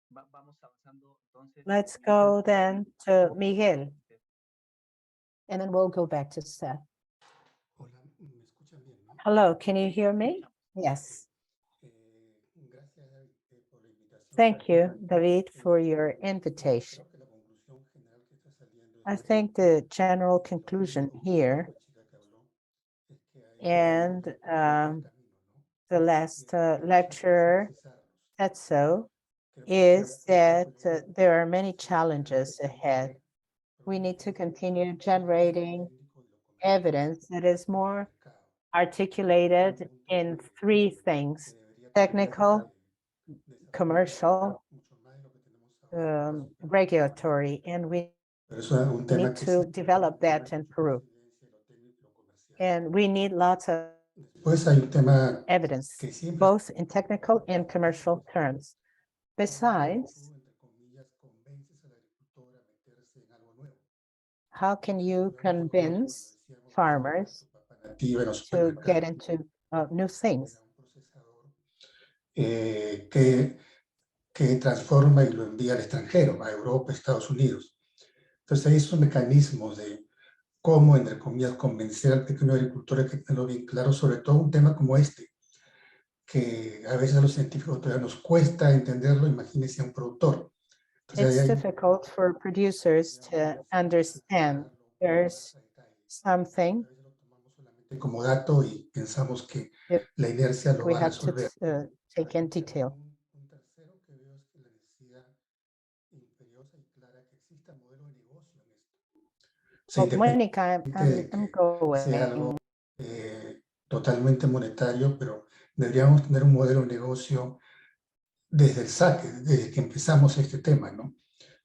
Vamos avanzando, entonces. let's go then to Miguel, and then we'll go back to Seth. Hola, ¿me escuchan bien, no? Hello, can you hear me? Yes. Gracias, David, por la invitación. Thank you, David, for your invitation. Creo que la conclusión general que está saliendo I es think the general conclusion here la chica que habló es que hay and camino, ¿no? the last lecturer Precisarlos. said so Creo que is that there are many challenges ahead. We need to continue generating evidence that is more articulated in three things: technical, commercial, regulatory, and we Pero eso es un tema need que to sí develop that in Peru. lo técnico y lo comercial. And we need lots of Después hay un tema evidence, que siempre both in technical and commercial terms. Besides, tú, entre comillas, convences al agricultor a meterse en algo nuevo. how can you Yo recuerdo cuando convince decíamos farmers papa nativa en los to get supermercados, into new things? era un procesador que transforma y lo envía al extranjero, a Europa, Estados Unidos. Entonces hay esos mecanismos de cómo, entre comillas, convencer al pequeño agricultor a que tenerlo bien claro, sobre todo un tema como este, que a veces a los científicos todavía nos cuesta entenderlo, imagínense a un productor. Entonces, It's ahí difficult for producers to understand. There's something a veces lo tomamos solamente como dato y pensamos que that la inercia lo we va a have to resolver. take in detail. Un tercero que veo es que la necesidad imperiosa y clara que exista modelo de negocio en esto. Well, Monica, de I'm que sea algo going. totalmente monetario, pero deberíamos tener un modelo de negocio desde el saque, desde que empezamos este tema, ¿no?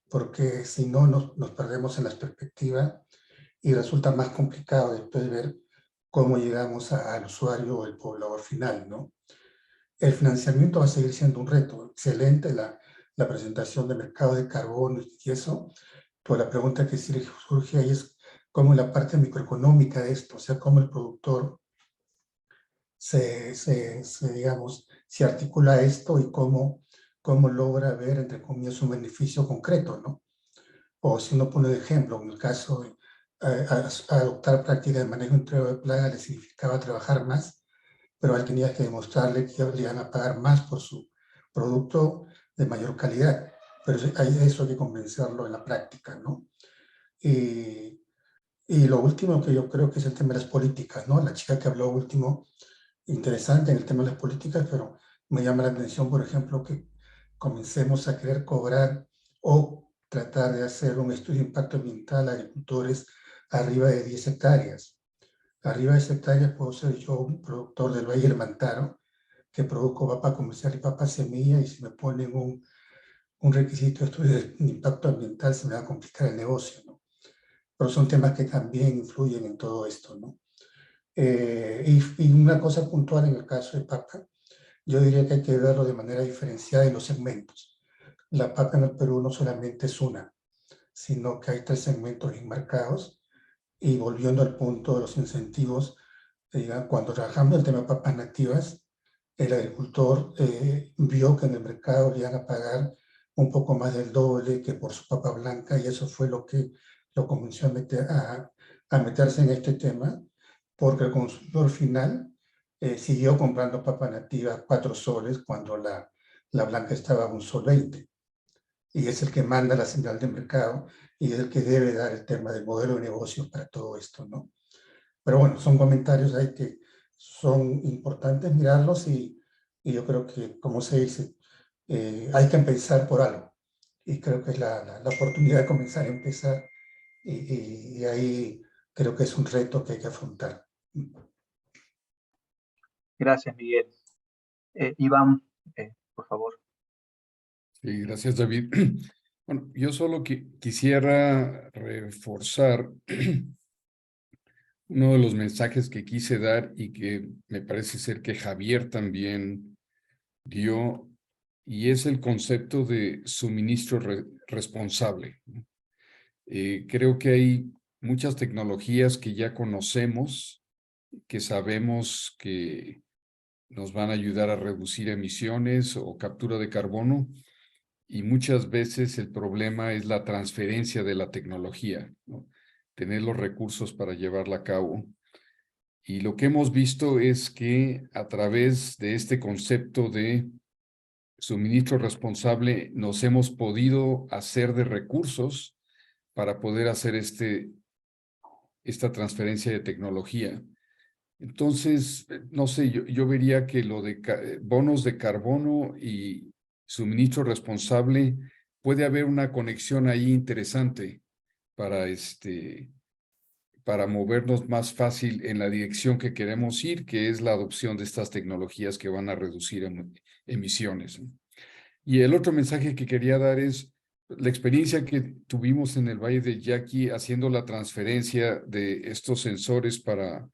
Porque si no nos perdemos en las perspectivas y resulta más complicado después ver cómo llegamos al usuario o el poblador final, ¿no? El financiamiento va a seguir siendo un reto. Excelente la presentación de mercado de carbono y eso, pues la pregunta que surge ahí es cómo la parte microeconómica de esto, o sea, cómo el productor digamos, se articula esto y cómo logra ver, entre comillas, un beneficio concreto, ¿no? O si uno pone de ejemplo, en el caso de adoptar prácticas de manejo integral de plaga le significaba trabajar más, pero él tenía que demostrarle que le iban a pagar más por su producto de mayor calidad. Pero eso hay que convencerlo en la práctica, ¿no? Y lo último que yo creo que es el tema de las políticas, ¿no? La chica que habló último, interesante en el tema de las políticas, pero me llama la atención, por ejemplo, que comencemos a querer cobrar o tratar de hacer un estudio de impacto ambiental a agricultores arriba de 10 hectáreas. Arriba de 10 hectáreas puedo ser yo un productor del Valle del Mantaro, que produzco papa comercial y papa semilla, y si me ponen un requisito de estudio de impacto ambiental se me va a complicar el negocio, ¿no? Pero son temas que también influyen en todo esto, ¿no? Y una cosa puntual en el caso de papa, yo diría que hay que verlo de manera diferenciada en los segmentos. La papa en el Perú no solamente es una, sino que hay 3 segmentos bien marcados. Y volviendo al punto de los incentivos, cuando trabajamos el tema de papas nativas, el agricultor vio que en el mercado le iban a pagar un poco más del doble que por su papa blanca, y eso fue lo que lo convenció a meterse en este tema, porque el consumidor final siguió comprando papa nativa 4 soles cuando la blanca estaba a 1,20 sol. y es el que manda la señal de mercado y es el que debe dar el tema del modelo de negocio para todo esto, ¿no? Pero bueno, son comentarios ahí que son importantes mirarlos y yo creo que, como se dice, hay que empezar por algo. Y creo que es la oportunidad de comenzar a empezar y ahí creo que es un reto que hay que afrontar. Gracias, Miguel. Iván, por favor. Sí, gracias, David. Bueno, yo solo quisiera reforzar uno de los mensajes que quise dar y que me parece ser que Javier también dio, y es el concepto de suministro responsable. Creo que hay muchas tecnologías que ya conocemos, que sabemos que nos van a ayudar a reducir emisiones o captura de carbono, y muchas veces el problema es la transferencia de la tecnología, ¿no? Tener los recursos para llevarla a cabo. Y lo que hemos visto es que a través de este concepto de suministro responsable nos hemos podido hacer de recursos para poder hacer esta transferencia de tecnología. Entonces, no sé, yo vería que lo de bonos de carbono y suministro responsable, puede haber una conexión ahí interesante para para movernos más fácil en la dirección que queremos ir, que es la adopción de estas tecnologías que van a reducir emisiones. Y el otro mensaje que quería dar es la experiencia que tuvimos en el Valle de Yaqui haciendo la transferencia de estos sensores para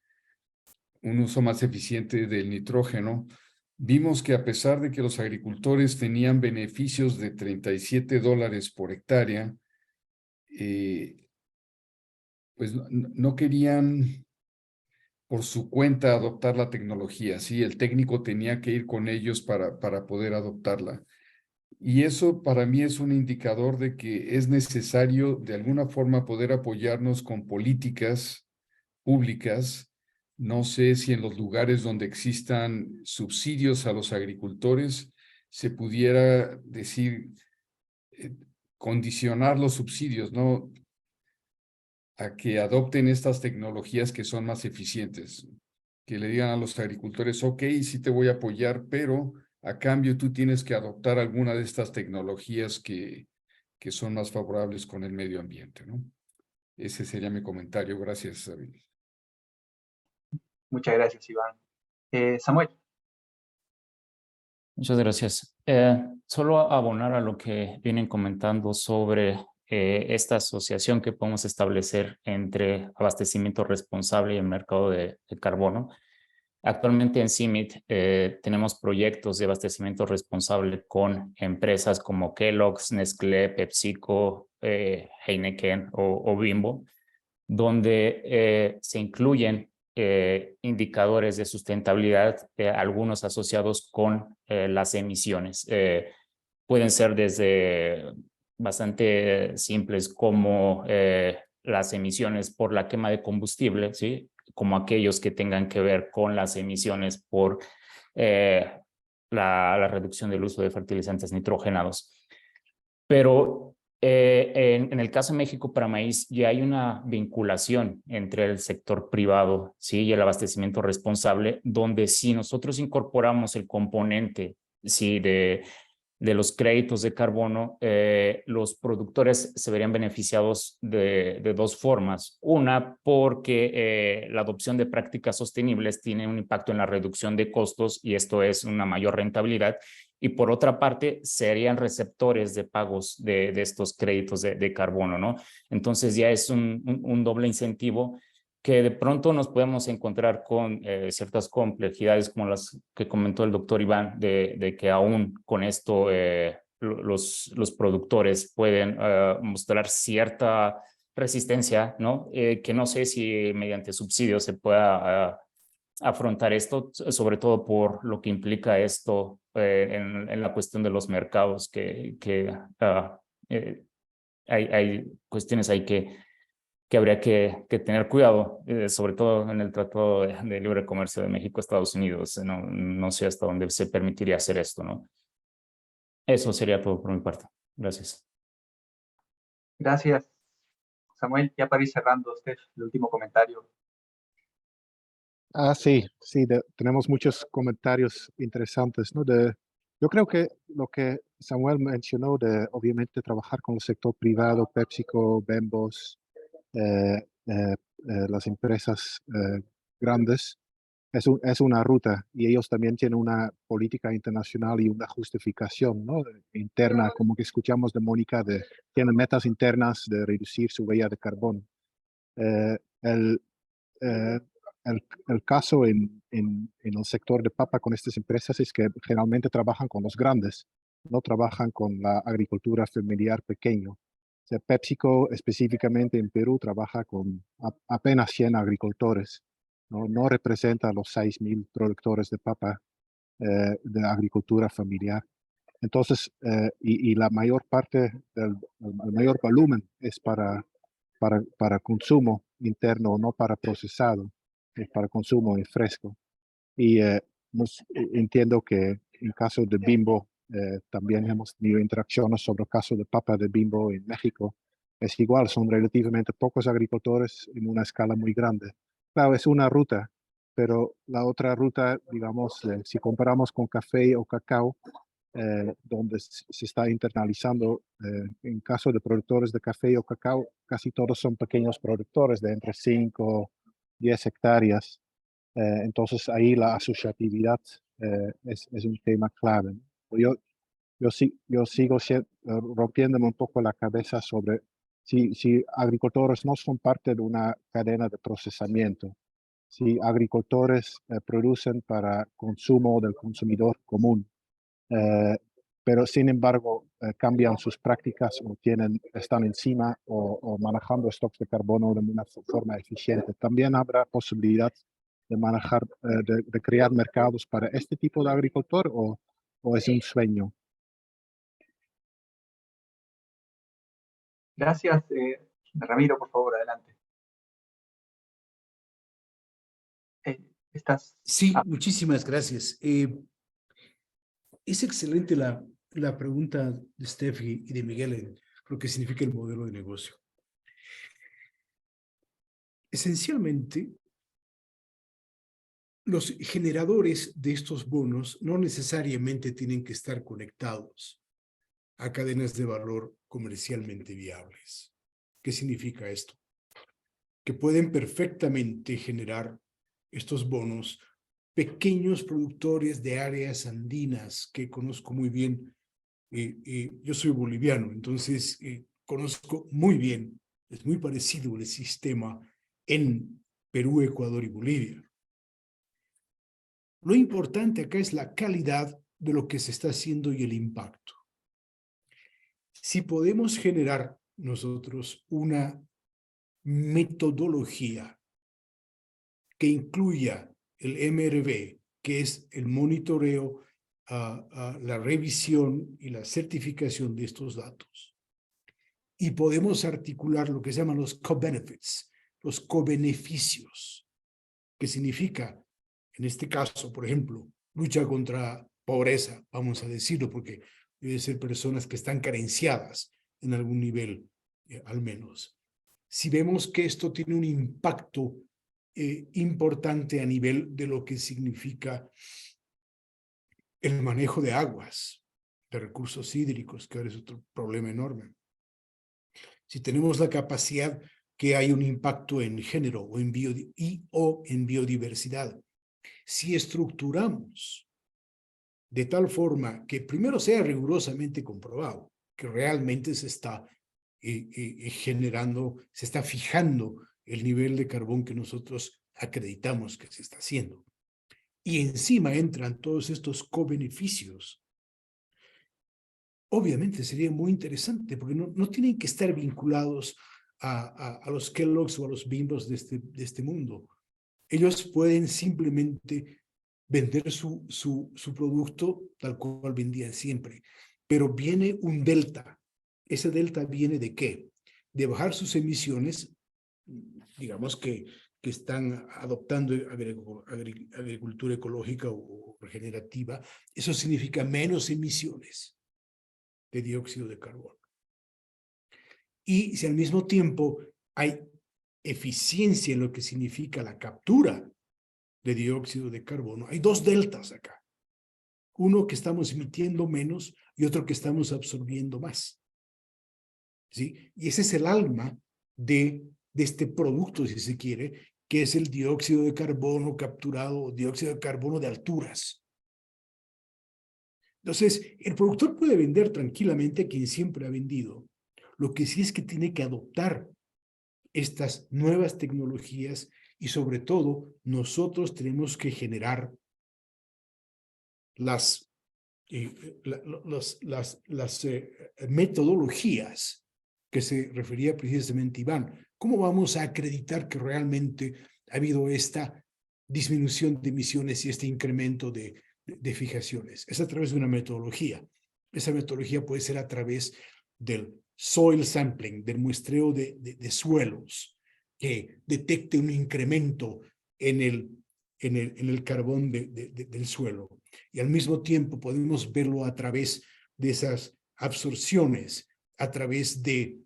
un uso más eficiente del nitrógeno. Vimos que a pesar de que los agricultores tenían beneficios de $37 por hectárea, pues no querían por su cuenta adoptar la tecnología, ¿sí? El técnico tenía que ir con ellos para poder adoptarla. Y eso para mí es un indicador de que es necesario de alguna forma poder apoyarnos con políticas públicas. No sé si en los lugares donde existan subsidios a los agricultores se pudiera decir, condicionar los subsidios, ¿no?, a que adopten estas tecnologías que son más eficientes. Que le digan a los agricultores, ok, sí te voy a apoyar, pero a cambio tú tienes que adoptar alguna de estas tecnologías que son más favorables con el medio ambiente, ¿no? Ese sería mi comentario. Gracias, David. Muchas gracias, Iván. Samuel. Muchas gracias. Solo abonar a lo que vienen comentando sobre esta asociación que podemos establecer entre abastecimiento responsable y el mercado de carbono. Actualmente en CIMMYT tenemos proyectos de abastecimiento responsable con empresas como Kellogg's, Nestlé, PepsiCo, Heineken o Bimbo, donde se incluyen indicadores de sustentabilidad, algunos asociados con las emisiones. Pueden ser desde bastante simples como las emisiones por la quema de combustible, ¿sí?, como aquellos que tengan que ver con las emisiones por la reducción del uso de fertilizantes nitrogenados. Pero en el caso de México para maíz ya hay una vinculación entre el sector privado, ¿sí?, y el abastecimiento responsable, donde si nosotros incorporamos el componente, ¿sí?, de los créditos de carbono, los productores se verían beneficiados de dos formas. Una, porque la adopción de prácticas sostenibles tiene un impacto en la reducción de costos y esto es una mayor rentabilidad. Y por otra parte, serían receptores de pagos de estos créditos de carbono, ¿no? Entonces ya es un doble incentivo que de pronto nos podemos encontrar con ciertas complejidades como las que comentó el doctor Iván, de que aún con esto los productores pueden mostrar cierta resistencia, ¿no? Que no sé si mediante subsidios se pueda afrontar esto, sobre todo por lo que implica esto en la cuestión de los mercados, que hay cuestiones ahí que habría que tener cuidado, sobre todo en el Tratado de Libre Comercio de México-Estados Unidos. No sé hasta dónde se permitiría hacer esto, ¿no? Eso sería todo por mi parte. Gracias. Gracias, Samuel. Ya para ir cerrando, usted, el último comentario. Sí, tenemos muchos comentarios interesantes, ¿no? Yo creo que lo que Samuel mencionó de, obviamente, trabajar con el sector privado, PepsiCo, Bembos, las empresas grandes, es una ruta y ellos también tienen una política internacional y una justificación, ¿no? Interna, como que escuchamos de Mónica, tienen metas internas de reducir su huella de carbono. Eh, el, eh, el caso en el sector de papa con estas empresas es que generalmente trabajan con los grandes, no trabajan con la agricultura familiar pequeño. O sea, PepsiCo específicamente en Perú trabaja con apenas 100 agricultores, no representa a los 6.000 productores de papa de agricultura familiar. Entonces, y la mayor parte, el mayor volumen es para consumo interno, no para procesado, es para consumo en fresco. Y entiendo que en caso de Bimbo, también hemos tenido interacciones sobre el caso de papa de Bimbo en México. Es igual, son relativamente pocos agricultores en una escala muy grande. Claro, es una ruta, pero la otra ruta, digamos, si comparamos con café o cacao, donde se está internalizando, en caso de productores de café o cacao, casi todos son pequeños productores de entre 5 10 hectáreas. Entonces ahí la asociatividad es un tema clave. Yo sigo rompiéndome un poco la cabeza sobre si agricultores no son parte de una cadena de procesamiento, si agricultores producen para consumo del consumidor común, pero sin embargo cambian sus prácticas o están encima o manejando stocks de carbono de una forma eficiente. También habrá posibilidad de manejar, de crear mercados para este tipo de agricultor o es un sueño. Gracias, Ramiro, por favor, adelante. Sí, muchísimas gracias. Es excelente la pregunta de Steffi y de Miguel en lo que significa el modelo de negocio. Esencialmente, los generadores de estos bonos no necesariamente tienen que estar conectados a cadenas de valor comercialmente viables. ¿Qué significa esto? Que pueden perfectamente generar estos bonos pequeños productores de áreas andinas que conozco muy bien. Yo soy boliviano, entonces conozco muy bien, es muy parecido el sistema en Perú, Ecuador y Bolivia. Lo importante acá es la calidad de lo que se está haciendo y el impacto. Si podemos generar nosotros una metodología que incluya el MRV, que es el monitoreo, la revisión y la certificación de estos datos, y podemos articular lo que se llaman los co-benefits, los co-beneficios, que significa, en este caso, por ejemplo, lucha contra pobreza, vamos a decirlo, porque debe ser personas que están carenciadas en algún nivel, al menos. Si vemos que esto tiene un impacto importante a nivel de lo que significa el manejo de aguas, de recursos hídricos, que ahora es otro problema enorme. Si tenemos la capacidad que hay un impacto en género o en biodiversidad, si estructuramos de tal forma que primero sea rigurosamente comprobado que realmente se está generando, se está fijando el nivel de carbón que nosotros acreditamos que se está haciendo. Y encima entran todos estos co-beneficios. Obviamente sería muy interesante porque no tienen que estar vinculados a los Kellogg's o a los Bimbos de este mundo. Ellos pueden simplemente vender su producto tal cual vendían siempre. Pero viene un delta. ¿Ese delta viene de qué? De bajar sus emisiones, digamos que están adoptando agricultura ecológica o regenerativa. Eso significa menos emisiones de dióxido de carbono. y si al mismo tiempo hay eficiencia en lo que significa la captura de dióxido de carbono. Hay dos deltas acá. Uno que estamos emitiendo menos y otro que estamos absorbiendo más. ¿Sí? Y ese es el alma de este producto, si se quiere, que es el dióxido de carbono capturado, dióxido de carbono de alturas. Entonces, el productor puede vender tranquilamente a quien siempre ha vendido. Lo que sí es que tiene que adoptar estas nuevas tecnologías y sobre todo nosotros tenemos que generar las metodologías que se refería precisamente Iván. ¿Cómo vamos a acreditar que realmente ha habido esta disminución de emisiones y este incremento de fijaciones? Es a través de una metodología. Esa metodología puede ser a través del soil sampling, del muestreo de suelos, que detecte un incremento en el carbón del suelo. Y al mismo tiempo podemos verlo a través de esas absorciones, a través de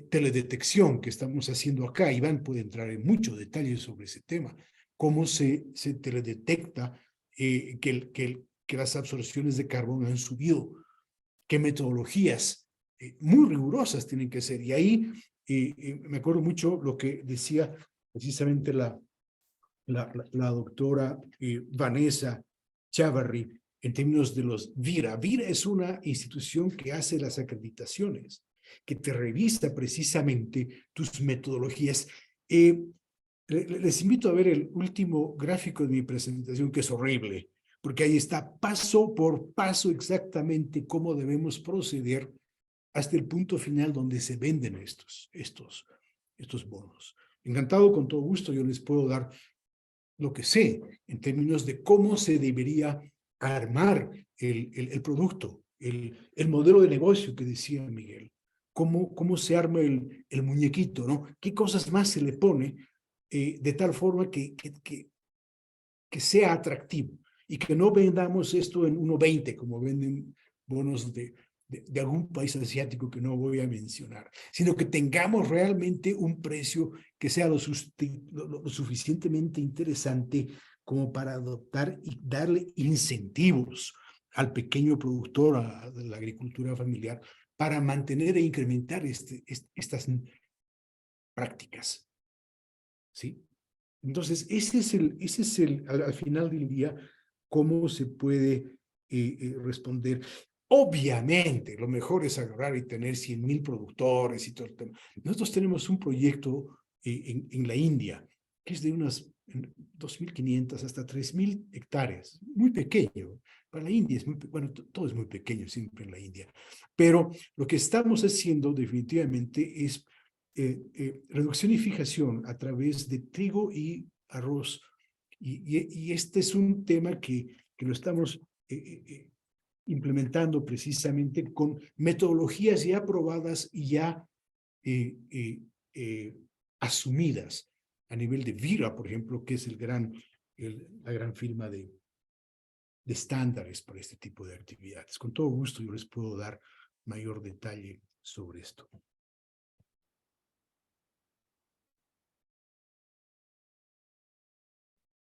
teledetección que estamos haciendo acá. Iván puede entrar en mucho detalle sobre ese tema, cómo se teledetecta que las absorciones de carbono han subido, qué metodologías muy rigurosas tienen que ser. Y ahí me acuerdo mucho lo que decía precisamente la doctora Vanessa Chavarri en términos de los VIRA. VIRA es una institución que hace las acreditaciones, que te revisa precisamente tus metodologías. Les invito a ver el último gráfico de mi presentación, que es horrible, porque ahí está paso por paso exactamente cómo debemos proceder hasta el punto final donde se venden estos bonos. Encantado, con todo gusto, yo les puedo dar lo que sé en términos de cómo se debería armar el producto, el modelo de negocio que decía Miguel, cómo se arma el muñequito, ¿no? ¿Qué cosas más se le pone de tal forma que sea atractivo y que no vendamos esto en 1.20 como venden bonos de algún país asiático que no voy a mencionar, sino que tengamos realmente un precio que sea lo suficientemente interesante como para adoptar y darle incentivos al pequeño productor, a la agricultura familiar, para mantener e incrementar estas prácticas. ¿Sí? Entonces, ese es al final del día, cómo se puede responder. Obviamente, lo mejor es agarrar y tener 100,000 productores y todo el tema. Nosotros tenemos un proyecto en la India, que es de unas 2.500 hasta 3.000 hectáreas, muy pequeño. Para la India es muy, bueno, todo es muy pequeño siempre en la India. Pero lo que estamos haciendo definitivamente es reducción y fijación a través de trigo y arroz. Y este es un tema que lo estamos implementando precisamente con metodologías ya aprobadas y ya asumidas a nivel de Vira, por ejemplo, que es la gran firma de estándares para este tipo de actividades. Con todo gusto yo les puedo dar mayor detalle sobre esto.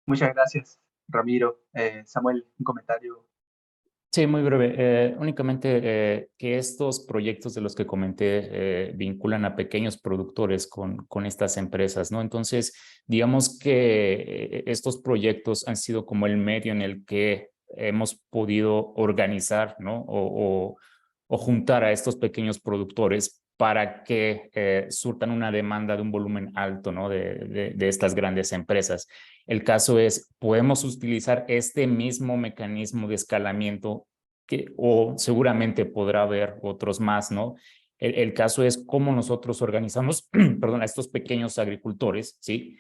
Muchas gracias, Ramiro. Samuel, un comentario. Sí, muy breve. Únicamente que estos proyectos de los que comenté vinculan a pequeños productores con estas empresas, ¿no? Entonces, digamos que estos proyectos han sido como el medio en el que hemos podido organizar, ¿no? O juntar a estos pequeños productores para que surtan una demanda de un volumen alto, ¿no? de estas grandes empresas. El caso es, podemos utilizar este mismo mecanismo de escalamiento o seguramente podrá haber otros más, ¿no? El caso es cómo nosotros organizamos, perdón, a estos pequeños agricultores, ¿sí?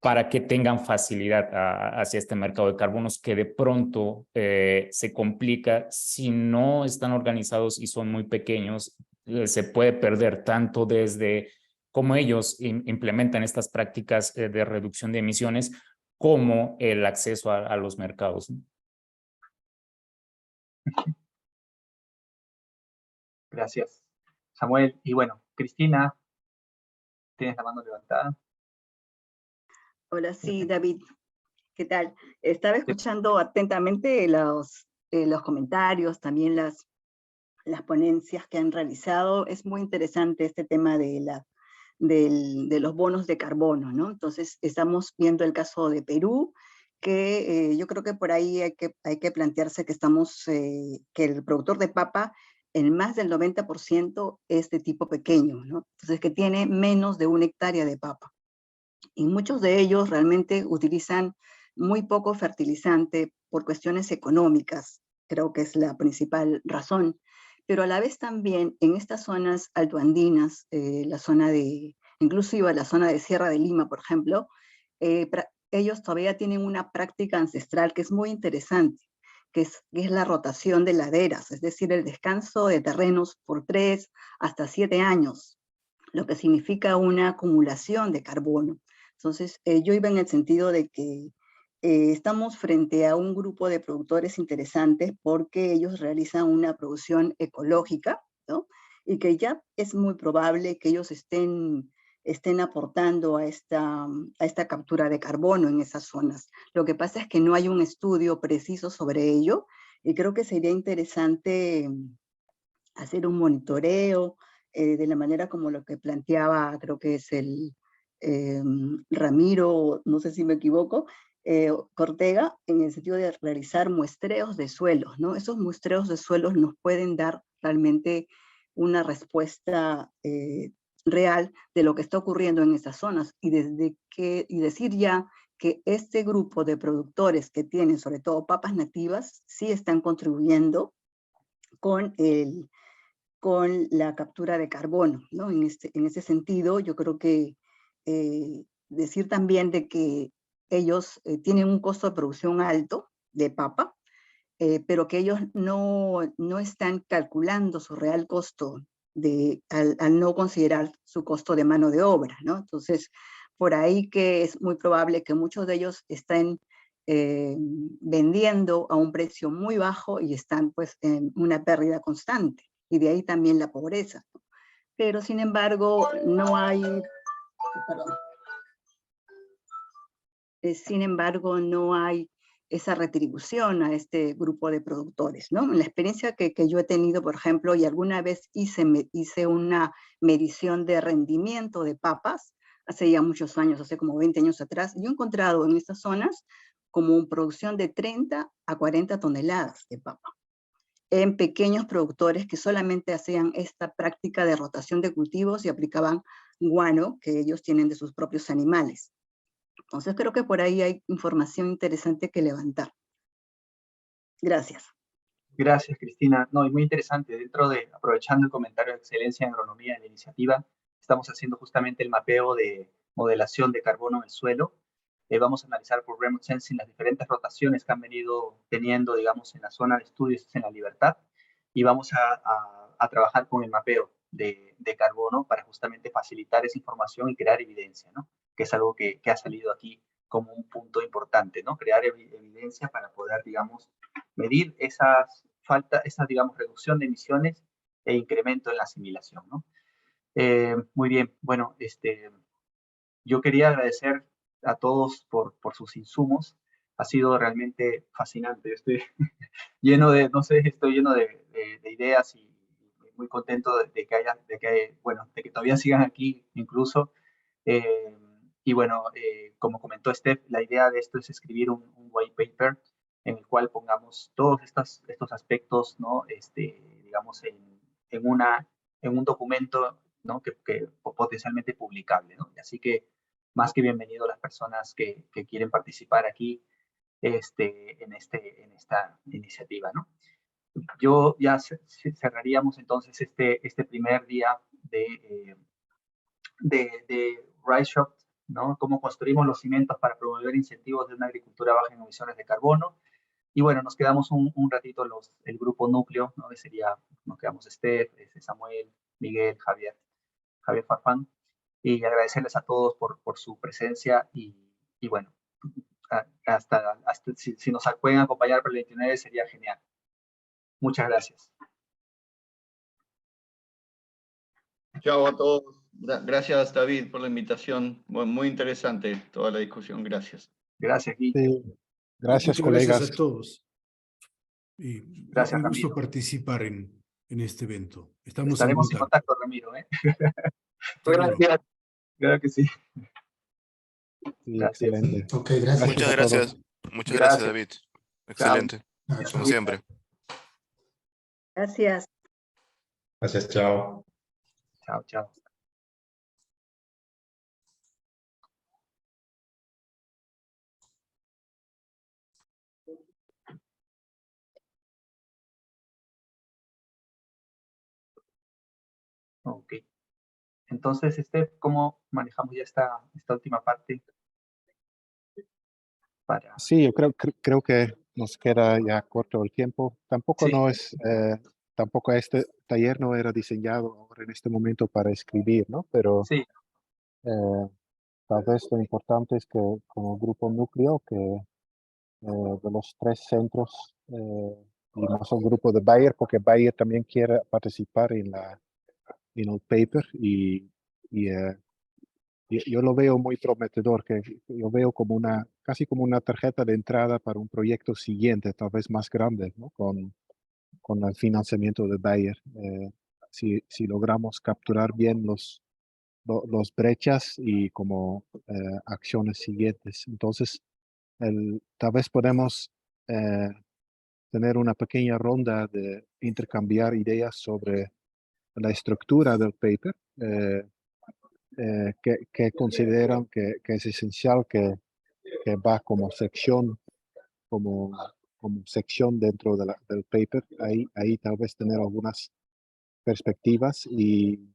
Para que tengan facilidad hacia este mercado de carbonos que de pronto se complica si no están organizados y son muy pequeños, se puede perder tanto desde cómo ellos implementan estas prácticas de reducción de emisiones como el acceso a los mercados, ¿no? Gracias, Samuel. Y bueno, Cristina, tienes la mano levantada. Hola, sí, David, ¿qué tal? Estaba escuchando atentamente los comentarios, también las ponencias que han realizado. Es muy interesante este tema de los bonos de carbono, ¿no? Entonces, estamos viendo el caso de Perú, que yo creo que por ahí hay que plantearse que que el productor de papa, en más del 90% es de tipo pequeño, ¿no? Entonces, que tiene menos de 1 hectárea de papa. Y muchos de ellos realmente utilizan muy poco fertilizante por cuestiones económicas, creo que es la principal razón, pero a la vez también en estas zonas altoandinas, inclusive la zona de Sierra de Lima, por ejemplo, ellos todavía tienen una práctica ancestral que es muy interesante, que es la rotación de laderas, es decir, el descanso de terrenos por 3 hasta 7 años, lo que significa una acumulación de carbono. Entonces, yo iba en el sentido de que estamos frente a un grupo de productores interesantes porque ellos realizan una producción ecológica, ¿no? Y que ya es muy probable que ellos estén aportando a esta captura de carbono en esas zonas. Lo que pasa es que no hay un estudio preciso sobre ello, y creo que sería interesante hacer un monitoreo de la manera como lo que planteaba, creo que es el Ramiro, no sé si me equivoco, Cortega, en el sentido de realizar muestreos de suelos, ¿no? Esos muestreos de suelos nos pueden dar realmente una respuesta real de lo que está ocurriendo en esas zonas, y decir ya que este grupo de productores que tienen sobre todo papas nativas sí están contribuyendo con la captura de carbono, ¿no? En ese sentido, yo creo que decir también de que ellos tienen un costo de producción alto de papa, pero que ellos no están calculando su real costo al no considerar su costo de mano de obra, ¿no? Entonces, por ahí que es muy probable que muchos de ellos estén vendiendo a un precio muy bajo y están pues en una pérdida constante, y de ahí también la pobreza. Pero sin embargo no hay, esa retribución a este grupo de productores, ¿no? En la experiencia que yo he tenido, por ejemplo, y alguna vez hice una medición de rendimiento de papas, hace ya muchos años, hace como 20 años atrás, yo he encontrado en estas zonas como una producción de 30 a 40 toneladas de papa, en pequeños productores que solamente hacían esta práctica de rotación de cultivos y aplicaban guano que ellos tienen de sus propios animales. Entonces creo que por ahí hay información interesante que levantar. Gracias. Gracias, Cristina. No, y muy interesante. Aprovechando el comentario de excelencia en agronomía de la iniciativa, estamos haciendo justamente el mapeo de modelación de carbono en el suelo. Vamos a analizar por remote sensing las diferentes rotaciones que han venido teniendo, digamos, en la zona de estudios en la Libertad, y vamos a trabajar con el mapeo de carbono para justamente facilitar esa información y crear evidencia, ¿no? Que es algo que ha salido aquí como un punto importante, ¿no? Crear evidencia para poder, digamos, medir esa, digamos, reducción de emisiones e incremento en la asimilación, ¿no? Muy bien, bueno, yo quería agradecer a todos por sus insumos. Ha sido realmente fascinante. Yo estoy lleno de, no sé, estoy lleno de ideas, y muy contento de que todavía sigan aquí incluso. Y bueno, como comentó Steph, la idea de esto es escribir un white paper en el cual pongamos todos estos aspectos, ¿no? Digamos, en un documento, ¿no? que potencialmente publicable, ¿no? Así que más que bienvenido a las personas que quieren participar aquí en esta iniciativa, ¿no? Yo ya cerraríamos entonces este primer día de Rice Shop, ¿no? Cómo construimos los cimientos para promover incentivos de una agricultura baja en emisiones de carbono. Y bueno, nos quedamos un ratito el grupo núcleo, ¿no? Nos quedamos Steph, Samuel, Miguel, Javier Farfán, y agradecerles a todos por su presencia, y bueno, hasta si nos pueden acompañar para el 29 sería genial. Muchas gracias. Chao a todos. Gracias, David, por la invitación. Muy interesante toda la discusión. Gracias. Gracias, Guille. Sí, gracias, Muchas colegas. gracias a todos. Y Gracias, un gusto Ramiro. participar en este evento. Estamos Estaremos en contacto, Ramiro. Seguro. Gracias. Claro que sí. Sí, Gracias. excelente. Ok, gracias. Gracias Muchas a todos. gracias. Muchas gracias, David. Excelente, Ah, como chao. siempre. Gracias. Gracias, chao. Chao, chao. Ok. Entonces, ¿cómo manejamos ya esta última parte? Sí, yo creo que nos queda ya corto el tiempo. Tampoco Sí. no es, tampoco este taller no era diseñado ahora en este momento para escribir, ¿no? Pero Sí, tal vez lo importante es que como grupo núcleo, que de los 3 centros, y más el grupo de Bayer, porque Bayer también quiere participar en el paper y yo lo veo muy prometedor, que yo veo como casi como una tarjeta de entrada para un proyecto siguiente, tal vez más grande, ¿no? Con el financiamiento de Bayer. Si logramos capturar bien los brechas y como acciones siguientes. Entonces, tal vez podemos tener una pequeña ronda de intercambiar ideas sobre la estructura del paper. Que consideran que es esencial que va como sección dentro del paper. Ahí tal vez tener algunas perspectivas y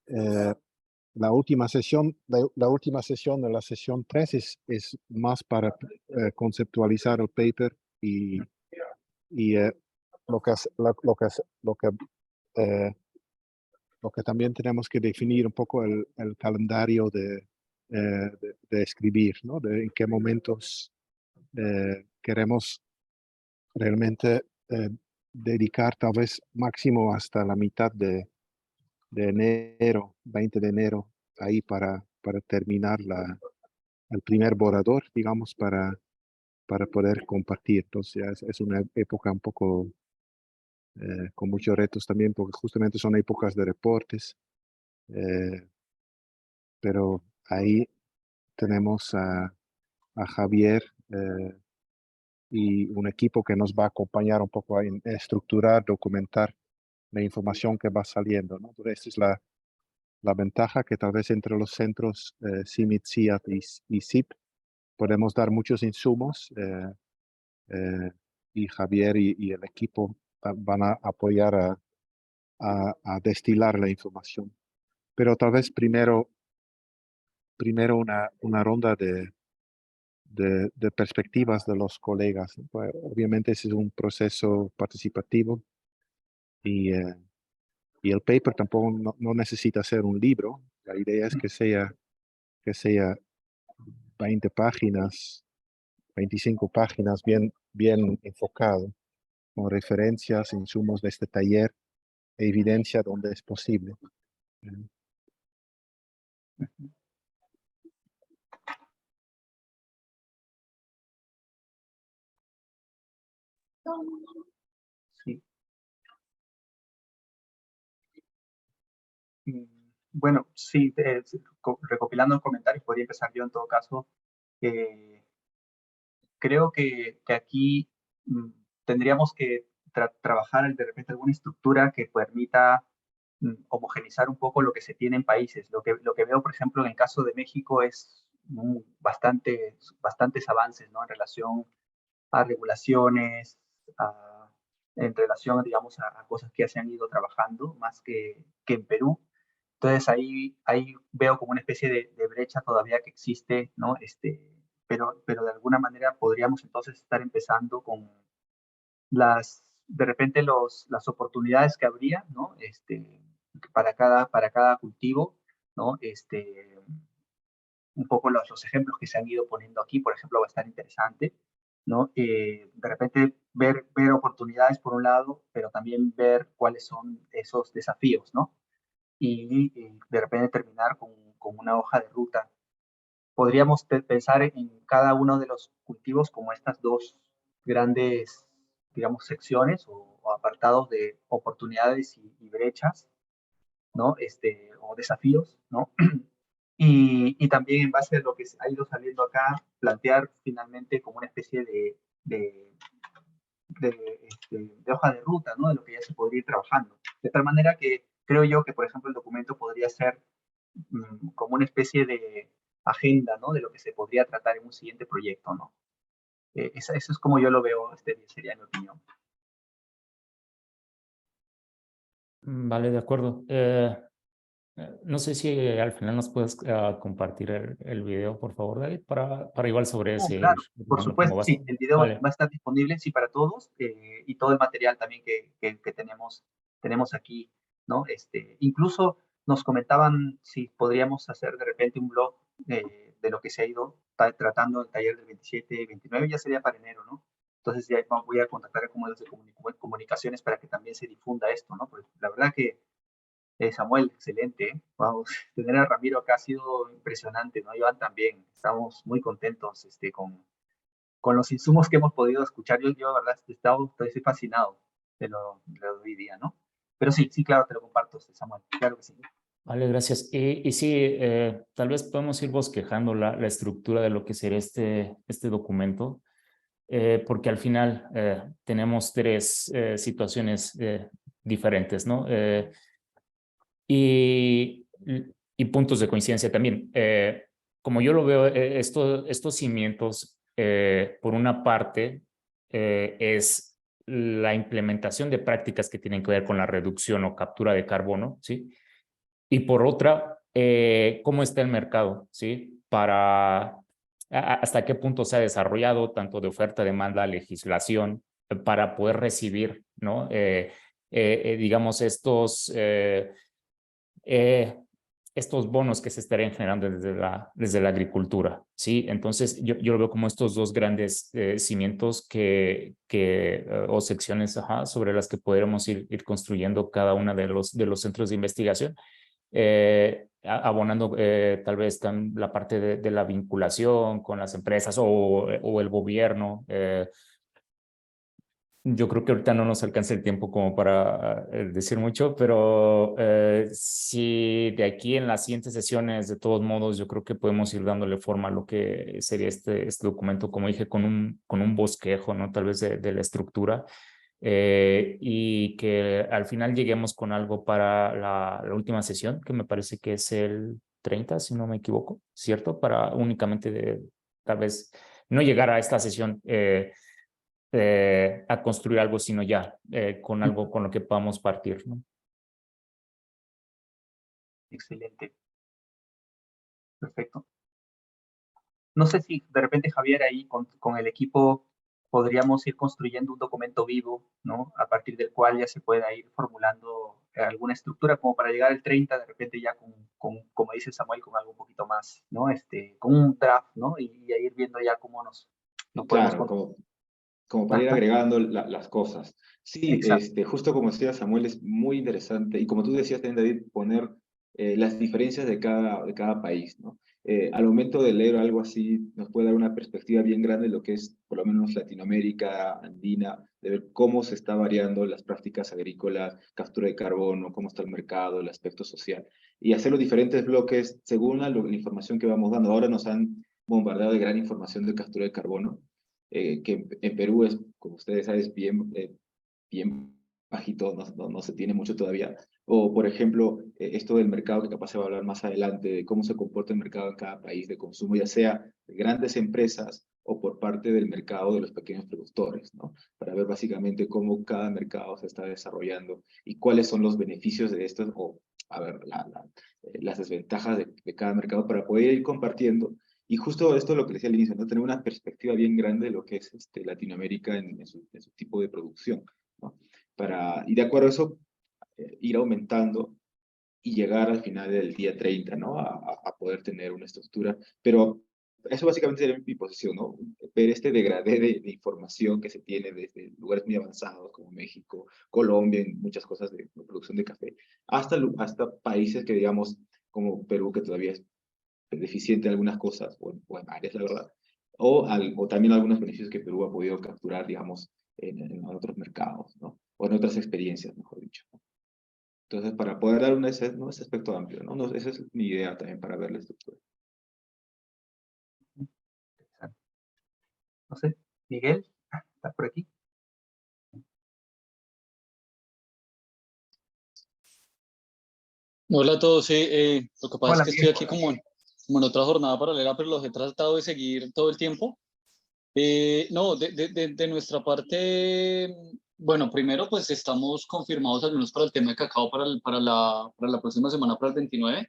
la última sesión de la sesión 3 es más para conceptualizar el paper y lo que lo que también tenemos que definir un poco el calendario de escribir, ¿no? De en qué momentos queremos realmente dedicar tal vez máximo hasta la mitad de enero, 20 de enero, ahí para terminar el primer borrador, digamos, para poder compartir. Entonces es una época un poco con muchos retos también, porque justamente son épocas de reportes. Pero ahí tenemos a Javier y un equipo que nos va a acompañar un poco a estructurar, documentar la información que va saliendo, ¿no? Entonces, esta es la ventaja que tal vez entre los centros CIMMYT, CIAT y CIP podemos dar muchos insumos y Javier y el equipo van a apoyar a destilar la información. Pero tal vez primero una ronda de perspectivas de los colegas. Pues, obviamente ese es un proceso participativo y el paper tampoco no necesita ser un libro. La idea es que sea 20 páginas, 25 páginas bien enfocado, con referencias, insumos de este taller, e evidencia donde es posible. sí. Bueno, sí, recopilando comentarios, podría empezar yo en todo caso. Creo que aquí tendríamos que trabajar de repente alguna estructura que permita homogenizar un poco lo que se tiene en países. Lo que veo, por ejemplo, en el caso de México es bastantes avances, ¿no? En relación a regulaciones, en relación, digamos, a cosas que ya se han ido trabajando, más que en Perú. Entonces ahí veo como una especie de brecha todavía que existe, ¿no? Pero de alguna manera podríamos entonces estar empezando con de repente las oportunidades que habría, ¿no? Para cada cultivo, ¿no? Un poco los ejemplos que se han ido poniendo aquí, por ejemplo, va a estar interesante, ¿no? De repente ver oportunidades por un lado, pero también ver cuáles son esos desafíos, ¿no? y de repente terminar con una hoja de ruta. Podríamos pensar en cada uno de los cultivos como estas dos grandes, digamos, secciones o apartados de oportunidades y brechas, ¿no? O desafíos, ¿no? Y también en base a lo que ha ido saliendo acá, plantear finalmente como una especie de hoja de ruta, ¿no? De lo que ya se podría ir trabajando. De tal manera que creo yo que, por ejemplo, el documento podría ser como una especie de agenda, ¿no? De lo que se podría tratar en un siguiente proyecto, ¿no? Eso es como yo lo veo, sería mi opinión. Vale, de acuerdo. No sé si al final nos puedes compartir el video, por favor, David, para igual sobre ese ir Claro, por tomando como supuesto, base. sí, el video Vale. va a estar disponible, sí, para todos, y todo el material también que tenemos aquí, ¿no? Incluso nos comentaban si podríamos hacer de repente un blog de lo que se ha ido tratando el taller del 27 y 29, ya sería para enero, ¿no? Entonces ya voy a contactar con los de comunicaciones para que también se difunda esto, ¿no? Porque la verdad que Samuel, excelente. Vamos, tener a Ramiro acá ha sido impresionante, ¿no? Iván también. Estamos muy contentos con los insumos que hemos podido escuchar. Yo la verdad, estoy fascinado de lo de hoy día, ¿no? Pero sí, claro, te lo comparto, Samuel. Claro que sí. Vale, gracias. Y sí, tal vez podemos ir bosquejando la estructura de lo que sería este documento, porque al final tenemos tres situaciones diferentes, ¿no? Y puntos de coincidencia también. Como yo lo veo, estos cimientos, por una parte, es la implementación de prácticas que tienen que ver con la reducción o captura de carbono, ¿sí? Y por otra, cómo está el mercado, ¿sí? Hasta qué punto se ha desarrollado, tanto de oferta, demanda, legislación, para poder recibir, ¿no? Digamos, estos bonos que se estarían generando desde la agricultura, ¿sí? Entonces, yo lo veo como estos dos grandes cimientos o secciones sobre las que podríamos ir construyendo cada una de los centros de investigación, abonando tal vez la parte de la vinculación con las empresas o el gobierno. Yo creo que ahorita no nos alcanza el tiempo como para decir mucho, pero sí, de aquí en las siguientes sesiones, de todos modos, yo creo que podemos ir dándole forma a lo que sería este documento, como dije, con un bosquejo, ¿no? Tal vez de la estructura, y que al final lleguemos con algo para la última sesión, que me parece que es el 30, si no me equivoco, ¿cierto? Para únicamente tal vez no llegar a esta sesión a construir algo, sino ya con algo con lo que podamos partir, ¿no? Excelente. Perfecto. No sé si de repente, Javier, ahí con el equipo podríamos ir construyendo un documento vivo, ¿no? A partir del cual ya se pueda ir formulando alguna estructura como para llegar al 30, de repente ya como dice Samuel, con algo un poquito más, ¿no? Con un draft, ¿no? Y ir viendo ya cómo nos podemos... Claro, como para ir agregando las cosas. Sí, justo como decía Samuel, es muy interesante, y como tú decías también, David, poner las diferencias de cada país, ¿no? Al momento de leer algo así, nos puede dar una perspectiva bien grande de lo que es, por lo menos, Latinoamérica, andina, de ver cómo se está variando las prácticas agrícolas, captura de carbono, cómo está el mercado, el aspecto social, y hacer los diferentes bloques según la información que vamos dando. Ahora nos han bombardeado de gran información de captura de carbono, que en Perú es, como ustedes saben, bien bajito, no se tiene mucho todavía. O, por ejemplo, esto del mercado, que capaz se va a hablar más adelante, de cómo se comporta el mercado en cada país de consumo, ya sea de grandes empresas o por parte del mercado de los pequeños productores, ¿no? Para ver básicamente cómo cada mercado se está desarrollando y cuáles son los beneficios de estos, o, a ver, las desventajas de cada mercado, para poder ir compartiendo. Y justo esto es lo que decía al inicio, ¿no? Tener una perspectiva bien grande de lo que es Latinoamérica en su tipo de producción, ¿no? Y de acuerdo a eso, ir aumentando y llegar al final del día 30, ¿no? A poder tener una estructura. Pero eso básicamente sería mi posición, ¿no? Ver este degradé de información que se tiene desde lugares muy avanzados como México, Colombia, en muchas cosas de producción de café, hasta países que digamos como Perú, que todavía es deficiente en algunas cosas, o en áreas, la verdad, o también algunos beneficios que Perú ha podido capturar, digamos, en otros mercados, ¿no? O en otras experiencias, mejor dicho, ¿no? Entonces, para poder dar ese aspecto amplio, ¿no? Esa es mi idea también para ver la estructura. No sé, Miguel, ¿estás por aquí? Hola a todos, lo que pasa es Hola, que Miguel. estoy aquí como en otra jornada paralela, pero los he tratado de seguir todo el tiempo. No, de nuestra parte, bueno, primero pues estamos confirmados al menos para el tema de cacao para la próxima semana, para el 29.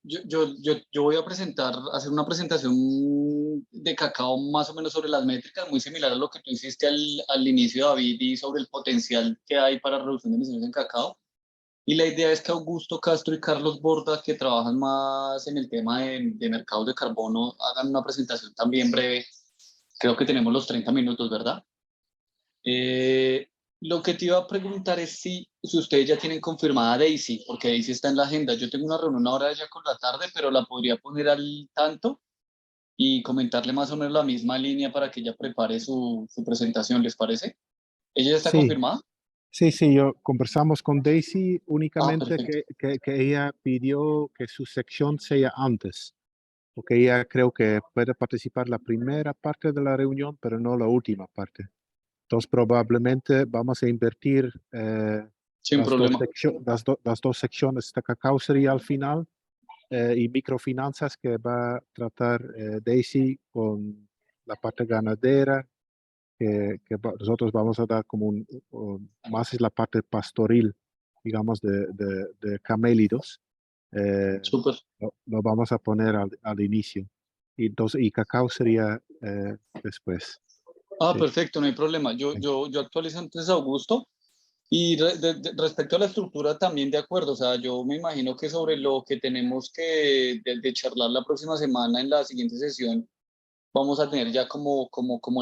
Yo voy a hacer una presentación de cacao más o menos sobre las métricas, muy similar a lo que tú hiciste al inicio, David, y sobre el potencial que hay para reducción de emisiones en cacao. Y la idea es que Augusto Castro y Carlos Borda, que trabajan más en el tema de mercados de carbono, hagan una presentación también breve. Creo que tenemos los 30 minutos, ¿verdad? Lo que te iba a preguntar es si ustedes ya tienen confirmada a Daisy, porque Daisy está en la agenda. Yo tengo una reunión ahora ya con la tarde, pero la podría poner al tanto y comentarle más o menos la misma línea para que ella prepare su presentación, ¿les parece? ¿Ella ya está Sí, confirmada? sí, yo conversamos con Daisy únicamente perfecto. que ella pidió que su sección sea antes, porque ella creo que puede participar la primera parte de la reunión, pero no la última parte. Entonces probablemente vamos a invertir Sin problema. las dos secciones de cacao sería al final y microfinanzas que va a tratar Daisy con la parte ganadera, nosotros vamos a dar como más es la parte pastoril, digamos, de camélidos. Súper. Lo vamos a poner al inicio. Y cacao sería después. Sí. Perfecto, no hay problema. Yo actualizo entonces a Augusto. Y respecto a la estructura también de acuerdo, o sea, yo me imagino que sobre lo que tenemos que de charlar la próxima semana en la siguiente sesión, vamos a tener ya como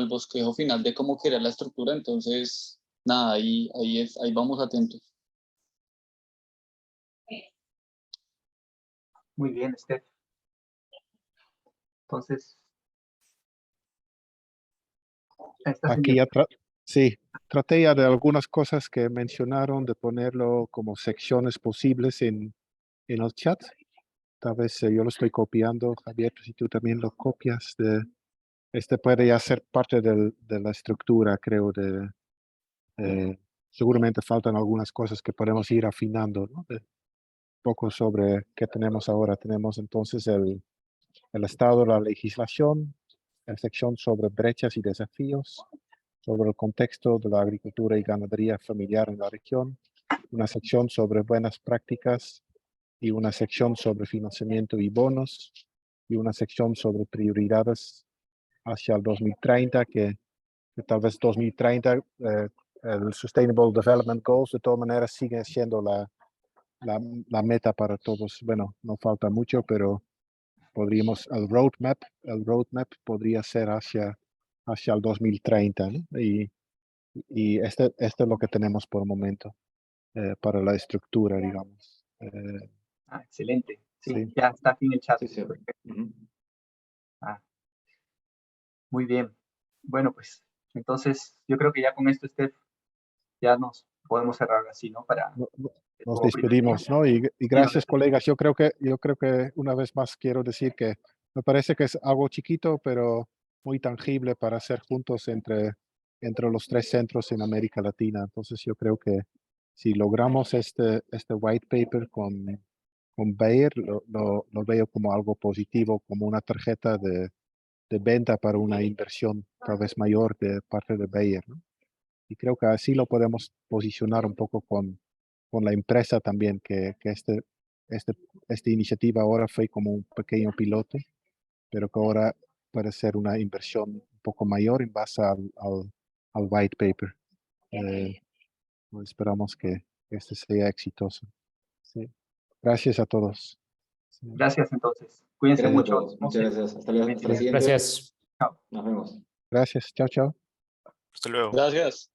el bosquejo final de cómo quería la estructura, entonces, nada, ahí vamos atentos. Muy bien, Steph. Entonces, Aquí ya traté ya de algunas cosas que mencionaron, de ponerlo como secciones posibles en el chat. Tal vez yo lo estoy copiando, Javier, si tú también lo copias. Este puede ya ser parte de la estructura, creo. Seguramente faltan algunas cosas que podemos ir afinando, ¿no? Un poco sobre qué tenemos ahora. Tenemos entonces el estado de la legislación, la sección sobre brechas y desafíos, sobre el contexto de la agricultura y ganadería familiar en la región, una sección sobre buenas prácticas y una sección sobre financiamiento y bonos y una sección sobre prioridades hacia el 2030, que tal vez 2030 el Sustainable Development Goals de todas maneras sigue siendo la meta para todos. Bueno, no falta mucho, pero podríamos, el roadmap podría ser hacia el 2030, ¿no? Y este es lo que tenemos por el momento para la estructura, digamos. excelente. Sí, Sí. ya está aquí en el chat. Sí. Muy bien. Bueno, pues entonces yo creo que ya con esto, Steph, ya nos podemos cerrar así, ¿no? Nos despedimos, ¿no? Y gracias, colegas. Yo creo que una vez más quiero decir que me parece que es algo chiquito, pero muy tangible para hacer juntos entre los tres centros en América Latina. Entonces yo creo que si logramos este white paper con Bayer, lo veo como algo positivo, como una tarjeta de venta para una inversión cada vez mayor de parte de Bayer, ¿no? Y creo que así lo podemos posicionar un poco con la empresa también, que esta iniciativa ahora fue como un pequeño piloto, pero que ahora puede ser una inversión un poco mayor en base al white paper. Esperamos que este sea exitoso. Sí. Gracias a todos. Sí. Gracias entonces. Cuídense Gracias a mucho. todos. Muchas gracias. Hasta la siguiente. Gracias. Nos vemos. Gracias. Chao, chao. Hasta luego. Gracias.